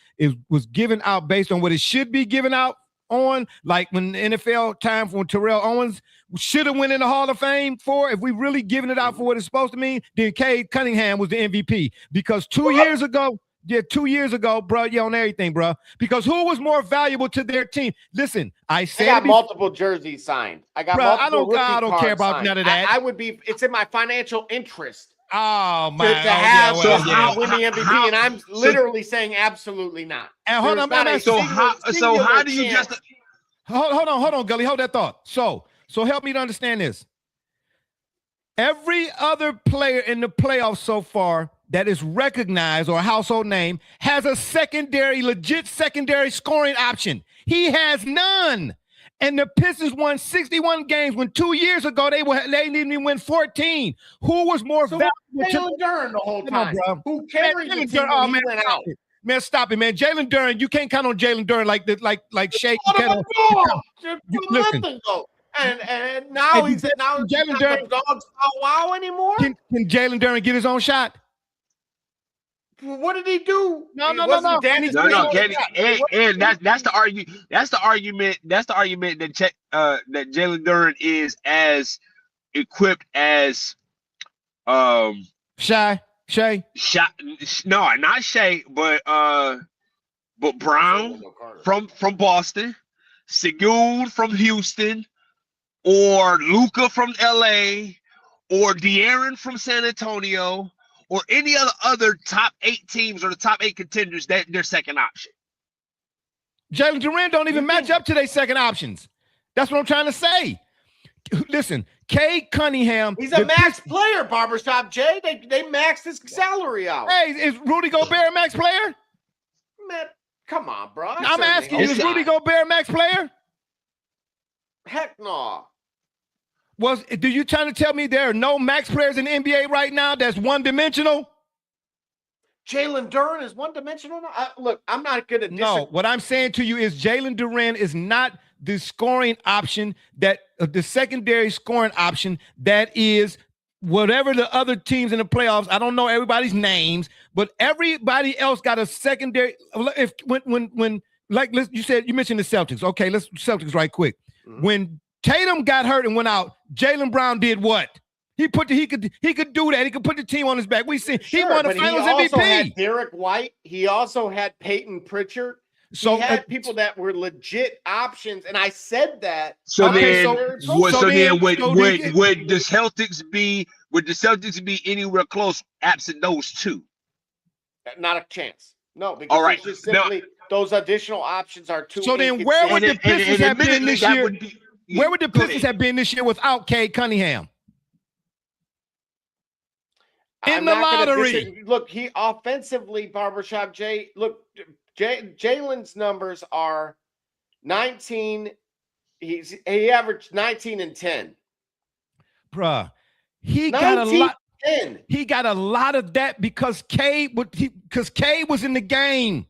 was given out based on what it should be given out on, like when the NFL time for Terrell Owens should have went in the Hall of Fame for, if we really giving it out for what it's supposed to mean, then Cade Cunningham was the MVP because 2 years ago. Yeah, 2 years ago, bro, you on everything, bro. Because who was more valuable to their team? Listen, I got multiple jerseys signed. I got multiple I don't care about signed. none of that. I would be. It's in my financial interest. Oh man, to have win the MVP, and I'm literally saying absolutely not. And hold on, how do you just hold on, Gully, hold that thought. So help me to understand this. Every other player in the playoffs so far that is recognized or a household name has a legit secondary scoring option. He has none. And the Pistons won 61 games when 2 years ago they didn't even win 14. Who was more valuable? Jalen Duren the whole time. Who carried the team when he went out? Man, stop it, man. Jalen Duren, you can't count on Jalen Duren like Shea. Listen. And now Jalen Duren dogs wow anymore. Can Jalen Duren get his own shot? What did he do? No. And that's the argument. That's the argument that Jalen Duren is as equipped as Shai. No, not Shai, but Brown from Boston, Según from Houston, or Luka from LA, or De'Aaron from San Antonio, or any other top 8 teams or the top 8 contenders that their second option. Jalen Duren don't even match up to their second options. That's what I'm trying to say. Listen, Cade Cunningham. He's a max player, Barbershop Jay. They maxed his salary out. Hey, is Rudy Gobert a max player? Man, come on, bro. I'm asking you, is Rudy Gobert a max player? Heck no. Do you trying to tell me there are no max players in the NBA right now that's one-dimensional? Jalen Duren is one-dimensional? Look, I'm not going to disagree. No, what I'm saying to you is Jalen Duren is not the scoring option the secondary scoring option that is whatever the other teams in the playoffs. I don't know everybody's names, but everybody else got a secondary. You mentioned the Celtics. Okay, let's Celtics right quick. Mm-hmm. When Tatum got hurt and went out, Jaylen Brown did what? He could do that. He could put the team on his back. We see he won the Finals MVP. He also had Derek White. He also had Peyton Pritchard. So he had people that were legit options, and I said that. Would the Celtics be anywhere close absent those two? Not a chance. No, because it's just simply those additional options are too. So then, where would the Pistons have been this year? Where would the Pistons have been this year without Cade Cunningham? In the lottery. Look, he offensively, Barbershop Jay. Look, Jalen's numbers are 19. He averaged 19 and 10. Bruh, he got a lot. He got a lot of that because Cade was in the game.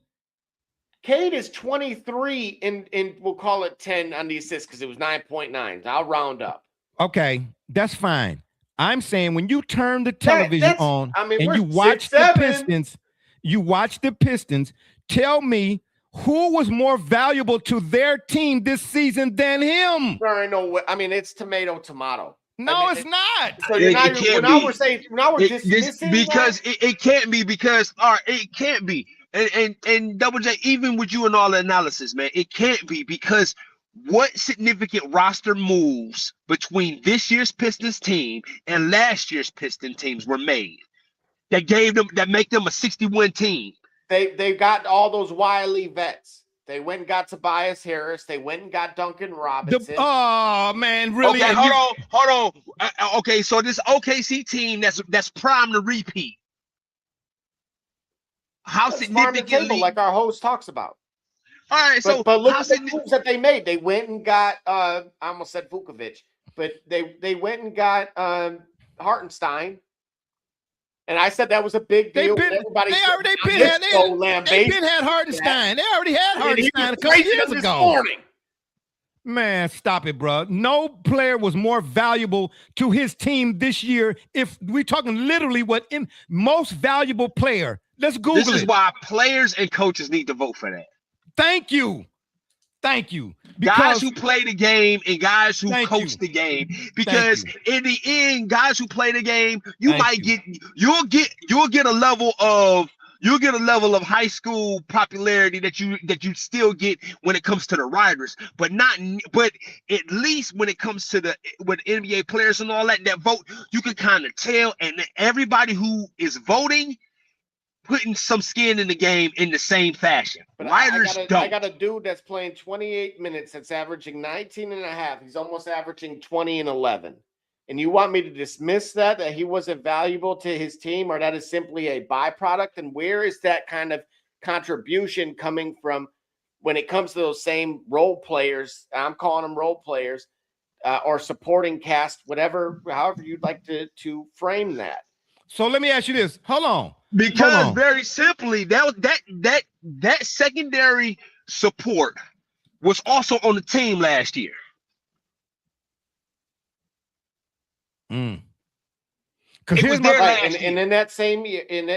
Cade is 23 in we'll call it 10 on the assists because it was 9.9. I'll round up. Okay, that's fine. I'm saying when you turn the television on and you watch 6-7. the Pistons, tell me who was more valuable to their team this season than him? There ain't no way. I mean, it's tomato. No, it's not. So now we're dismissing because it can't be because it can't be. And Double J, even with you and all the analysis, man, it can't be because what significant roster moves between this year's Pistons team and last year's Piston teams were made that make them a 61 team? They got all those wily vets. They went and got Tobias Harris. They went and got Duncan Robinson. Oh man, really? Okay, hold on. Okay, so this OKC team that's primed to repeat. How significantly, like our host talks about. All right, but look at the moves that they made. They went and got I almost said Vukovic, but they went and got Hartenstein. And I said that was a big deal. They've been had Hartenstein. They already had Hartenstein a couple years ago. Man, stop it, bro. No player was more valuable to his team this year. If we're talking literally most valuable player, let's Google it. This is why players and coaches need to vote for that. Thank you. Guys who play the game and guys who coach the game. Because in the end, guys who play the game, you'll get a level of high school popularity that you still get when it comes to the writers, but at least when it comes to with NBA players and all that vote, you can kind of tell, and everybody who is voting putting some skin in the game in the same fashion. But writers don't. I got a dude that's playing 28 minutes that's averaging 19 and a half. He's almost averaging 20 and 11. And you want me to dismiss that he wasn't valuable to his team, or that is simply a byproduct? And where is that kind of contribution coming from when it comes to those same role players? I'm calling them role players or supporting cast, however you'd like to frame that. So let me ask you this. Hold on. Because very simply, that secondary support was also on the team last year. Because and in that same year, in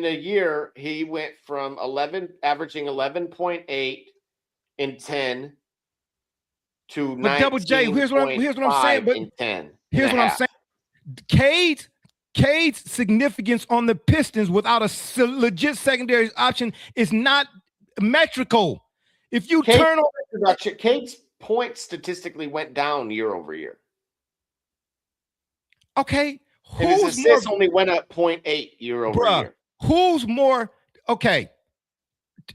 a year, he went from averaging 11.8 in 10 to 9. Double J, here's what I'm saying. But in 10. Here's what I'm saying. Cade's significance on the Pistons without a legit secondary option is not metrical. If you turn on production, Cade's points statistically went down year over year. Okay, and his assists only went up 0.8 year over year. Who's more? Okay,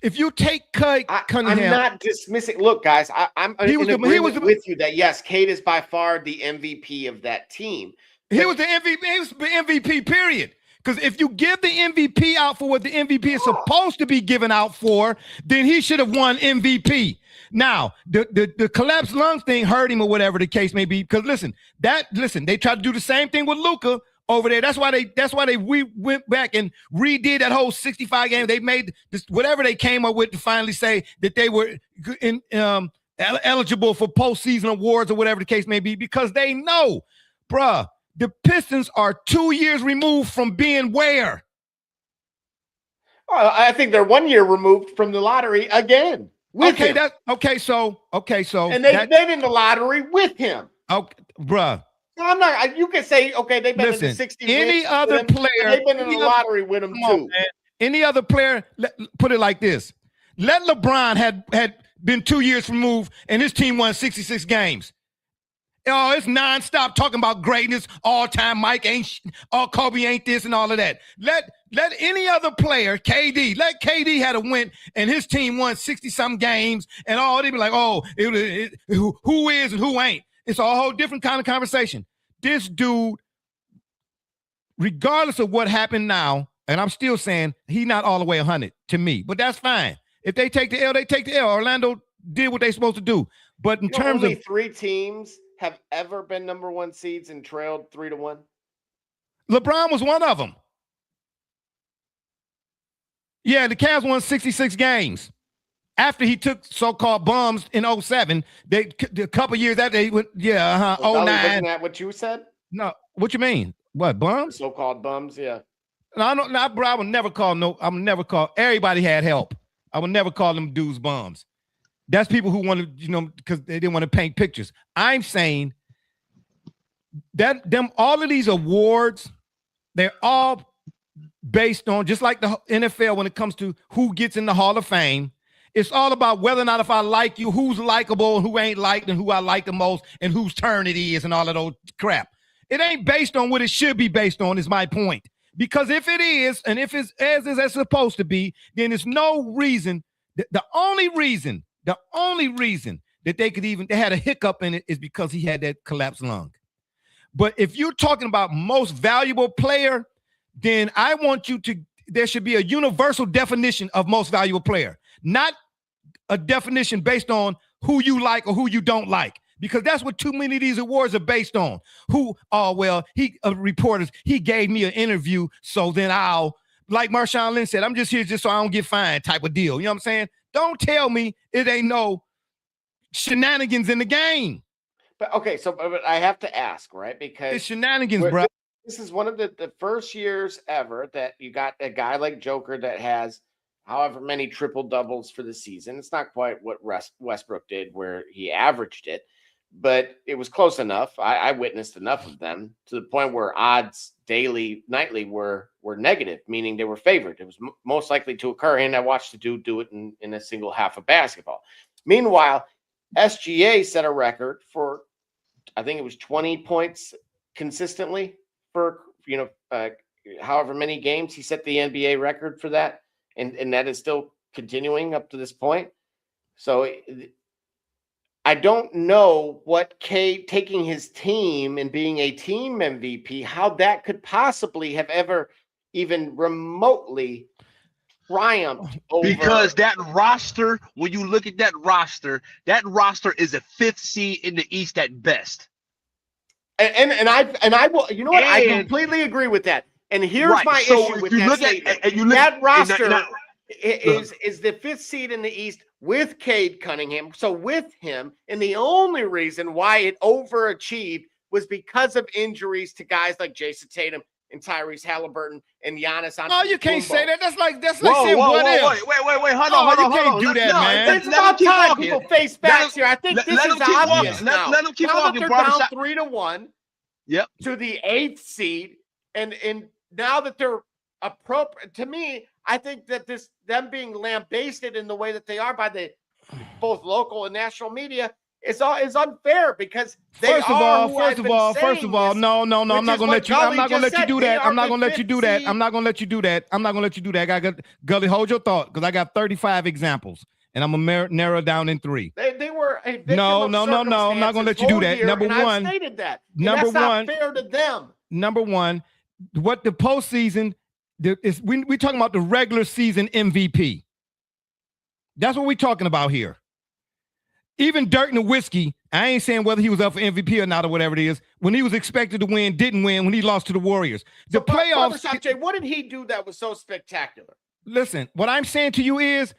if you take Cunningham, I'm not dismissing. Look, guys, I'm with you that yes, Cade is by far the MVP of that team. He was the MVP. He was the MVP, period. Because if you give the MVP out for what the MVP is supposed to be given out for, then he should have won MVP. Now, the collapsed lungs thing hurt him or whatever the case may be. Because listen, they tried to do the same thing with Luka over there. That's why they went back and redid that whole 65 game. They made this whatever they came up with to finally say that they were eligible for postseason awards or whatever the case may be, because they know, bruh. The Pistons are 2 years removed from being where? Well, I think they're 1 year removed from the lottery again. So and they've been in the lottery with him. Okay, bruh. So I'm not. You can say they've been in the 60. Any other player? They've been in the lottery with him too. Man. Any other player? Put it like this: let LeBron had been 2 years removed, and his team won 66 games. Oh, it's nonstop talking about greatness all time. Mike ain't, Kobe ain't this and all of that. Let any other player, KD, let KD had a win and his team won 60-some games and all. They'd be like, oh, who is and who ain't. It's a whole different kind of conversation. This dude, regardless of what happened now, and I'm still saying he's not all the way 100 to me, but that's fine. If they take the L, they take the L. Orlando did what they're supposed to do. But in terms of 3 teams have ever been number 1 seeds and trailed 3-1? LeBron was one of them. Yeah, the Cavs won 66 games. After he took so-called bums in 07, a couple years after they went, 09. Isn't that what you said? No, what you mean? What, bums? So-called bums, yeah. No, bro, I would never call everybody had help. I would never call them dudes bums. That's people who wanted, because they didn't want to paint pictures. I'm saying that all of these awards, they're all based on, just like the NFL when it comes to who gets in the Hall of Fame, it's all about whether or not if I like you, who's likable and who ain't liked and who I like the most and whose turn it is and all of those crap. It ain't based on what it should be based on is my point. Because if it is, and if it's as it's supposed to be, then there's no reason. The only reason that they had a hiccup in it is because he had that collapsed lung. But if you're talking about most valuable player, then I want there should be a universal definition of most valuable player, not a definition based on who you like or who you don't like, because that's what too many of these awards are based on. Reporters, he gave me an interview, so then I'll, like Marshawn Lynch said, I'm just here just so I don't get fined type of deal. You know what I'm saying? Don't tell me it ain't no shenanigans in the game. But okay, but I have to ask, right? Because it's shenanigans, bro. This is one of the first years ever that you got a guy like Joker that has however many triple doubles for the season. It's not quite what Westbrook did where he averaged it, but it was close enough. I witnessed enough of them to the point where odds nightly were negative, meaning they were favored. It was most likely to occur, and I watched the dude do it in a single half of basketball. Meanwhile, SGA set a record for, I think it was 20 points consistently for, however many games. He set the NBA record for that. And that is still continuing up to this point. So I don't know what Cade taking his team and being a team MVP, how that could possibly have ever even remotely triumphed over. Because that roster, when you look at that roster is a 5th seed in the East at best. And I will, you know what? I completely agree with that. And here's my issue with that statement. That roster is the 5th seed in the East with Cade Cunningham. So with him, and the only reason why it overachieved was because of injuries to guys like Jason Tatum and Tyrese Halliburton and Giannis. Oh, you can't say that. That's like saying what if. Wait, hold on. You can't do that, man. It's about time people face facts here. I think this is obvious now. Let them keep walking. They're down 3-1 to the 8th seed, and now that they're appropriate, to me, I think that them being lambasted in the way that they are by the both local and national media is unfair, because First of all, no, I'm not gonna let you. I'm not gonna let you do that. I'm not gonna let you do that. I got Gully, hold your thought, because I got 35 examples, and I'm gonna narrow down in 3. They were a victim no. of I'm not gonna let you do that. Number one, I've stated that. Number that's not fair to them. Number one, what the postseason is, we talking about the regular season MVP. That's what we're talking about here. Even Dirk Nowitzki, I ain't saying whether he was up for MVP or not or whatever it is, when he was expected to win, didn't win when he lost to the Warriors. The playoffs. Jay, what did he do that was so spectacular? Listen, what I'm saying to you is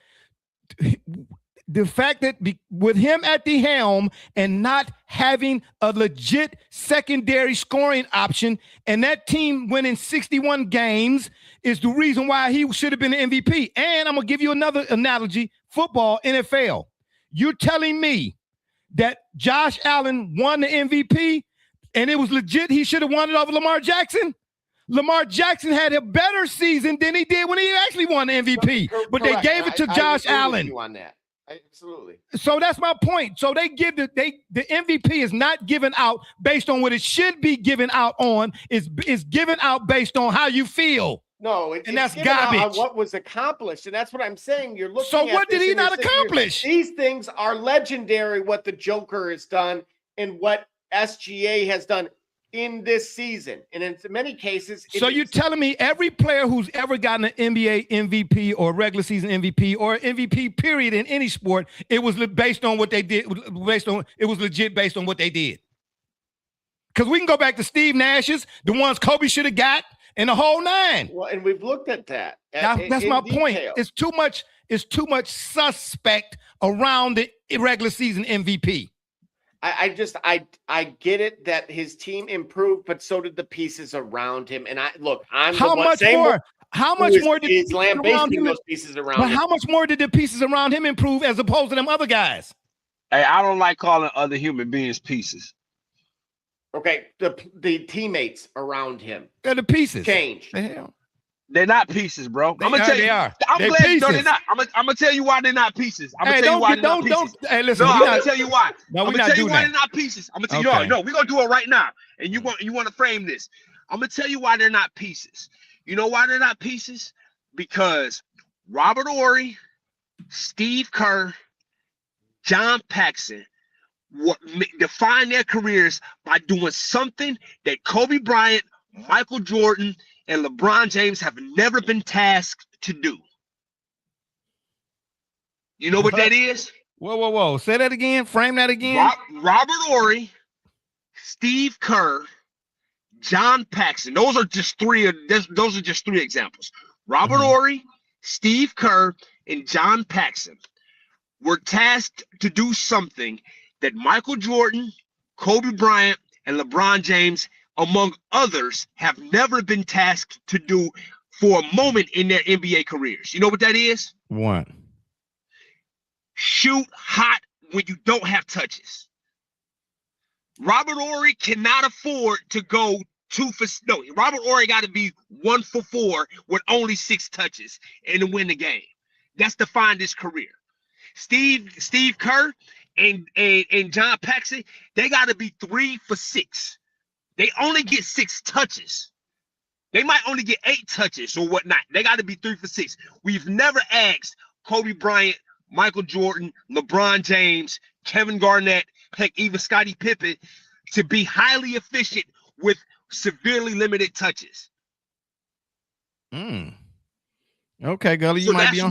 the fact that with him at the helm and not having a legit secondary scoring option, and that team winning 61 games is the reason why he should have been the MVP. And I'm going to give you another analogy, football, NFL. You're telling me that Josh Allen won the MVP and it was legit, he should have won it over Lamar Jackson? Lamar Jackson had a better season than he did when he actually won the MVP, but they gave it to Josh Allen. On that. Absolutely. So that's my point. So they give the MVP is not given out based on what it should be given out on. Is given out based on how you feel. No, and that's garbage. On what was accomplished, and that's what I'm saying. You're looking. So what did he not accomplish? These things are legendary. What the Joker has done and what SGA has done in this season, and in many cases. So you're telling me every player who's ever gotten an NBA MVP or regular season MVP or MVP period in any sport, it was based on what they did. It was legit based on what they did. Because we can go back to Steve Nash's, the ones Kobe should have got, and the whole nine. Well, and we've looked at that. That's my point. It's too much suspect around the regular season MVP. I get it that his team improved, but so did the pieces around him. And How much more did he's lambasting those pieces around him? How much more did the pieces around him improve as opposed to them other guys? Hey, I don't like calling other human beings pieces. Okay, the teammates around him. They're the pieces. Change. The hell? They're not pieces, bro. I'm gonna tell you. They are. I'm glad they're not. I'm gonna tell you why they're not pieces. I'm gonna tell you why they're not pieces. Hey, listen. I'm gonna tell you why. No, I'm gonna tell you why they're not pieces. I'm gonna tell you. No, we're gonna do it right now. And you want to frame this. I'm gonna tell you why they're not pieces. You know why they're not pieces? Because Robert Horry, Steve Kerr, John Paxson define their careers by doing something that Kobe Bryant, Michael Jordan, and LeBron James have never been tasked to do. You know what that is? Whoa. Say that again. Frame that again. Robert Horry, Steve Kerr, John Paxson. Those are just three examples. Robert Horry, Steve Kerr, and John Paxson were tasked to do something that Michael Jordan, Kobe Bryant, and LeBron James, among others, have never been tasked to do for a moment in their NBA careers. You know what that is? What? Shoot hot when you don't have touches. Robert Horry cannot afford to go Robert Horry got to be 1 for 4 with only 6 touches and to win the game. That's defined his career. Steve Kerr and John Paxson, they got to be 3 for 6. They only get 6 touches. They might only get 8 touches or whatnot. They got to be 3 for 6. We've never asked Kobe Bryant, Michael Jordan, LeBron James, Kevin Garnett, heck, even Scottie Pippen to be highly efficient with severely limited touches. Okay, Gully, you so might be on.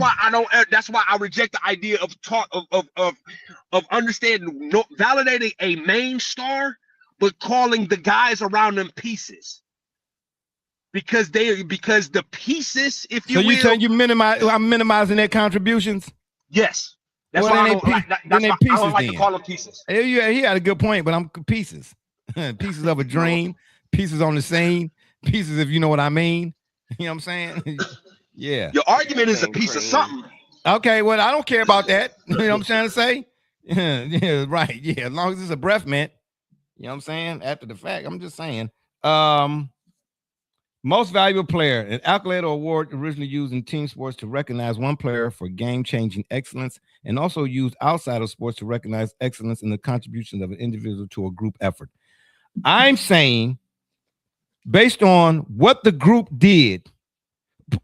That's why I reject the idea of understanding, validating a main star, but calling the guys around them pieces. Because the pieces, if you will. So you saying I'm minimizing their contributions? Yes. That's why I don't like to call them pieces. Yeah, he had a good point, but I'm pieces. Pieces of a dream, pieces on the scene, pieces if you know what I mean. You know what I'm saying? Yeah. Your argument is a piece of something. Okay, well, I don't care about that. You know what I'm trying to say? Yeah, right. Yeah, as long as it's a breath mint. You know what I'm saying? After the fact, I'm just saying. Most valuable player, an accolade or award originally used in team sports to recognize one player for game-changing excellence, and also used outside of sports to recognize excellence in the contributions of an individual to a group effort. I'm saying, based on what the group did,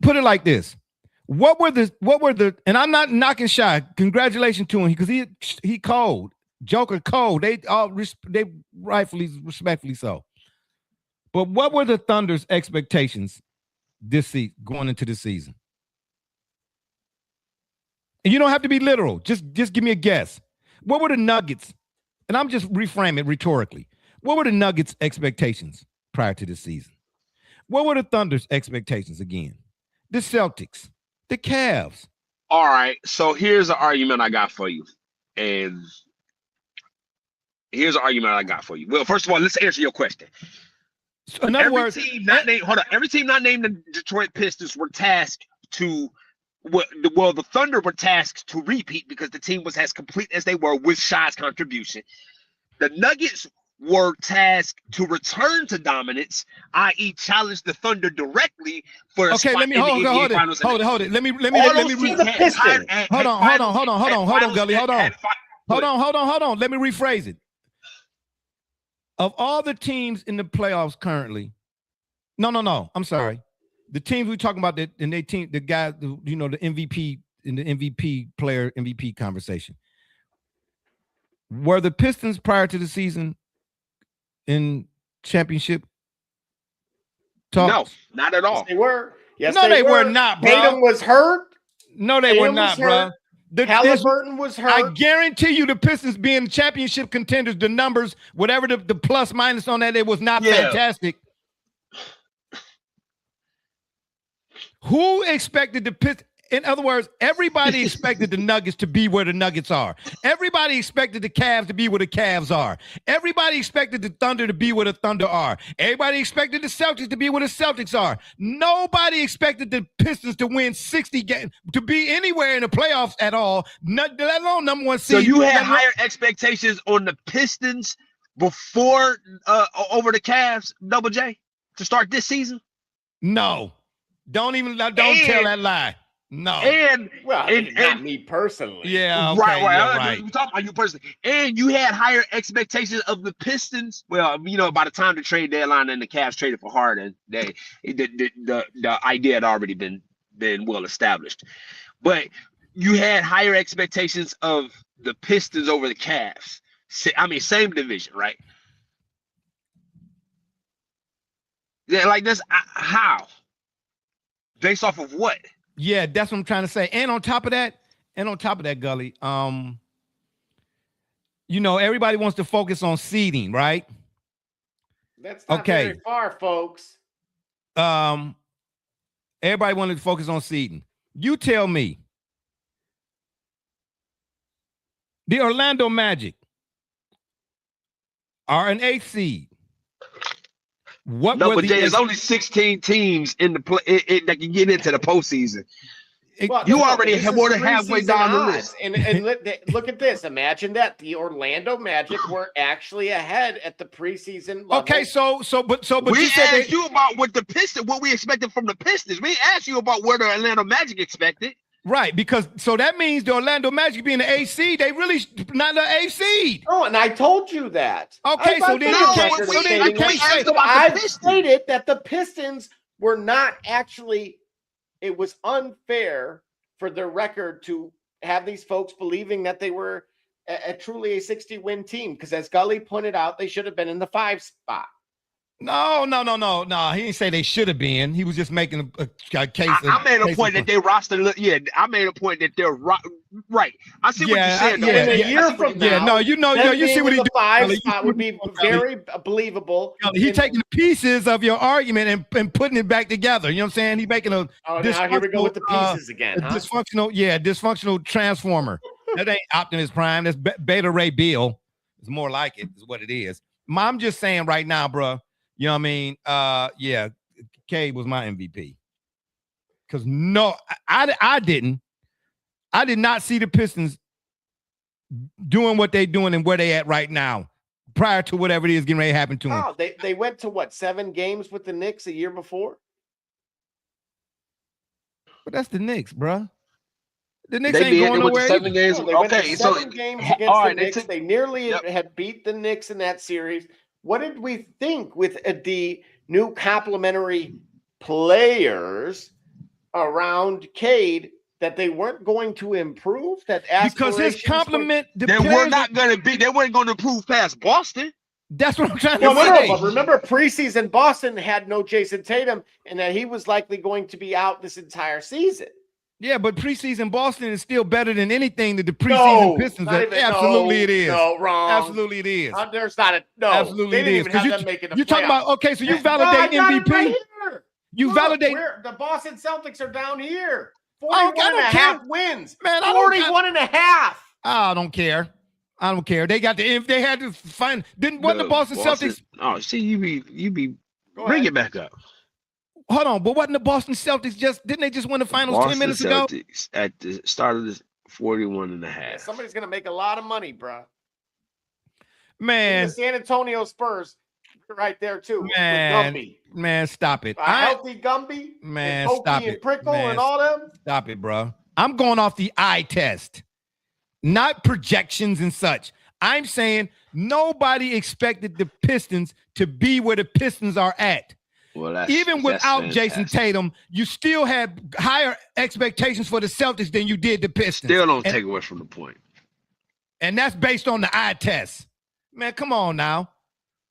put it like this: what were the? And I'm not knocking Shy. Congratulations to him because he cold, Joker cold. They rightfully, respectfully so. But what were the Thunder's expectations this season, going into the season? And you don't have to be literal. Just give me a guess. What were the Nuggets? And I'm just reframing it rhetorically. What were the Nuggets' expectations prior to the season? What were the Thunder's expectations again? The Celtics, the Cavs. All right. So here's an argument I got for you. And here's an argument I got for you. Well, first of all, let's answer your question. So in other words, every team not named the Detroit Pistons were tasked to, the Thunder were tasked to repeat because the team was as complete as they were with Shy's contribution. The Nuggets were tasked to return to dominance, i.e., challenge the Thunder directly for a spot in the NBA Finals. Hold it. Let me Hold on, Gully. Hold on. Let me rephrase it. Of all the teams in the playoffs currently, no. I'm sorry. The teams we're talking about, the guys, the MVP in the MVP player MVP conversation. Were the Pistons prior to the season in championship talks? No, not at all. Yes, they were. Yes, no, they were not, bro. Tatum was hurt. No, they were not, bro. Halliburton was hurt. I guarantee you the Pistons being championship contenders, the numbers, whatever the plus minus on that, it was not fantastic. Who expected the Pistons? In other words, everybody expected the Nuggets to be where the Nuggets are. Everybody expected the Cavs to be where the Cavs are. Everybody expected the Thunder to be where the Thunder are. Everybody expected the Celtics to be where the Celtics are. Nobody expected the Pistons to win 60 games, to be anywhere in the playoffs at all, let alone number one seed. So you had higher expectations on the Pistons before over the Cavs, Double J, to start this season? No. Don't tell that lie. No, and not me personally. Yeah, okay, right. We're talking about you personally, and you had higher expectations of the Pistons. Well, by the time the trade deadline and the Cavs traded for Harden, the idea had already been well established. But you had higher expectations of the Pistons over the Cavs. I mean, same division, right? Yeah, like this. How? Based off of what? Yeah, that's what I'm trying to say. And on top of that, Gully, everybody wants to focus on seeding, right? That's not very far, folks. Everybody wanted to focus on seeding. You tell me, the Orlando Magic are an 8th seed. There's only 16 teams in the that can get into the postseason. You already have more than halfway down the list. And look at this. Imagine that the Orlando Magic were actually ahead at the preseason level. Okay, but we you said asked you about what we expected from the Pistons. We asked you about what the Orlando Magic expected. Right, because that means the Orlando Magic being the 8th seed, they really not the 8th seed. Oh, and I told you that. Okay, so then you can't I've stated that the Pistons were not actually. It was unfair for their record to have these folks believing that they were truly a 60-win team. Because as Gully pointed out, they should have been in the 5 spot. No. He didn't say they should have been. He was just making a case. I made a point that they rostered. Yeah, I made a point that they're right. I see what you're saying. In a year from now, you see what he did. 5 spot would be very believable. He's taking the pieces of your argument and putting it back together. You know what I'm saying? He's making a. Oh, now here we go with the pieces again. Dysfunctional transformer. That ain't Optimus Prime. That's Beta Ray Bill. It's more like it. Is what it is. I'm just saying right now, bro. You know what I mean? Cade was my MVP. Because I did not see the Pistons doing what they're doing and where they at right now prior to whatever it is getting ready to happen to them. Oh, they went to what, 7 games with the Knicks a year before? But that's the Knicks, bro. The Knicks ain't going nowhere. 7 games. No, they went to 7 games against the Knicks. They nearly had beat the Knicks in that series. What did we think with the new complementary players around Cade that they weren't going to improve? Because his compliment, they weren't going to improve past Boston. That's what I'm trying to say. But remember, preseason Boston had no Jason Tatum, and that he was likely going to be out this entire season. Yeah, but preseason Boston is still better than anything that the preseason Pistons are. Absolutely, it is. No, wrong. Absolutely, it is. There's not a no. Absolutely, they didn't it is. even have them making the you talking about so you validate MVP. Right you validate the Boston Celtics are down here. 41.5 wins. Man, 41.5. I don't care. They got if they had to find wasn't the Boston Celtics. Oh, see, you be bring it back up. Hold on, but wasn't the Boston Celtics didn't they just win the finals 10 minutes ago? Celtics at the start of the 41.5. Yeah, somebody's gonna make a lot of money, bro. Man, the San Antonio Spurs, right there too. Man, stop it. Healthy Gumby, man, and stop and it. Prickle Man, and all them. Stop it, bro. I'm going off the eye test, not projections and such. I'm saying nobody expected the Pistons to be where the Pistons are at. Well, even without Jason Tatum, you still had higher expectations for the Celtics than you did the Pistons. Still don't take away from the point. And that's based on the eye test. Man, come on now.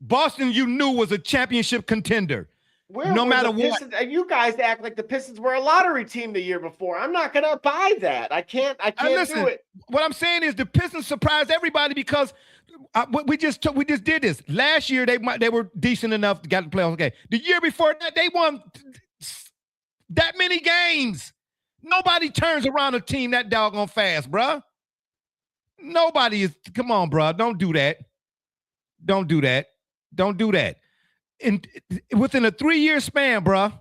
Boston, you knew, was a championship contender. no matter what. You guys act like the Pistons were a lottery team the year before. I'm not going to buy that. I can't do it. What I'm saying is the Pistons surprised everybody because we just did this. Last year, they were decent enough to get the playoffs. Okay. The year before that, they won that many games. Nobody turns around a team that doggone fast, bruh. Nobody is. Come on, bruh. Don't do that. Don't do that. Don't do that. Within a 3-year span, bruh.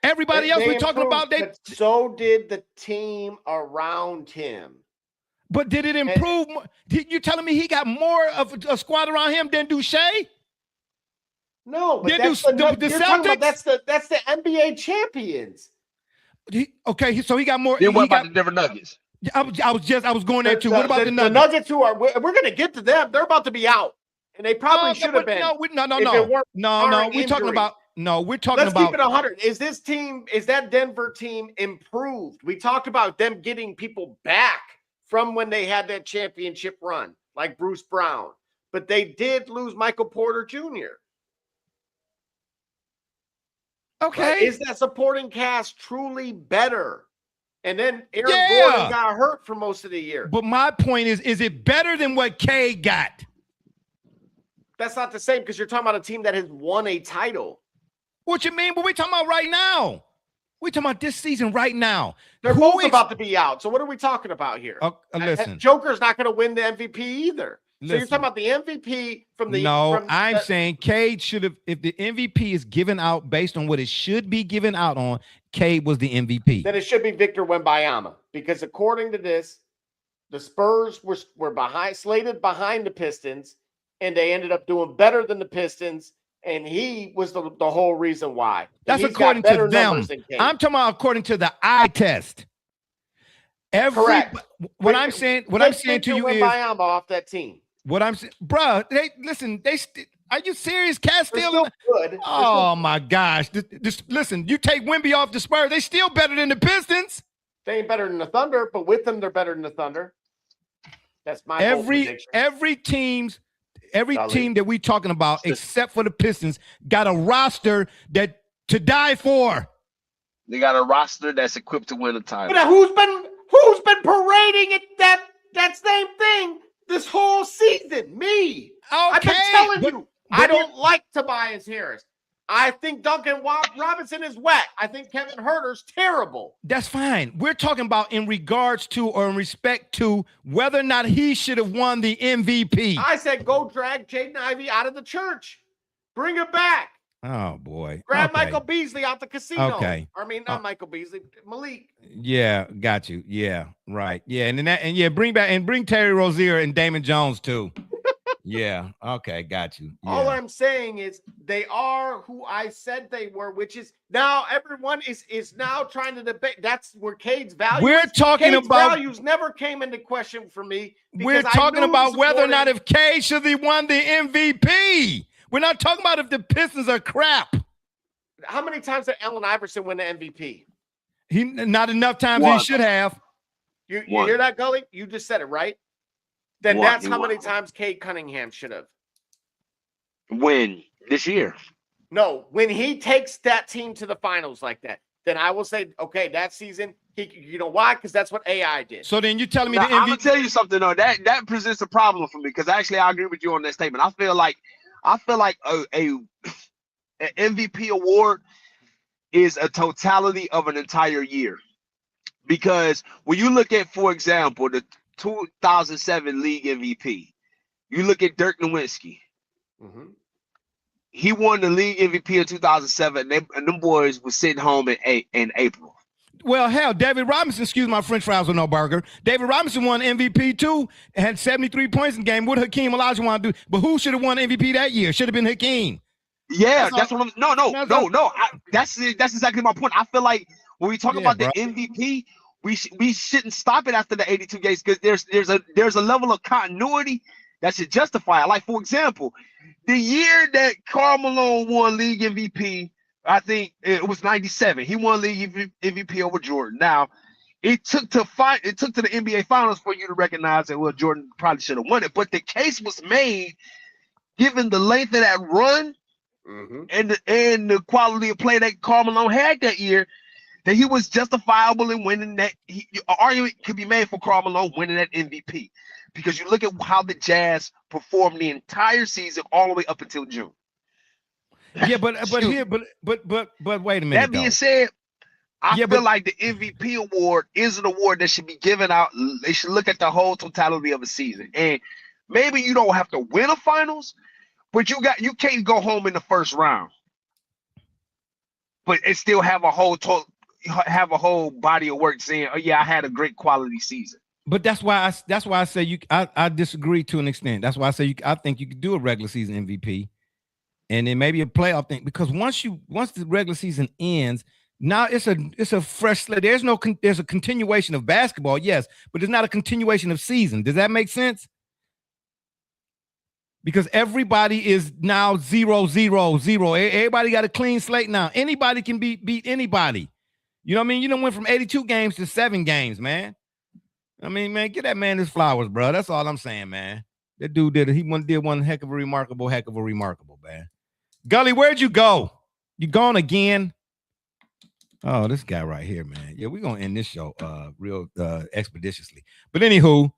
Everybody else we're talking about, so did the team around him. But did it improve? You telling me he got more of a squad around him than Shea? No, but that's the NBA champions. Okay, so he got more. Then what about the Denver Nuggets? I was going there too. What about the Nuggets? The Nuggets who we're going to get to them. They're about to be out, and they probably should have been. No. We're talking about. Let's keep it 100. Is that Denver team improved? We talked about them getting people back from when they had that championship run, like Bruce Brown, but they did lose Michael Porter Jr. Okay. But is that supporting cast truly better? And then Aaron Gordon got hurt for most of the year. But my point is it better than what K got? That's not the same because you're talking about a team that has won a title. What you mean? But we're talking about right now. We're talking about this season right now. They're both about to be out. So what are we talking about here? Listen. Joker's not going to win the MVP either. So you're talking about the MVP from the... I'm saying Cade should have... If the MVP is given out based on what it should be given out on, Cade was the MVP. Then it should be Victor Wembanyama. Because according to this, the Spurs were slated behind the Pistons, and they ended up doing better than the Pistons, and he was the whole reason why. That's according to them. I'm talking about according to the eye test. Correct. What I'm saying to you is... Wembanyama off that team. What I'm saying, bro, are you serious? Cat still good. Oh my gosh. Listen, you take Wemby off the Spurs, they still better than the Pistons. They ain't better than the Thunder, but with them, they're better than the Thunder. That's my every team that we talking about, except for the Pistons, got a roster that to die for. They got a roster that's equipped to win a title. But who's been parading it that same thing this whole season? Me. Okay, I've been telling you, I don't like Tobias Harris. I think Duncan Robinson is whack. I think Kevin Huerter's terrible. That's fine. We're talking about in regards to or in respect to whether or not he should have won the MVP. I said go drag Jaden Ivey out of the church. Bring him back. Oh, boy. Grab Michael Beasley out the casino. Okay. I mean, not Michael Beasley, Malik. Yeah, got you. Yeah, right. Yeah, and bring Terry Rozier and Damon Jones too. Yeah, okay, got you. Yeah. All I'm saying is they are who I said they were, which is now everyone is now trying to debate. That's where Cade's value. We're talking Cade's about values never came into question for me. We're talking about whether or not if Cade should have won the MVP. We're not talking about if the Pistons are crap. How many times did Allen Iverson win the MVP? He not enough times he should have. You hear that, Gully? You just said it, right? Then that's how many times Cade Cunningham should have. When? This year? No, when he takes that team to the finals like that, then I will say, okay, that season, you know why? Because that's what AI did. So then you're telling me now, the MVP... I'm going to tell you something, though. That presents a problem for me because actually I agree with you on that statement. I feel like an MVP award is a totality of an entire year. Because when you look at, for example, the 2007 league MVP, you look at Dirk Nowitzki. Mm-hmm. He won the league MVP in 2007, and them boys were sitting home in April. Well, hell, David Robinson, excuse my French fries with no burger. David Robinson won MVP too, and had 73 points in the game. What Hakeem Olajuwon do? But who should have won MVP that year? Should have been Hakeem. Yeah, that's what I'm. No. That's exactly my point. I feel like when we talk about the MVP, we shouldn't stop it after the 82 games because there's a level of continuity that should justify it. Like for example, the year that Karl Malone won league MVP, I think it was 97. He won league MVP over Jordan. Now, it took to the NBA Finals for you to recognize that Jordan probably should have won it. But the case was made, given the length of that run, and the quality of play that Karl Malone had that year, that he was justifiable in winning that. An argument could be made for Karl Malone winning that MVP, because you look at how the Jazz performed the entire season all the way up until June. Yeah, but wait a minute. That being said, I feel like the MVP award is an award that should be given out. They should look at the whole totality of a season, and maybe you don't have to win a finals, but you can't go home in the first round, but it still have a whole body of work saying, "Oh yeah, I had a great quality season." But that's why I say I disagree to an extent. That's why I say I think you could do a regular season MVP, and then maybe a playoff thing, because once the regular season ends, now it's a fresh slate. There's a continuation of basketball, yes, but there's not a continuation of season. Does that make sense? Because everybody is now 0-0-0. Everybody got a clean slate now. Anybody can beat anybody. You know what I mean? You done went from 82 games to 7 games, man. I mean, man, get that man his flowers, bro. That's all I'm saying, man. That dude did one heck of a remarkable, man. Gully, where'd you go? You gone again? Oh, this guy right here, man. Yeah, we're gonna end this show real expeditiously. But anywho,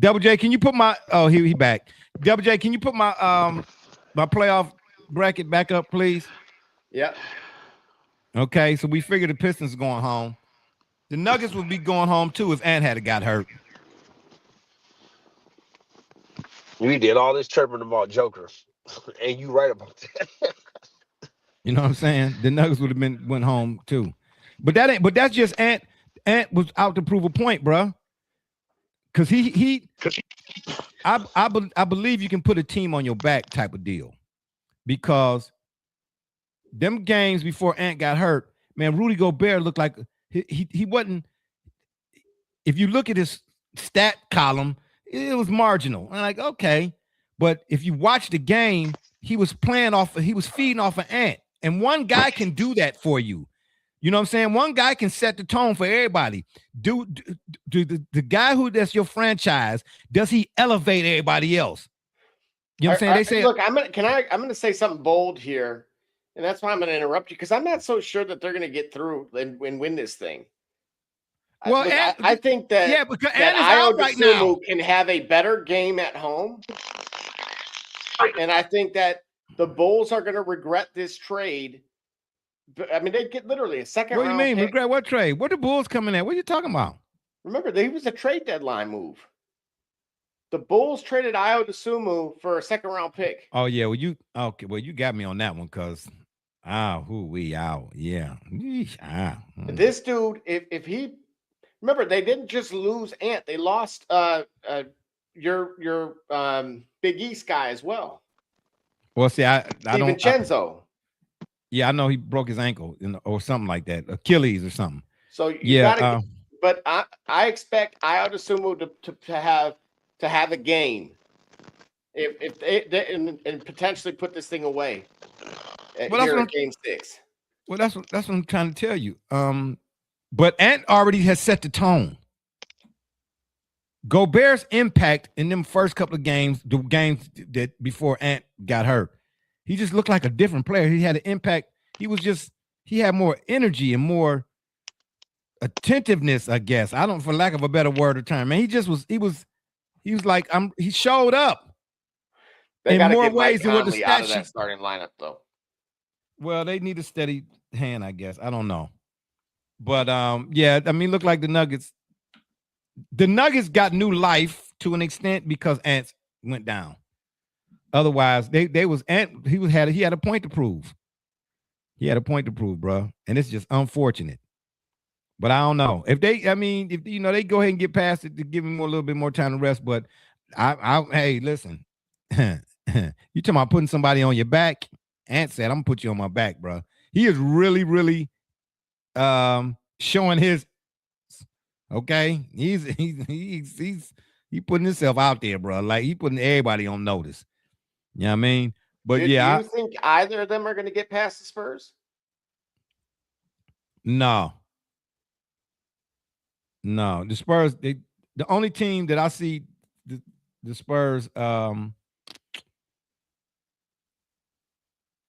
Double J, can you put my he back. Double J, can you put my my playoff bracket back up, please? Yeah. Okay, so we figured the Pistons going home. The Nuggets would be going home too if Ant had got hurt. We did all this chirping about Joker, and you right about that. You know what I'm saying? The Nuggets would have went home too, but that's just Ant. Ant was out to prove a point, bro. Because I believe you can put a team on your back type of deal, because them games before Ant got hurt, man, Rudy Gobert looked like he wasn't. If you look at his stat column, it was marginal. I'm like, okay, but if you watch the game, he was feeding off an Ant, and one guy can do that for you. You know what I'm saying? One guy can set the tone for everybody. Do the guy that's your franchise, does he elevate everybody else? You know what I'm saying? They say, look, I'm gonna say something bold here, and that's why I'm gonna interrupt you, because I'm not so sure that they're gonna get through and win this thing. Well, I think that because that Ayo right now can have a better game at home, and I think that the Bulls are gonna regret this trade. I mean, they get literally a second round. What do you mean? Pick. Regret what trade? What the Bulls coming at? What are you talking about? Remember, they was a trade deadline move. The Bulls traded Ayo Dosunmu for a second round pick. Oh yeah, well you got me on that one, because This dude, if he remember, they didn't just lose Ant, they lost your Big East guy as well. Well, see, I don't. DiVincenzo. Yeah, I know he broke his ankle or something like that, Achilles or something. So you gotta, but I expect Ayo Dosunmu to have a game if they and potentially put this thing away. Here in Game 6. Well, that's what I'm trying to tell you. But Ant already has set the tone. Gobert's impact in them first couple of games, the games that before Ant got hurt, he just looked like a different player. He had an impact. He had more energy and more attentiveness, I guess. I don't, for lack of a better word or term, man. He was like, he showed up in more ways than what the stat sheet. Starting lineup, though. Well, they need a steady hand, I guess. I don't know. But yeah, I mean, look like the Nuggets. The Nuggets got new life to an extent because Ant went down. Otherwise, he had a point to prove. He had a point to prove, bro. And it's just unfortunate. But I don't know. If they go ahead and get past it to give him a little bit more time to rest. But hey, listen. You talking about putting somebody on your back? Ant said, I'm gonna put you on my back, bro. He is really, really showing his okay. He's putting himself out there, bro. Like he putting everybody on notice. You know what I mean? But do you think either of them are gonna get past the Spurs? No. The Spurs, the only team that I see the Spurs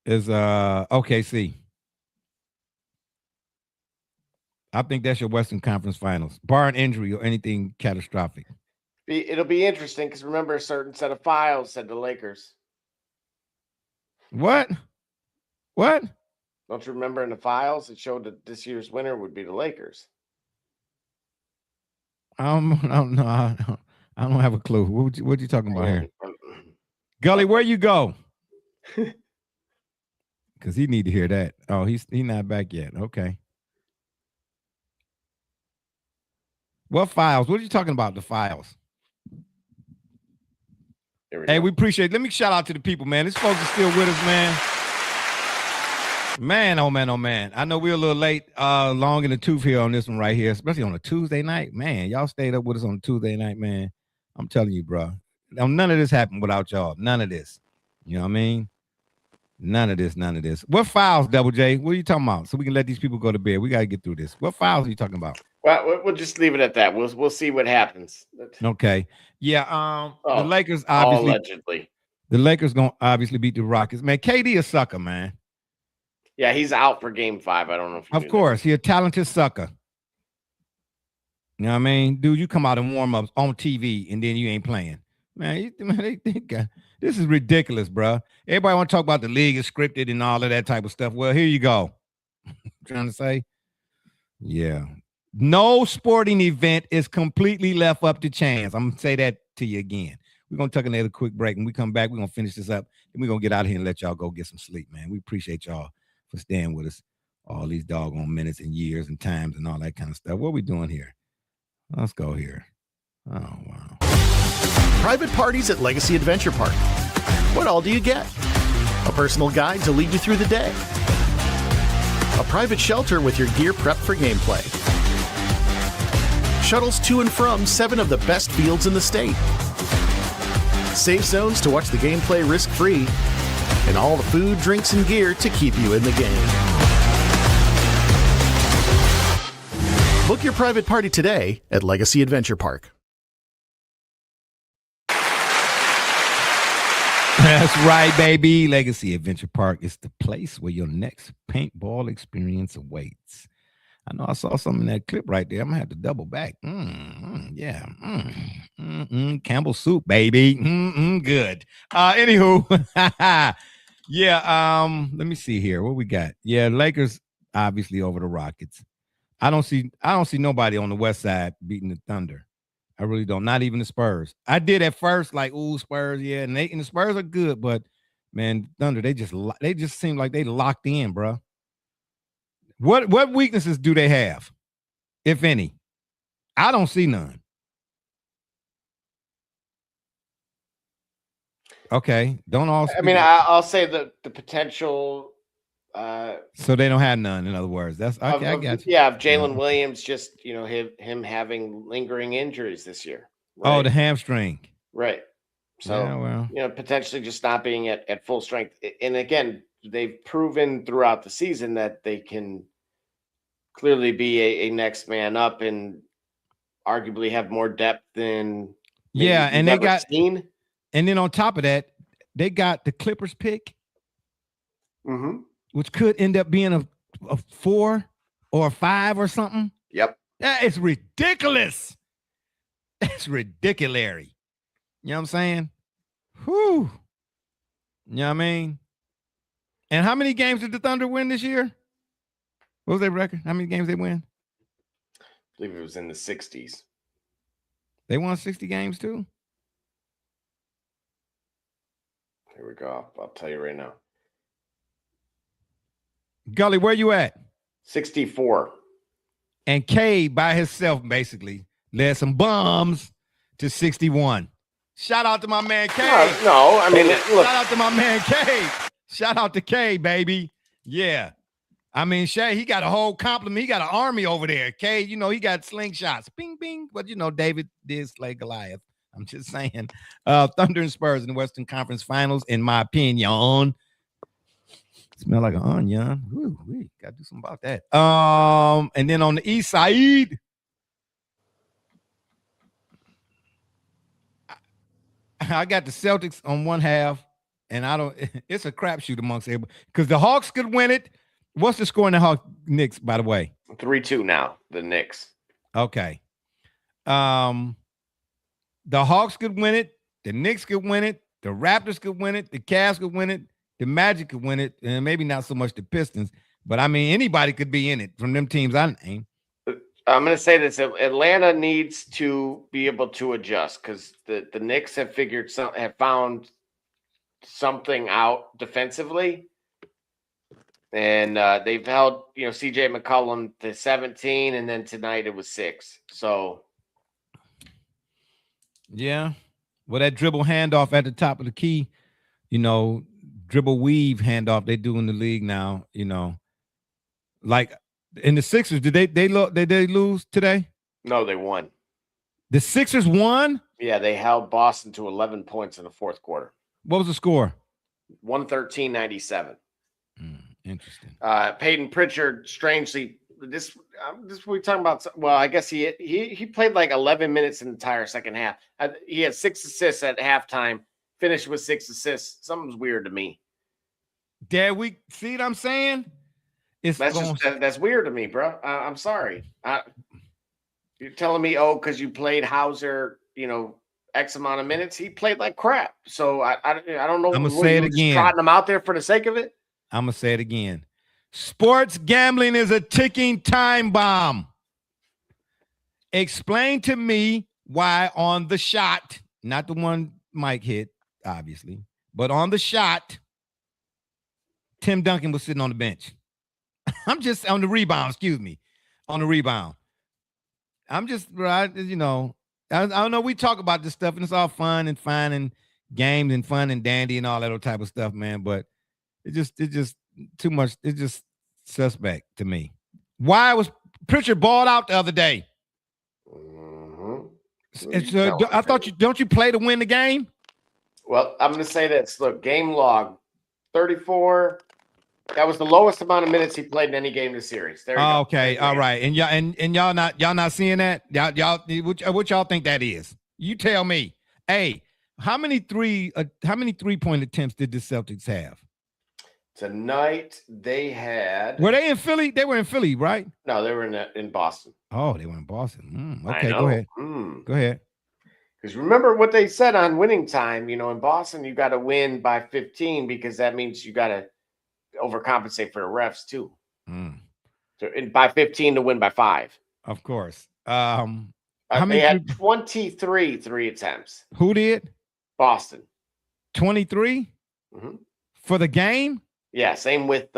is OKC. I think that's your Western Conference Finals, barring injury or anything catastrophic. It'll be interesting because remember, a certain set of files said the Lakers. What? Don't you remember in the files it showed that this year's winner would be the Lakers? I don't know. I don't have a clue. What you talking about here? Gully, where you go? Because he need to hear that. Oh, he's not back yet. Okay. What files? What are you talking about? The files. Hey, we appreciate it. Let me shout out to the people, man. These folks are still with us, man. Man, oh man, oh man. I know we're a little late, long in the tooth here on this one right here, especially on a Tuesday night. Man, y'all stayed up with us on a Tuesday night, man. I'm telling you, bro. None of this happened without y'all. None of this. You know what I mean? None of this. What files, Double J? What are you talking about? So we can let these people go to bed. We got to get through this. What files are you talking about? Well, we'll just leave it at that. We'll see what happens. Okay. Yeah. The Lakers obviously. Allegedly. The Lakers gonna obviously beat the Rockets. Man, KD a sucker, man. Yeah, he's out for Game 5. I don't know if you Of course, he's a talented sucker. You know what I mean? Dude, you come out and warm ups on TV and then you ain't playing. Man, they think this is ridiculous, bro. Everybody want to talk about the league is scripted and all of that type of stuff. Well, here you go. Trying to say, yeah. No sporting event is completely left up to chance. I'm going to say that to you again. We're going to take another quick break. And we come back, we're going to finish this up. And we're going to get out of here and let y'all go get some sleep, man. We appreciate y'all for staying with us all these doggone minutes and years and times and all that kind of stuff. What are we doing here? Let's go here. Oh, wow. Private parties at Legacy Adventure Park. What all do you get? A personal guide to lead you through the day. A private shelter with your gear prepped for gameplay. Shuttles to and from 7 of the best fields in the state. Safe zones to watch the gameplay risk-free. And all the food, drinks, and gear to keep you in the game. Book your private party today at Legacy Adventure Park. That's right, baby. Legacy Adventure Park is the place where your next paintball experience awaits. I know I saw something in that clip right there. I'm going to have to double back. Yeah. Campbell soup, baby. Good. Anywho. Yeah. Let me see here. What we got? Yeah. Lakers obviously over the Rockets. I don't see nobody on the West Side beating the Thunder. I really don't. Not even the Spurs. I did at first, like, ooh, Spurs, yeah, and the Spurs are good, but man, Thunder, they just seem like they locked in, bro. What weaknesses do they have, if any? I don't see none. Okay, don't all. I mean, I'll say the potential. So they don't have none. In other words, that's okay. I got you. Yeah, of Jalen Williams, just him having lingering injuries this year. Right? Oh, the hamstring. Right. So potentially just not being at full strength. And again, they've proven throughout the season that they can clearly be a next man up and arguably have more depth than and they got seen. And then on top of that, they got the Clippers pick. Mm-hmm. Which could end up being a 4 or a 5 or something. Yep. That is ridiculous. That's ridiculous. You know what I'm saying? Whew. You know what I mean? And how many games did the Thunder win this year? What was their record? How many games they win? I believe it was in the 60s. They won 60 games too? Here we go. I'll tell you right now. Gully, where you at? 64. And K by himself basically led some bums to 61. Shout out to my man K. No, I mean, look. Shout out to my man K. Shout out to K, baby. Yeah. I mean, Shay, he got a whole complement. He got an army over there. K, he got slingshots. Bing, bing. But, David did slay Goliath. I'm just saying. Thunder and Spurs in the Western Conference Finals, in my opinion. Smell like an onion. Ooh, we got to do something about that. And then on the east side, I got the Celtics on one half and I don't. It's a crapshoot amongst everybody because the Hawks could win it. What's the score in the Hawks Knicks, by the way? 3-2 now. The Knicks. Okay. The Hawks could win it. The Knicks could win it. The Raptors could win it. The Cavs could win it. The Magic could win it, and maybe not so much the Pistons. But I mean, anybody could be in it from them teams I named. I'm going to say this: Atlanta needs to be able to adjust because the Knicks have found something out defensively, and they've held CJ McCollum to 17, and then tonight it was 6. So, yeah, well, that dribble handoff at the top of the key, dribble weave handoff they do in the league now, like. In the Sixers, did they lose today? No, they won. The Sixers won? Yeah, they held Boston to 11 points in the fourth quarter. What was the score? 113-97. Interesting. Peyton Pritchard, strangely, this we're talking about. Well, I guess he played like 11 minutes in the entire second half. He had 6 assists at halftime. Finished with 6 assists. Something's weird to me. Dare we see what I'm saying? That's weird to me, bro. I'm sorry. You're telling me, because you played Hauser, X amount of minutes. He played like crap. So I don't know. I'm gonna say it again. Trotting him out there for the sake of it. I'm gonna say it again. Sports gambling is a ticking time bomb. Explain to me why on the shot, not the one Mike hit, obviously, but on the shot, Tim Duncan was sitting on the bench. I'm just on the rebound, on the rebound. I'm just, I don't know. We talk about this stuff and it's all fun and fine and games and fun and dandy and all that type of stuff, man. But it just too much. It's just suspect to me. Why was Pritchard balled out the other day? I thought don't you play to win the game? Well, I'm going to say this. Look, game log 34. That was the lowest amount of minutes he played in any game this series. There you go. Okay, all right. And y'all not seeing that? Y'all what y'all think that is? You tell me. Hey, how many 3-point attempts did the Celtics have? Tonight they had. Were they in Philly? They were in Philly, right? No, they were in Boston. Oh, they were in Boston. Okay, go ahead. Go ahead. Because remember what they said on winning time. In Boston, you got to win by 15 because that means you got to overcompensate for the refs too. So by 15 to win by 5. Of course. They had 23 3 attempts. Who did? Boston. 23 for the game. Yeah, same with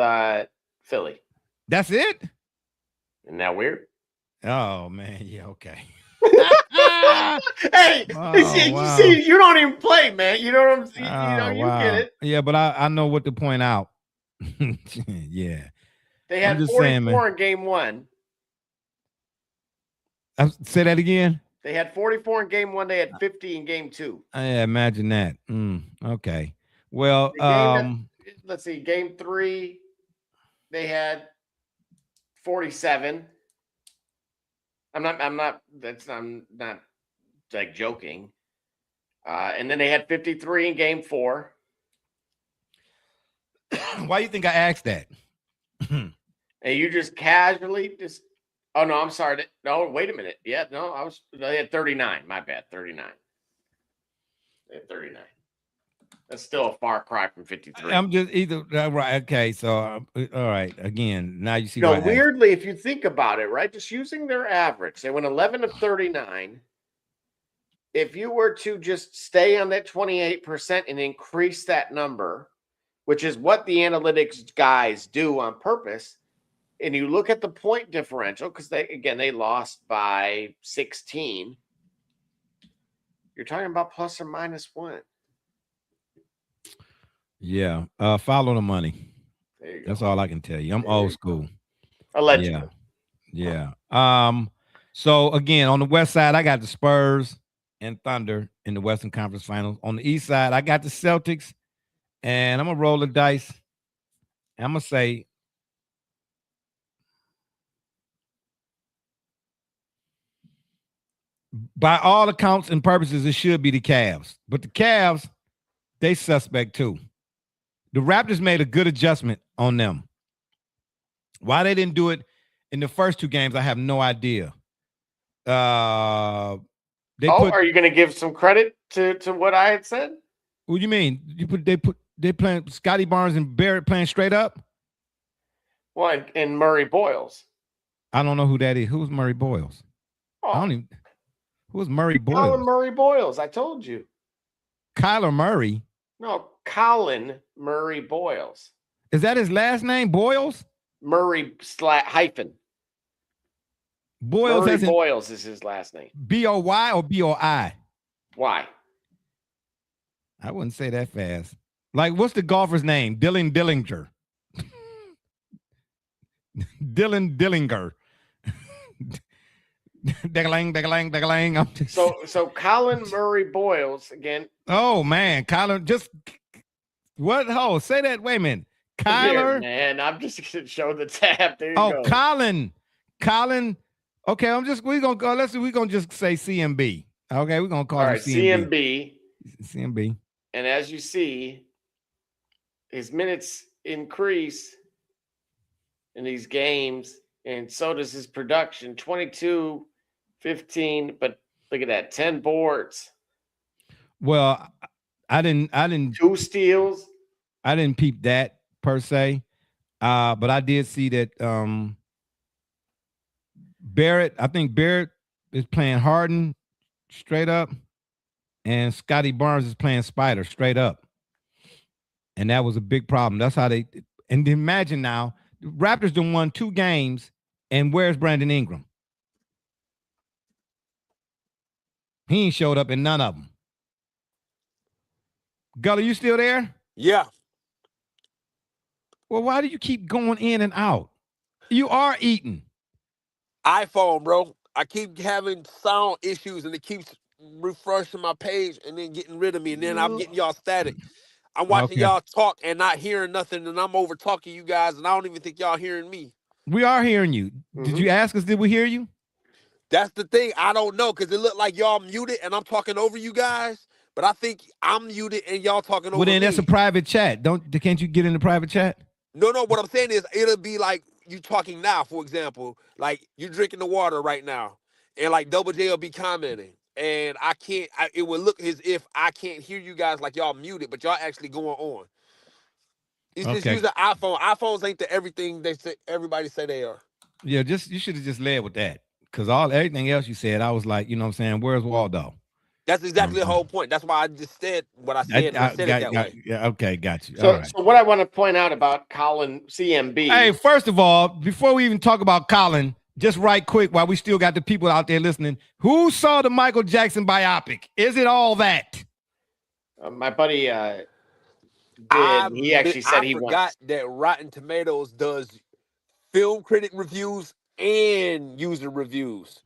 Philly. That's it. Isn't that weird? Oh man, yeah, okay. Hey, you see, you don't even play, man. You know what I'm saying? You get it. Yeah, but I know what to point out. Yeah. They had 44 in game 1. Say that again. They had 44 in game 1. They had 50 in game 2. Yeah, imagine that. Okay. Well, let's see. Game 3, they had 47. I'm not like joking. And then they had 53 in game 4. Why do you think I asked that? And you just casually oh no, I'm sorry. No, wait a minute. Yeah, no, they had 39. My bad. 39. They had 39. That's still a far cry from 53. I'm just either right. Okay, so all right. Again, now you see. Weirdly, if you think about it, right, just using their average, they went 11 of 39. If you were to just stay on that 28% and increase that number, which is what the analytics guys do on purpose, and you look at the point differential, because they lost by 16. You're talking about plus or minus 1. Yeah. Follow the money. There you go. That's all I can tell you. I'm old school. Allegedly. Yeah. So again, on the west side, I got the Spurs and Thunder in the Western Conference Finals. On the east side, I got the Celtics, and I'm gonna roll the dice. I'm gonna say by all accounts and purposes, it should be the Cavs. But the Cavs, they suspect too. The Raptors made a good adjustment on them. Why they didn't do it in the first 2 games, I have no idea. Are you going to give some credit to what I had said? What do you mean? They playing Scotty Barnes and Barrett playing straight up? Well, and Murray Boyles. I don't know who that is. Who's Murray Boyles? Oh. I don't even. Who's Murray Boyles? Colin Murray Boyles. I told you. Kyler Murray. No, Colin Murray Boyles. Is that his last name? Boyles? Murray hyphen. Boyles. Murray Boyles is his last name. B-O-Y or B-O-I? Why? I wouldn't say that fast. Like, what's the golfer's name? Dylan Dillinger. Dylan Dillinger. Ding-a-lang. So Colin Murray Boyles again. Oh man, Kyler, just what? Oh, say that. Wait a minute, Kyler. Here, man, I'm just gonna show the tab. There you go. Colin. Okay, we're gonna go. We're gonna just say CMB. Okay, we're gonna call him CMB. CMB. And as you see, his minutes increase in these games, and so does his production. 22, 15, but look at that, 10 boards. Well, I didn't 2 steals. I didn't peep that per se. But I did see that Barrett, I think Barrett is playing Harden straight up, and Scotty Barnes is playing Spider straight up. And that was a big problem. That's how they, and imagine now, the Raptors done won 2 games, and where's Brandon Ingram? He ain't showed up in none of them. Gully, you still there? Yeah. Well, why do you keep going in and out? You are eating. iPhone, bro. I keep having sound issues, and it keeps refreshing my page and then getting rid of me, and then I'm getting y'all static. I'm watching y'all talk and not hearing nothing, and I'm over talking you guys, and I don't even think y'all hearing me. We are hearing you. Did you ask us, did we hear you? That's the thing. I don't know, because it looked like y'all muted and I'm talking over you guys, but I think I'm muted and y'all talking over me. Well, then that's a private chat. Can't you get in the private chat? No, what I'm saying is it'll be like you talking now, for example, like you're drinking the water right now, and like Double J will be commenting, and it would look as if I can't hear you guys, like y'all muted, but y'all actually going on. It's just use an iPhone. iPhones ain't the everything everybody say they are. Yeah, you should have just led with that, because everything else you said, I was like, you know what I'm saying, where's Waldo? That's exactly the whole point. That's why I just said what I said. I said it that way. Yeah, okay, got you. So what I want to point out about Colin CMB. Hey, first of all, before we even talk about Colin, just right quick, while we still got the people out there listening, who saw the Michael Jackson biopic? Is it all that? My buddy did. He actually said he forgot that Rotten Tomatoes does film critic reviews and user reviews.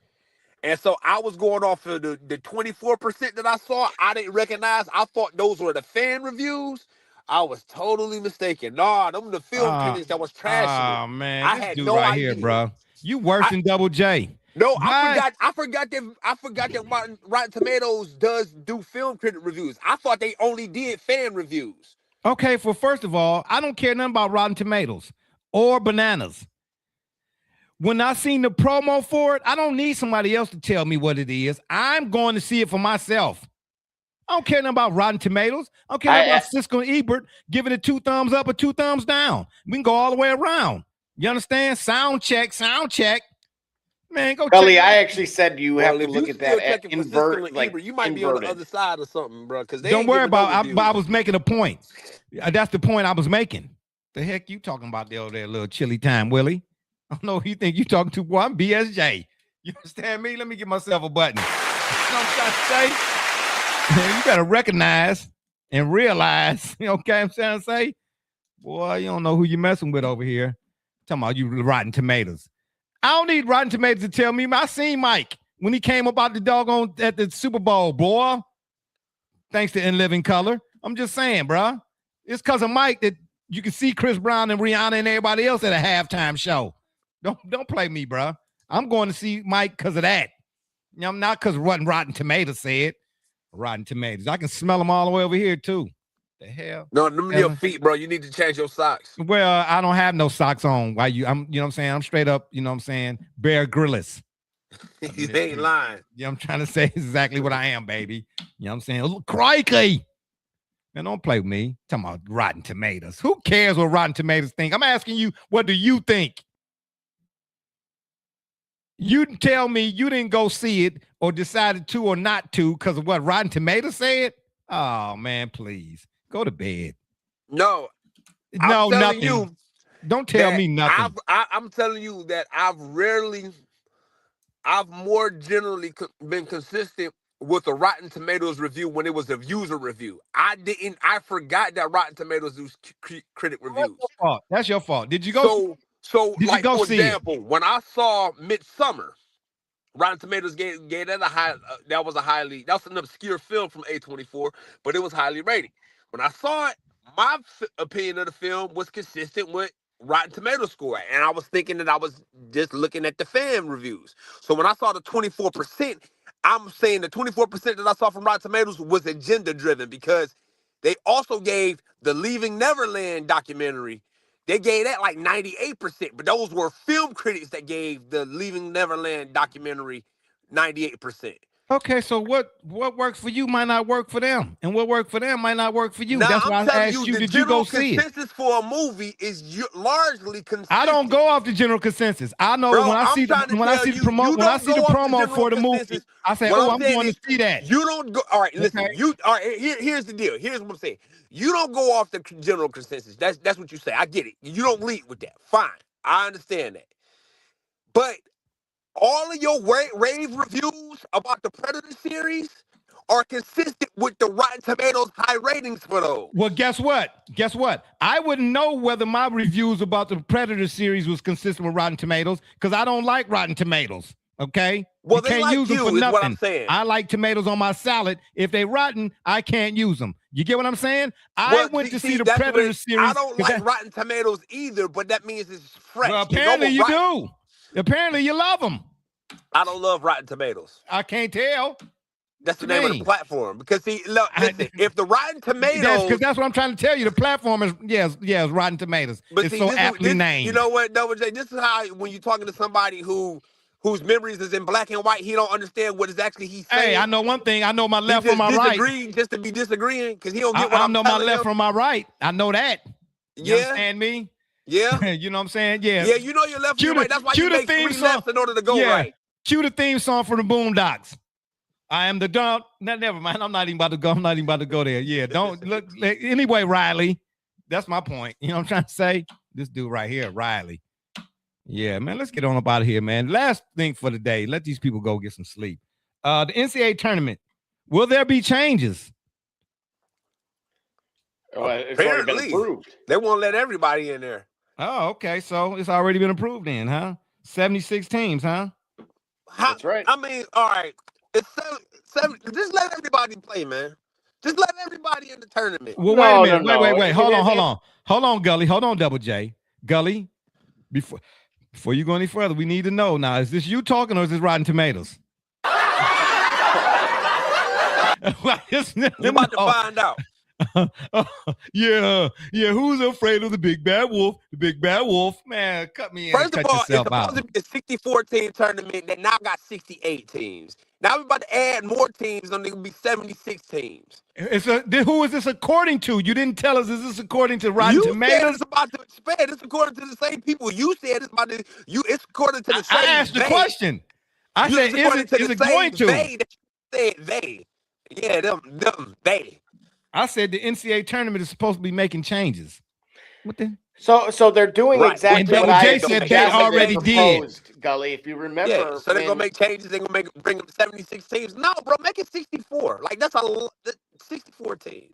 And so I was going off of the 24% that I saw. I didn't recognize. I thought those were the fan reviews. I was totally mistaken. Nah, them the film critics that was trashing. Oh man, I this had dude no right idea. Here, bro. You worse than Double J. No, I forgot that Rotten Tomatoes does do film critic reviews. I thought they only did fan reviews. Okay, first of all, I don't care nothing about Rotten Tomatoes or bananas. When I seen the promo for it, I don't need somebody else to tell me what it is. I'm going to see it for myself. I don't care nothing about Rotten Tomatoes. I don't care nothing about Cisco and Ebert giving it 2 thumbs up or 2 thumbs down. We can go all the way around. You understand? Sound check. Man, go Kelly, check. I actually said you have to look at that invert. Like you might be on the other side or something, bro. Because don't worry about. I was making a point. That's the point I was making. The heck you talking about there, little chilly time, Willie? I don't know who you think you talking to, boy. I'm BSJ. You understand me? Let me get myself a button. You know what I'm trying to say? You better recognize and realize, you know what I'm trying to say? Boy, you don't know who you're messing with over here. Talking about you Rotten Tomatoes. I don't need Rotten Tomatoes to tell me. I seen Mike when he came about the doggone at the Super Bowl, boy. Thanks to In Living Color. I'm just saying, bro. It's because of Mike that you can see Chris Brown and Rihanna and everybody else at a halftime show. Don't play me, bro. I'm going to see Mike because of that. You know, not because Rotten Tomatoes said. Rotten Tomatoes. I can smell them all the way over here, too. The hell? No, them your feet, bro. You need to change your socks. Well, I don't have no socks on. Why you? I'm, you know what I'm saying? I'm straight up, you know what I'm saying? Bear Grylls. You ain't lying. Yeah, I'm trying to say exactly what I am, baby. You know what I'm saying? Look, crikey. Man, don't play with me. Talking about Rotten Tomatoes. Who cares what Rotten Tomatoes think? I'm asking you, what do you think? You tell me you didn't go see it or decided to or not to because of what Rotten Tomatoes said? Oh, man, please. Go to bed. No. No, nothing. Don't tell me nothing. I'm telling you that I've more generally been consistent with a Rotten Tomatoes review when it was a user review. I forgot that Rotten Tomatoes do critic reviews. That's your fault. Did you go? So did like, you go for see example, when I saw Midsummer, Rotten Tomatoes gave that a high. That was an obscure film from A24, but it was highly rated. When I saw it, my opinion of the film was consistent with Rotten Tomatoes score, and I was thinking that I was just looking at the fan reviews. So when I saw the 24%, I'm saying the 24% that I saw from Rotten Tomatoes was agenda driven because they also gave the Leaving Neverland documentary. They gave that like 98%, but those were film critics that gave the Leaving Neverland documentary 98%. Okay, so what works for you might not work for them, and what worked for them might not work for you. Now, That's why I'm I telling asked you, you, did you go see it? The consensus for a movie is largely consistent. I don't go off the general consensus. I know when I see the promo for the movie, I say, "Oh, I'm going to see that." You don't go. All right, listen. Okay. All right. Here's the deal. Here's what I'm saying. You don't go off the general consensus. That's what you say. I get it. You don't lead with that. Fine. I understand that. But all of your rave reviews about the Predator series are consistent with the Rotten Tomatoes high ratings for those. Well, guess what? I wouldn't know whether my reviews about the Predator series was consistent with Rotten Tomatoes because I don't like Rotten Tomatoes. Okay? Well, you can't like use them for is nothing. what I'm saying. I like tomatoes on my salad. If they rotten, I can't use them. You get what I'm saying? I went to see the Predator series. I don't like Rotten Tomatoes either, but that means it's fresh. Well, apparently you do. Apparently you love them. I don't love Rotten Tomatoes. I can't tell. That's the name of the platform. Because see, look, listen, if the Rotten Tomatoes, because that's what I'm trying to tell you. The platform is yes, Rotten Tomatoes. But it's see, so aptly named. You know what, Double J? This is how when you're talking to somebody whose memories is in black and white, he don't understand what is actually he's saying. Hey, I know one thing. I know my left from my right. Just to be disagreeing because he don't get what I know my left him. from my right. I know that. You Yeah. understand me? Yeah. You know what I'm saying? Yeah. Yeah, you know your left and your right. That's why you make 3 lefts in order to go right. Cue the theme song for the Boondocks. I am the dog. No, never mind. I'm not even about to go. I'm not even about to go there. Yeah, don't look. Anyway, Riley, that's my point. You know what I'm trying to say? This dude right here, Riley. Yeah, man, let's get on up out of here, man. Last thing for the day. Let these people go get some sleep. The NCAA tournament. Will there be changes? It's already been approved. They won't let everybody in there. Oh, okay. So it's already been approved then, huh? 76 teams, huh? That's right. I mean, all right. It's 7. Just let everybody play, man. Just let everybody in the tournament. Well, wait a minute. Wait. Hold on, Gully. Hold on, Double J. Gully, before you go any further, we need to know now, is this you talking or is this Rotten Tomatoes? You're about to find out. Yeah. Who's afraid of the big bad wolf? The big bad wolf, man. Cut me in. First of all, it's supposed to be a 64-team tournament that now got 68 teams. Now we're about to add more teams, and it'll be 76 teams. Who is this according to? You didn't tell us. Is this according to Rotten Tomatoes? Said it's about to expand. It's according to the same people. You said it's about to. It's according to the same. I asked the question. I said, is it going to? They. Yeah, them. They. I said the NCAA tournament is supposed to be making changes. What the? So they're doing exactly what Jay said they already did. Gully, if you remember. Yeah, so they're gonna make changes. They're gonna bring them 76 teams. No, bro, make it 64. Like that's 64 teams.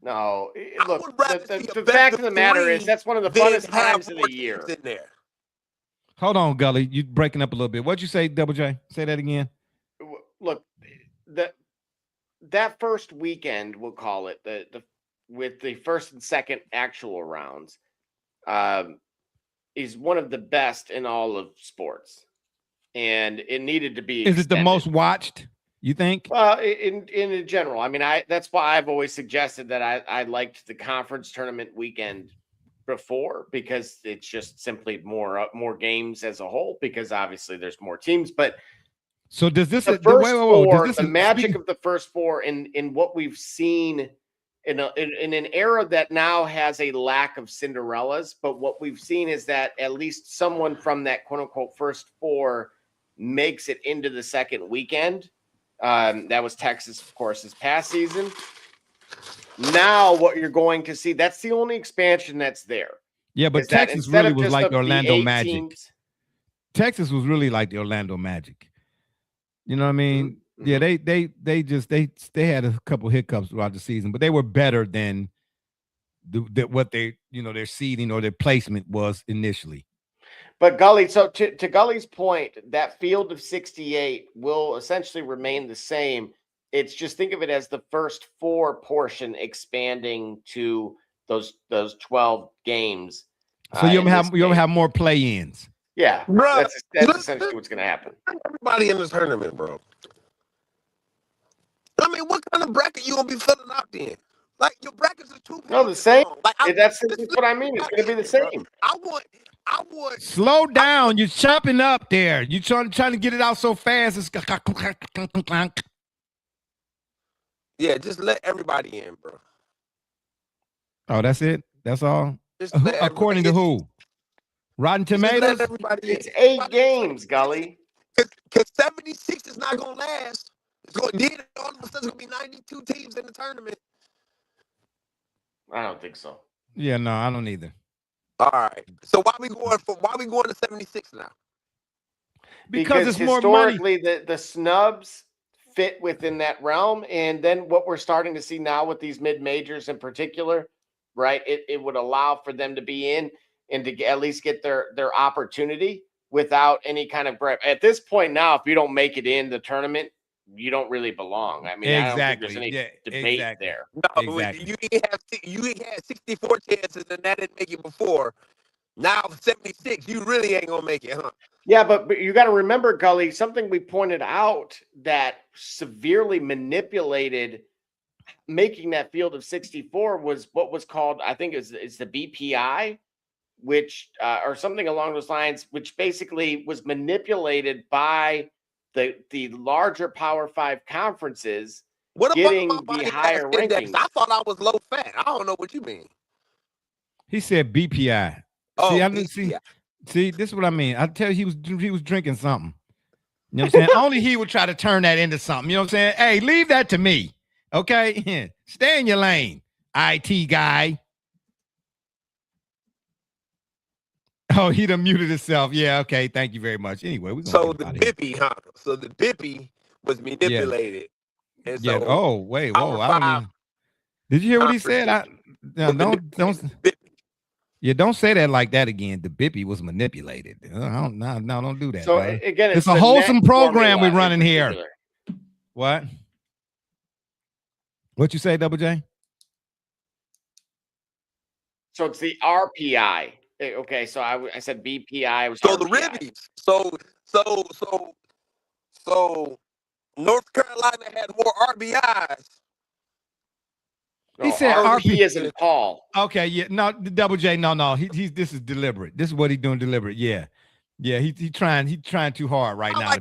No, look. The fact of the matter is that's one of the funnest times of the year. In there. Hold on, Gully. You breaking up a little bit. What'd you say, Double J? Say that again. Look, that first weekend, we'll call it with the first and second actual rounds, is one of the best in all of sports, and it needed to be. Is it the most watched? You think? Well, in general, I mean, that's why I've always suggested that I liked the conference tournament weekend before, because it's just simply more games as a whole, because obviously there's more teams. But so does this the first four, the magic of the first four in what we've seen in an era that now has a lack of Cinderellas, but what we've seen is that at least someone from that quote unquote first four makes it into the second weekend. That was Texas, of course, this past season. Now what you're going to see, that's the only expansion that's there. Yeah, but Texas really was like the Orlando Magic. Texas was really like the Orlando Magic. You know what I mean? Mm-hmm. Yeah, they had a couple hiccups throughout the season, but they were better than what their seeding or their placement was initially. But Gully, so to Gully's point, that field of 68 will essentially remain the same. It's just, think of it as the first four portion expanding to those 12 games. So you'll have more play-ins. Yeah, bro, that's essentially what's going to happen. Everybody in this tournament, bro. I mean, what kind of bracket you gonna be filling out in? Like, your brackets are too. No, the same. Like, that's what I mean. It's going to be the same. I want. Slow down. You're chopping up there. You're trying to get it out so fast. It's yeah, just let everybody in, bro. Oh, that's it? That's all? According to who? Rotten Tomatoes? It's 8 games, Gully. Because 76 is not going to last. It's going to all of a sudden, it's going to be 92 teams in the tournament. I don't think so. Yeah, no, I don't either. All right. So why we going to 76 now? Because it's historically more money. The snubs fit within that realm, and then what we're starting to see now with these mid-majors in particular, right? It would allow for them to be in and to at least get their opportunity without any kind of break. At this point now, if you don't make it in the tournament, you don't really belong. I mean, exactly. I don't think there's any debate there. No, exactly. you had 64 chances and that didn't make it before. Now 76, you really ain't gonna make it, huh? Yeah, but you got to remember, Gully, something we pointed out that severely manipulated making that field of 64 was what was called, I think it's the BPI, which or something along those lines, which basically was manipulated by the larger Power 5 conferences getting the higher rankings. I thought I was low fat. I don't know what you mean. He said BPI. Oh, see, I didn't see, this is what I mean. I tell you, he was drinking something. You know what I'm saying? Only he would try to turn that into something. You know what I'm saying? Hey, leave that to me. Okay? Stay in your lane, IT guy. Oh, he done muted himself. Yeah, okay. Thank you very much. Anyway, so the Bippy, huh? So the Bippy was manipulated. Yeah. And so Oh, wait. Whoa. I don't even... Did you hear what he said? Don't say that like that again. The Bippy was manipulated. Don't do that. So right? Again, it's a wholesome program we're running here. What? What you say, Double J? So it's the RPI. Okay, so I said BPI. So the Ribbies. So North Carolina had more RBIs. He said RP as in Paul. Okay, yeah, no, the Double J, no. He's this is deliberate. This is what he's doing deliberate. Yeah, he's trying too hard right now.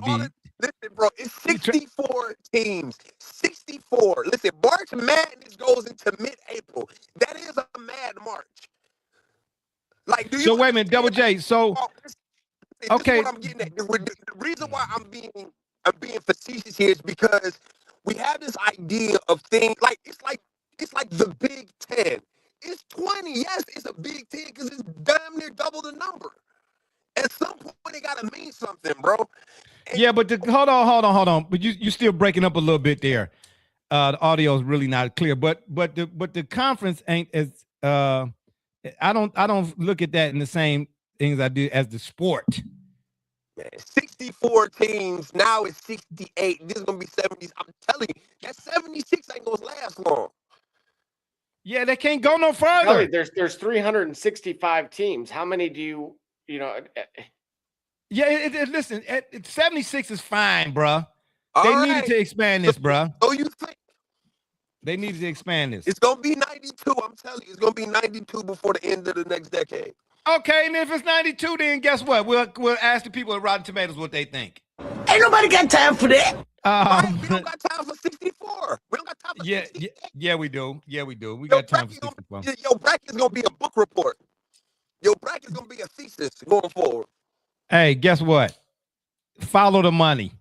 Listen, bro, it's 64 teams. 64. Listen, March Madness goes into mid-April. That is a mad March. Like, so wait a minute, Double J. So okay, what I'm getting at. The reason why I'm being facetious here is because we have this idea of things like it's like the Big Ten. It's 20. Yes, it's a Big Ten because it's damn near double the number. At some point, it gotta mean something, bro. Yeah, but hold on. But you still breaking up a little bit there. The audio is really not clear. But the conference ain't as I don't look at that in the same things I do as the sport. Man, 64 teams. Now it's 68. This is gonna be 70s. I'm telling you, that 76 ain't gonna last long. Yeah, they can't go no further. There's 365 teams. How many do you know? Yeah, listen, 76 is fine, bruh. They needed to expand this, bruh. So you think they needed to expand this? It's gonna be 92. I'm telling you, it's gonna be 92 before the end of the next decade. Okay, and if it's 92, then guess what? We'll ask the people at Rotten Tomatoes what they think. Ain't nobody got time for that. We don't got time for 64. We don't got time for 64. Yeah, we do. Yeah, we do. We got time for 64. Your bracket's gonna be a book report. Your bracket's gonna be a thesis going forward. Hey, guess what? Follow the money.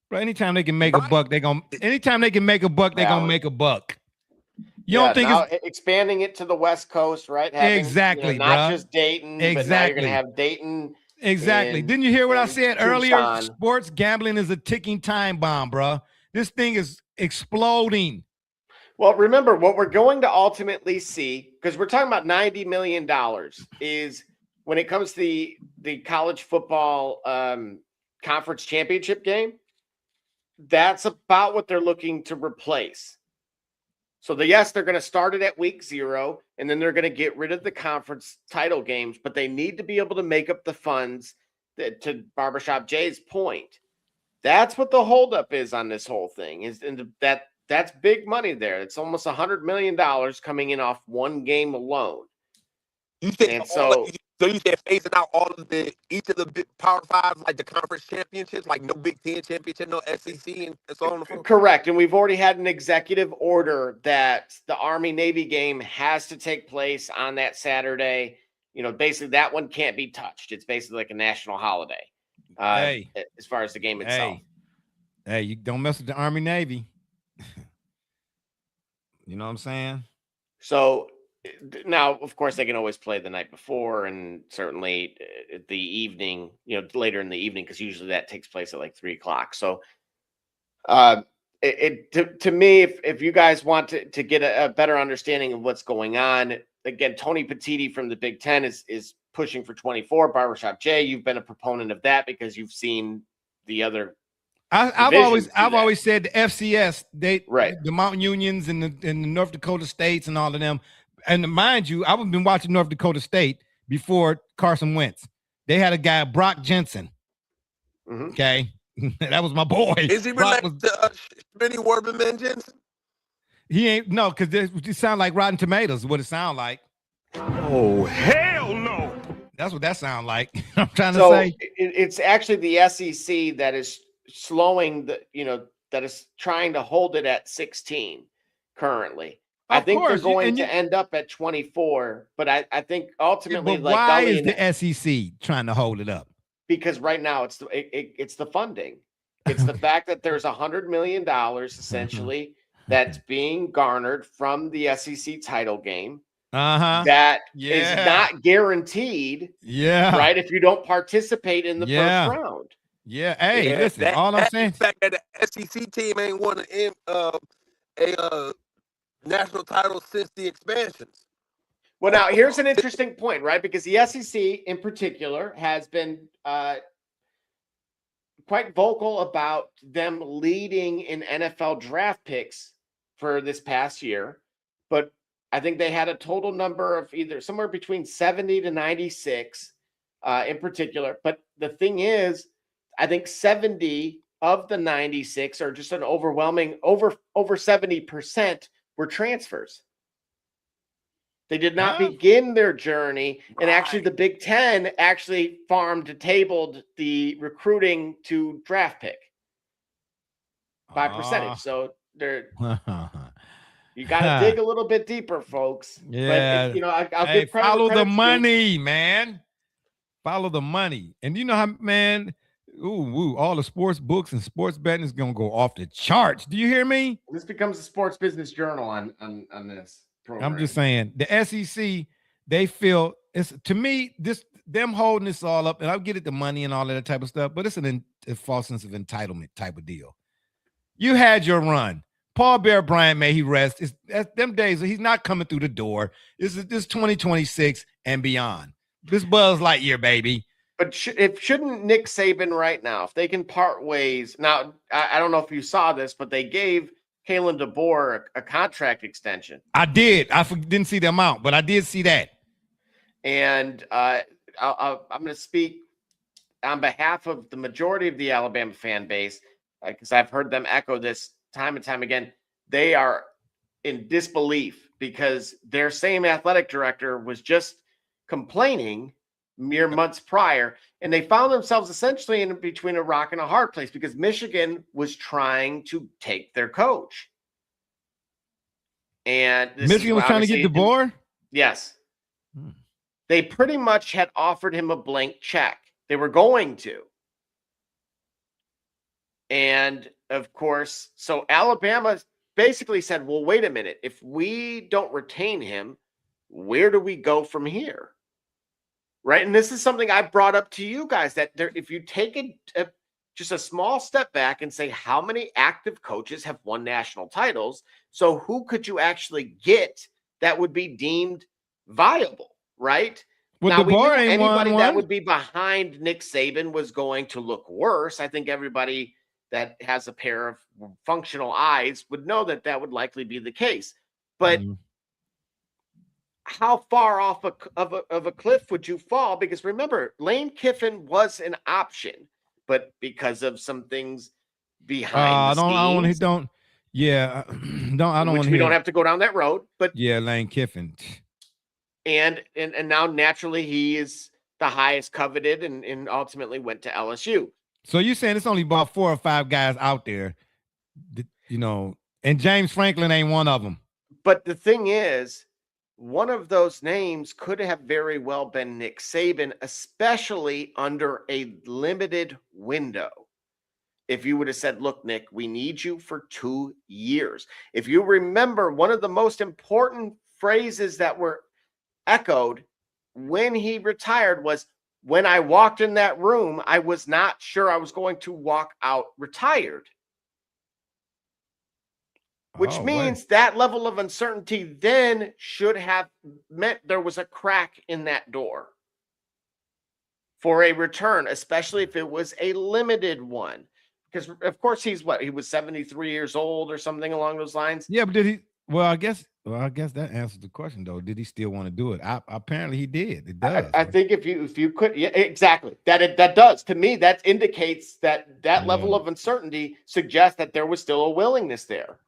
Bro, anytime they can make a buck, they're gonna make a buck. You don't think it's expanding it to the West Coast, right? Having, exactly, not just Dayton, but now you're gonna have Dayton. Exactly. Didn't you hear what I said earlier? Sports gambling is a ticking time bomb, bro. This thing is exploding. Well, remember what we're going to ultimately see, because we're talking about $90 million, is when it comes to the college football conference championship game. That's about what they're looking to replace. So yes, they're going to start it at week 0, and then they're going to get rid of the conference title games, but they need to be able to make up the funds to Barbershop Jay's point. That's what the holdup is on this whole thing, is that's big money there. It's almost $100 million coming in off one game alone. You said so you said phasing out each of the Power Fives, like the conference championships, like no Big Ten championship, no SEC, and so on and so forth. Correct. And we've already had an executive order that the Army-Navy game has to take place on that Saturday. Basically that one can't be touched. It's basically like a national holiday as far as the game itself. Hey, you don't mess with the Army-Navy. You know what I'm saying? So now, of course, they can always play the night before, and certainly the evening, later in the evening, because usually that takes place at like 3:00. So, to me, if you guys want to get a better understanding of what's going on, again, Tony Petitti from the Big Ten is pushing for 24. Barbershop Jay, you've been a proponent of that because you've seen the other. I've always said the FCS, the Mountain Unions and the North Dakota States and all of them. And mind you, I've been watching North Dakota State before Carson Wentz. They had a guy, Brock Jensen. Mm-hmm. Okay. That was my boy. Is he related to Smitty Warberman Jensen? He ain't, no, because it sound like Rotten Tomatoes, what it sound like. Oh, hell no. That's what that sound like. I'm trying to say. It's actually the SEC that is slowing that is trying to hold it at 16 currently. I think they're going to end up at 24, but I think ultimately, but why is the SEC trying to hold it up? Because right now it's the funding. It's the fact that there's $100 million essentially that's being garnered from the SEC title game. That is not guaranteed. Right. If you don't participate in the first round. Hey, listen. All I'm saying, the fact that the SEC team ain't won a national title since the expansions. Well, now here's an interesting point, right? Because the SEC in particular has been quite vocal about them leading in NFL draft picks for this past year, but I think they had a total number of either somewhere between 70 to 96 in particular. But the thing is, I think 70 of the 96 are just an overwhelming over 70% were transfers. They did not begin their journey, and actually the Big Ten actually tabled the recruiting to draft pick by percentage. So they're you got to dig a little bit deeper, folks. Yeah, but I'll give credit. Follow the money, man. Follow the money, and you know how, man. All the sports books and sports betting is gonna go off the charts. Do you hear me? This becomes a sports business journal on this program. I'm just saying the SEC, they feel it's, to me, them holding this all up, and I'll get it, the money and all that type of stuff, but it's a false sense of entitlement type of deal. You had your run. Paul Bear Bryant, may he rest. Them days he's not coming through the door. This 2026 and beyond. This Buzz Lightyear, baby. But shouldn't Nick Saban right now, if they can part ways now? I don't know if you saw this, but they gave Kalen DeBoer a contract extension. I did. I didn't see the amount, but I did see that. And I'm going to speak on behalf of the majority of the Alabama fan base. because I've heard them echo this time and time again. They are in disbelief because their same athletic director was just complaining mere months prior, and they found themselves essentially in between a rock and a hard place because Michigan was trying to take their coach. And Michigan was trying to get DeBoer? Yes. They pretty much had offered him a blank check. They were going to. And of course, so Alabama basically said, well, wait a minute. If we don't retain him, where do we go from here? Right. And this is something I brought up to you guys that if you take just a small step back and say, how many active coaches have won national titles? So who could you actually get that would be deemed viable? Right. Well, now, we knew DeBoer ain't anybody won that one. would be behind Nick Saban was going to look worse. I think everybody that has a pair of functional eyes would know that that would likely be the case. But how far off of a cliff would you fall? Because remember, Lane Kiffin was an option, but because of some things behind the scenes, I don't which want we don't have to go down that road. But yeah, Lane Kiffin. And now naturally he is the highest coveted and ultimately went to LSU. So you're saying it's only about 4 or 5 guys out there, and James Franklin ain't one of them. But the thing is, one of those names could have very well been Nick Saban, especially under a limited window. If you would have said, look, Nick, we need you for 2 years. If you remember, one of the most important phrases that were echoed when he retired was, when I walked in that room, I was not sure I was going to walk out retired. Which means that level of uncertainty then should have meant there was a crack in that door for a return, especially if it was a limited one. Because, of course, he was 73 years old or something along those lines. Yeah, but did he? Well, I guess that answers the question, though. Did he still want to do it? Apparently, he did. It does. I think if you could, yeah, exactly. That does. To me, that indicates that level of uncertainty suggests that there was still a willingness there.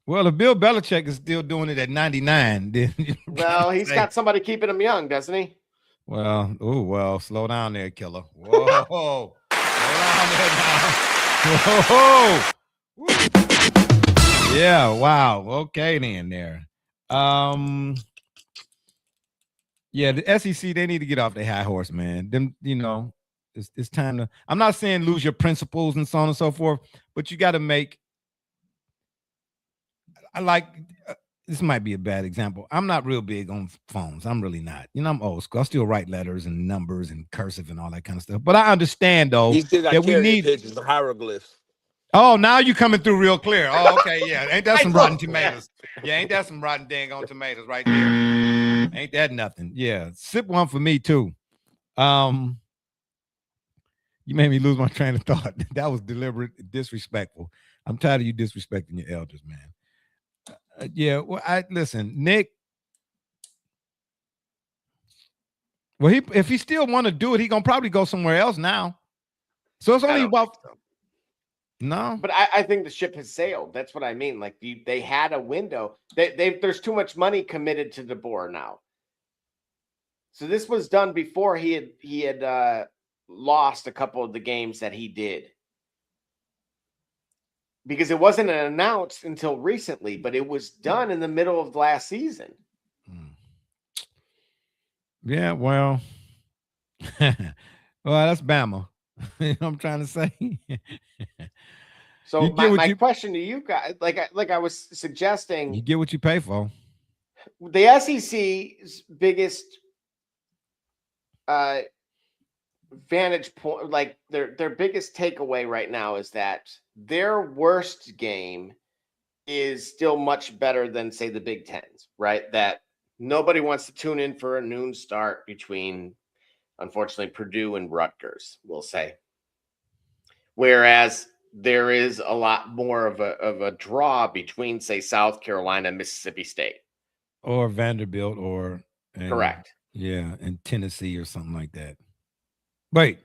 Well, if Bill Belichick is still doing it at 99, then well, he's got somebody keeping him young, doesn't he? Well, slow down there, killer. Whoa, slow down there now. Whoa. Yeah, wow. Okay, then there. Yeah, the SEC, they need to get off their high horse, man. Them, it's time to. I'm not saying lose your principles and so on and so forth, but you got to make. This might be a bad example. I'm not real big on phones. I'm really not. I'm old school. I still write letters and numbers and cursive and all that kind of stuff. But I understand, though, He still got that we need pictures, the hieroglyphs. Oh, now you coming through real clear. Oh, okay, yeah. Ain't that some rotten tomatoes? Yeah, ain't that some rotten dang on tomatoes right there? Ain't that nothing? Yeah, sip one for me too. You made me lose my train of thought. That was deliberate, disrespectful. I'm tired of you disrespecting your elders, man. Yeah, well, listen, Nick. Well, if he still want to do it, he gonna probably go somewhere else now. So it's only about. No, but I think the ship has sailed. That's what I mean. Like they had a window. There's too much money committed to DeBoer now. So this was done before he had lost a couple of the games that he did. Because it wasn't announced until recently, but it was done in the middle of last season. Yeah, well, that's Bama. You know what I'm trying to say? So my question to you guys, like I was suggesting, you get what you pay for. The SEC's biggest vantage point, like their biggest takeaway right now is that their worst game is still much better than, say, the Big Tens, right? That nobody wants to tune in for a noon start between, unfortunately, Purdue and Rutgers, we'll say. Whereas there is a lot more of a draw between, say, South Carolina and Mississippi State. Or Vanderbilt correct. Yeah, and Tennessee or something like that. Wait,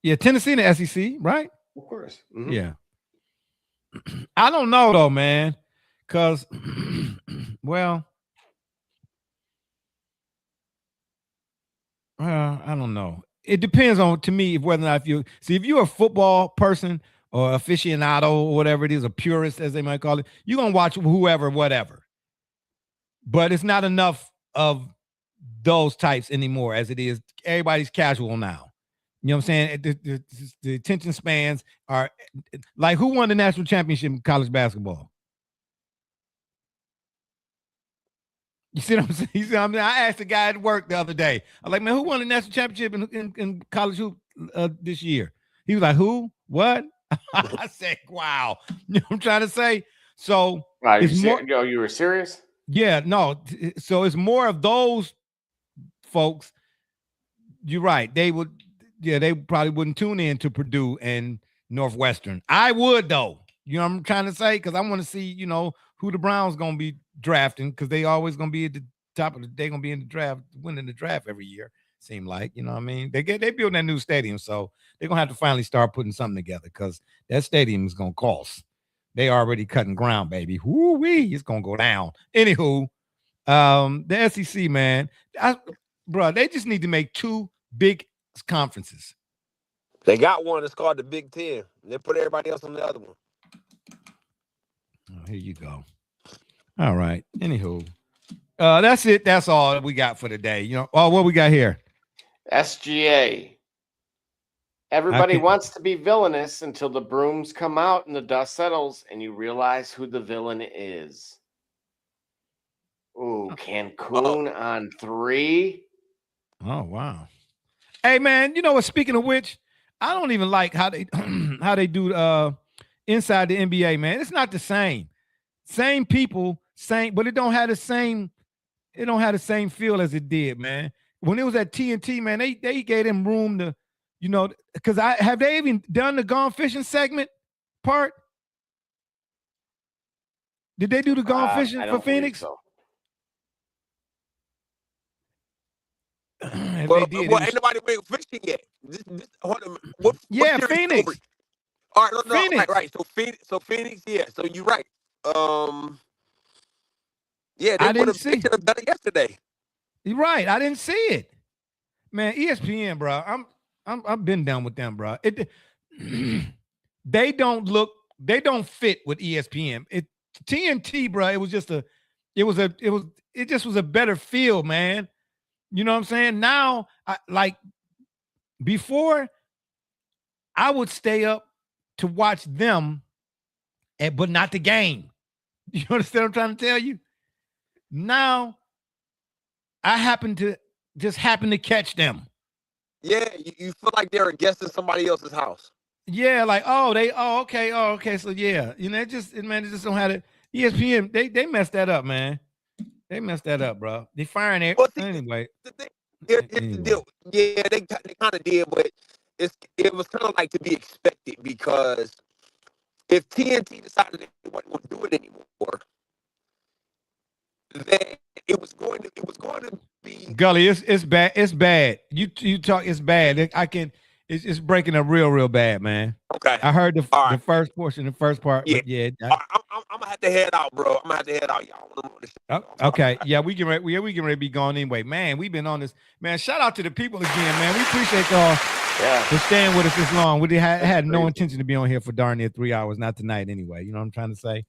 yeah, Tennessee and the SEC, right? Of course. Mm-hmm. Yeah. I don't know though, man. Cause well, I don't know. It depends on, to me, whether or not if you're a football person or aficionado or whatever it is, a purist as they might call it, you're gonna watch whoever, whatever. But it's not enough of those types anymore as it is. Everybody's casual now. You know what I'm saying? The attention spans are like, who won the national championship in college basketball? You see what I'm saying? You see what I'm saying? I asked a guy at work the other day. I'm like, man, who won the national championship in college hoop this year? He was like, who? What? I said, wow. You know what I'm trying to say? So you were serious? Yeah, no. So it's more of those folks. You're right. They probably wouldn't tune in to Purdue and Northwestern. I would, though. You know what I'm trying to say? Because I want to see, who the Browns going to be drafting, because they always going to be at the top of they're going to be in the draft, winning the draft every year, seem like. You know what I mean? They building that new stadium, so they're going to have to finally start putting something together, because that stadium is going to cost. They already cutting ground, baby. Woo-wee, it's going to go down. Anywho, the SEC, man, bro, they just need to make 2 big conferences. They got one. It's called the Big Ten. They put everybody else on the other one. Oh, here you go. All right. Anywho, that's it. That's all we got for today. What we got here? SGA. Everybody wants to be villainous until the brooms come out and the dust settles and you realize who the villain is. Ooh, Cancun on 3. Oh, wow. Hey, man, you know what? Speaking of which, I don't even like how they do inside the NBA, man. It's not the same. Same people, but it don't have the same feel as it did, man. When it was at TNT, man, they gave them room to, because have they even done the gone fishing segment part? Did they do the gone fishing for Phoenix? So. Well, ain't nobody went fishing yet. Phoenix. All right, no, Phoenix. Right. So Phoenix, yeah. So you're right. Yeah, they should have done it yesterday. You're right. I didn't see it, man. ESPN, bro. I've been down with them, bro. They don't fit with ESPN. TNT, bro. It just was a better feel, man. You know what I'm saying? Now, before, I would stay up to watch them, but not the game. You understand what I'm trying to tell you? Now, I happen to catch them. Yeah, you feel like they're a guest in somebody else's house. Yeah, like, okay. So yeah, it just don't have it. ESPN, they messed that up, man. They messed that up, bro. They firing it anyway. Here's the deal. Yeah, they kind of did, but it was kind of like to be expected, because if TNT decided they weren't going to do it anymore, then it was going to be Gully. It's bad. It's bad. You talk. It's bad. It's breaking up real bad, man. Okay. I heard the first portion, the first part. Yeah. But yeah. I'm gonna have to head out, bro. I'm gonna have to head out, y'all. Okay. Yeah, we can ready to be gone anyway. Man, we've been on this. Man, shout out to the people again, man. We appreciate y'all for staying with us this long. We had no intention to be on here for darn near 3 hours, not tonight anyway. You know what I'm trying to say?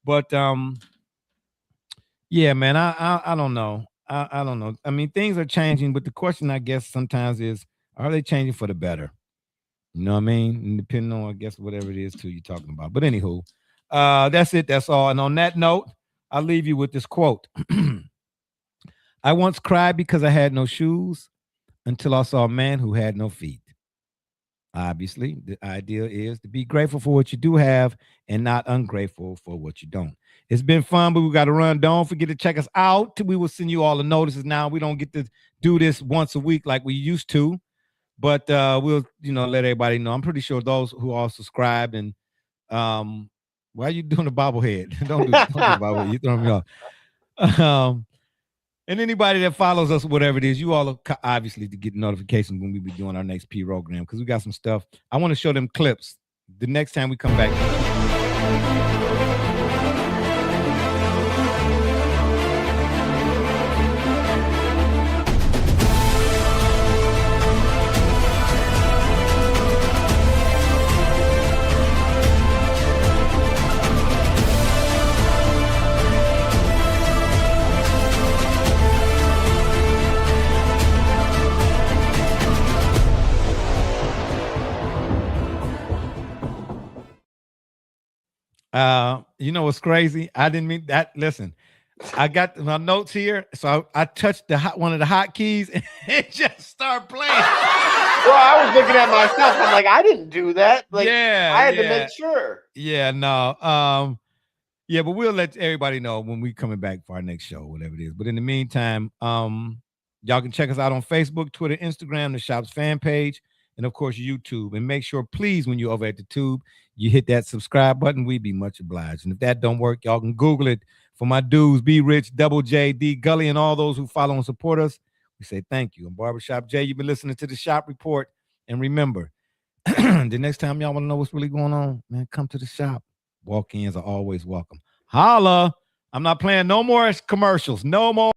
But yeah, man, I don't know. I don't know. I mean, things are changing, but the question, I guess, sometimes is, are they changing for the better? You know what I mean? And depending on, I guess, whatever it is too you're talking about. But anywho, that's it. That's all. And on that note, I'll leave you with this quote. I once cried because I had no shoes until I saw a man who had no feet. Obviously, the idea is to be grateful for what you do have and not ungrateful for what you don't. It's been fun, but we got to run. Don't forget to check us out. We will send you all the notices now. We don't get to do this once a week like we used to, but we'll, let everybody know. I'm pretty sure those who all subscribe and why are you doing a bobblehead? Don't do bobblehead. You throwing me off. And anybody that follows us, whatever it is, you all are obviously to get notifications when we be doing our next program, because we got some stuff. I want to show them clips the next time we come back. You know what's crazy? I didn't mean that. Listen, I got my notes here, so I touched one of the hotkeys and it just started playing. Well, I was looking at myself. I'm like, I didn't do that. Like, yeah, I had to make sure. Yeah, no. Yeah, but we'll let everybody know when we coming back for our next show, whatever it is. But in the meantime, y'all can check us out on Facebook, Twitter, Instagram, the Shop's fan page, and of course YouTube. And make sure, please, when you're over at the Tube, you hit that subscribe button. We'd be much obliged. And if that don't work, y'all can Google it. For my dudes, B Rich, Double J, D Gully, and all those who follow and support us, we say thank you. I'm Barbershop Jay. You've been listening to the Shop Report. And remember, the next time y'all want to know what's really going on, man, come to the shop. Walk-ins are always welcome. Holla. I'm not playing no more commercials. No more.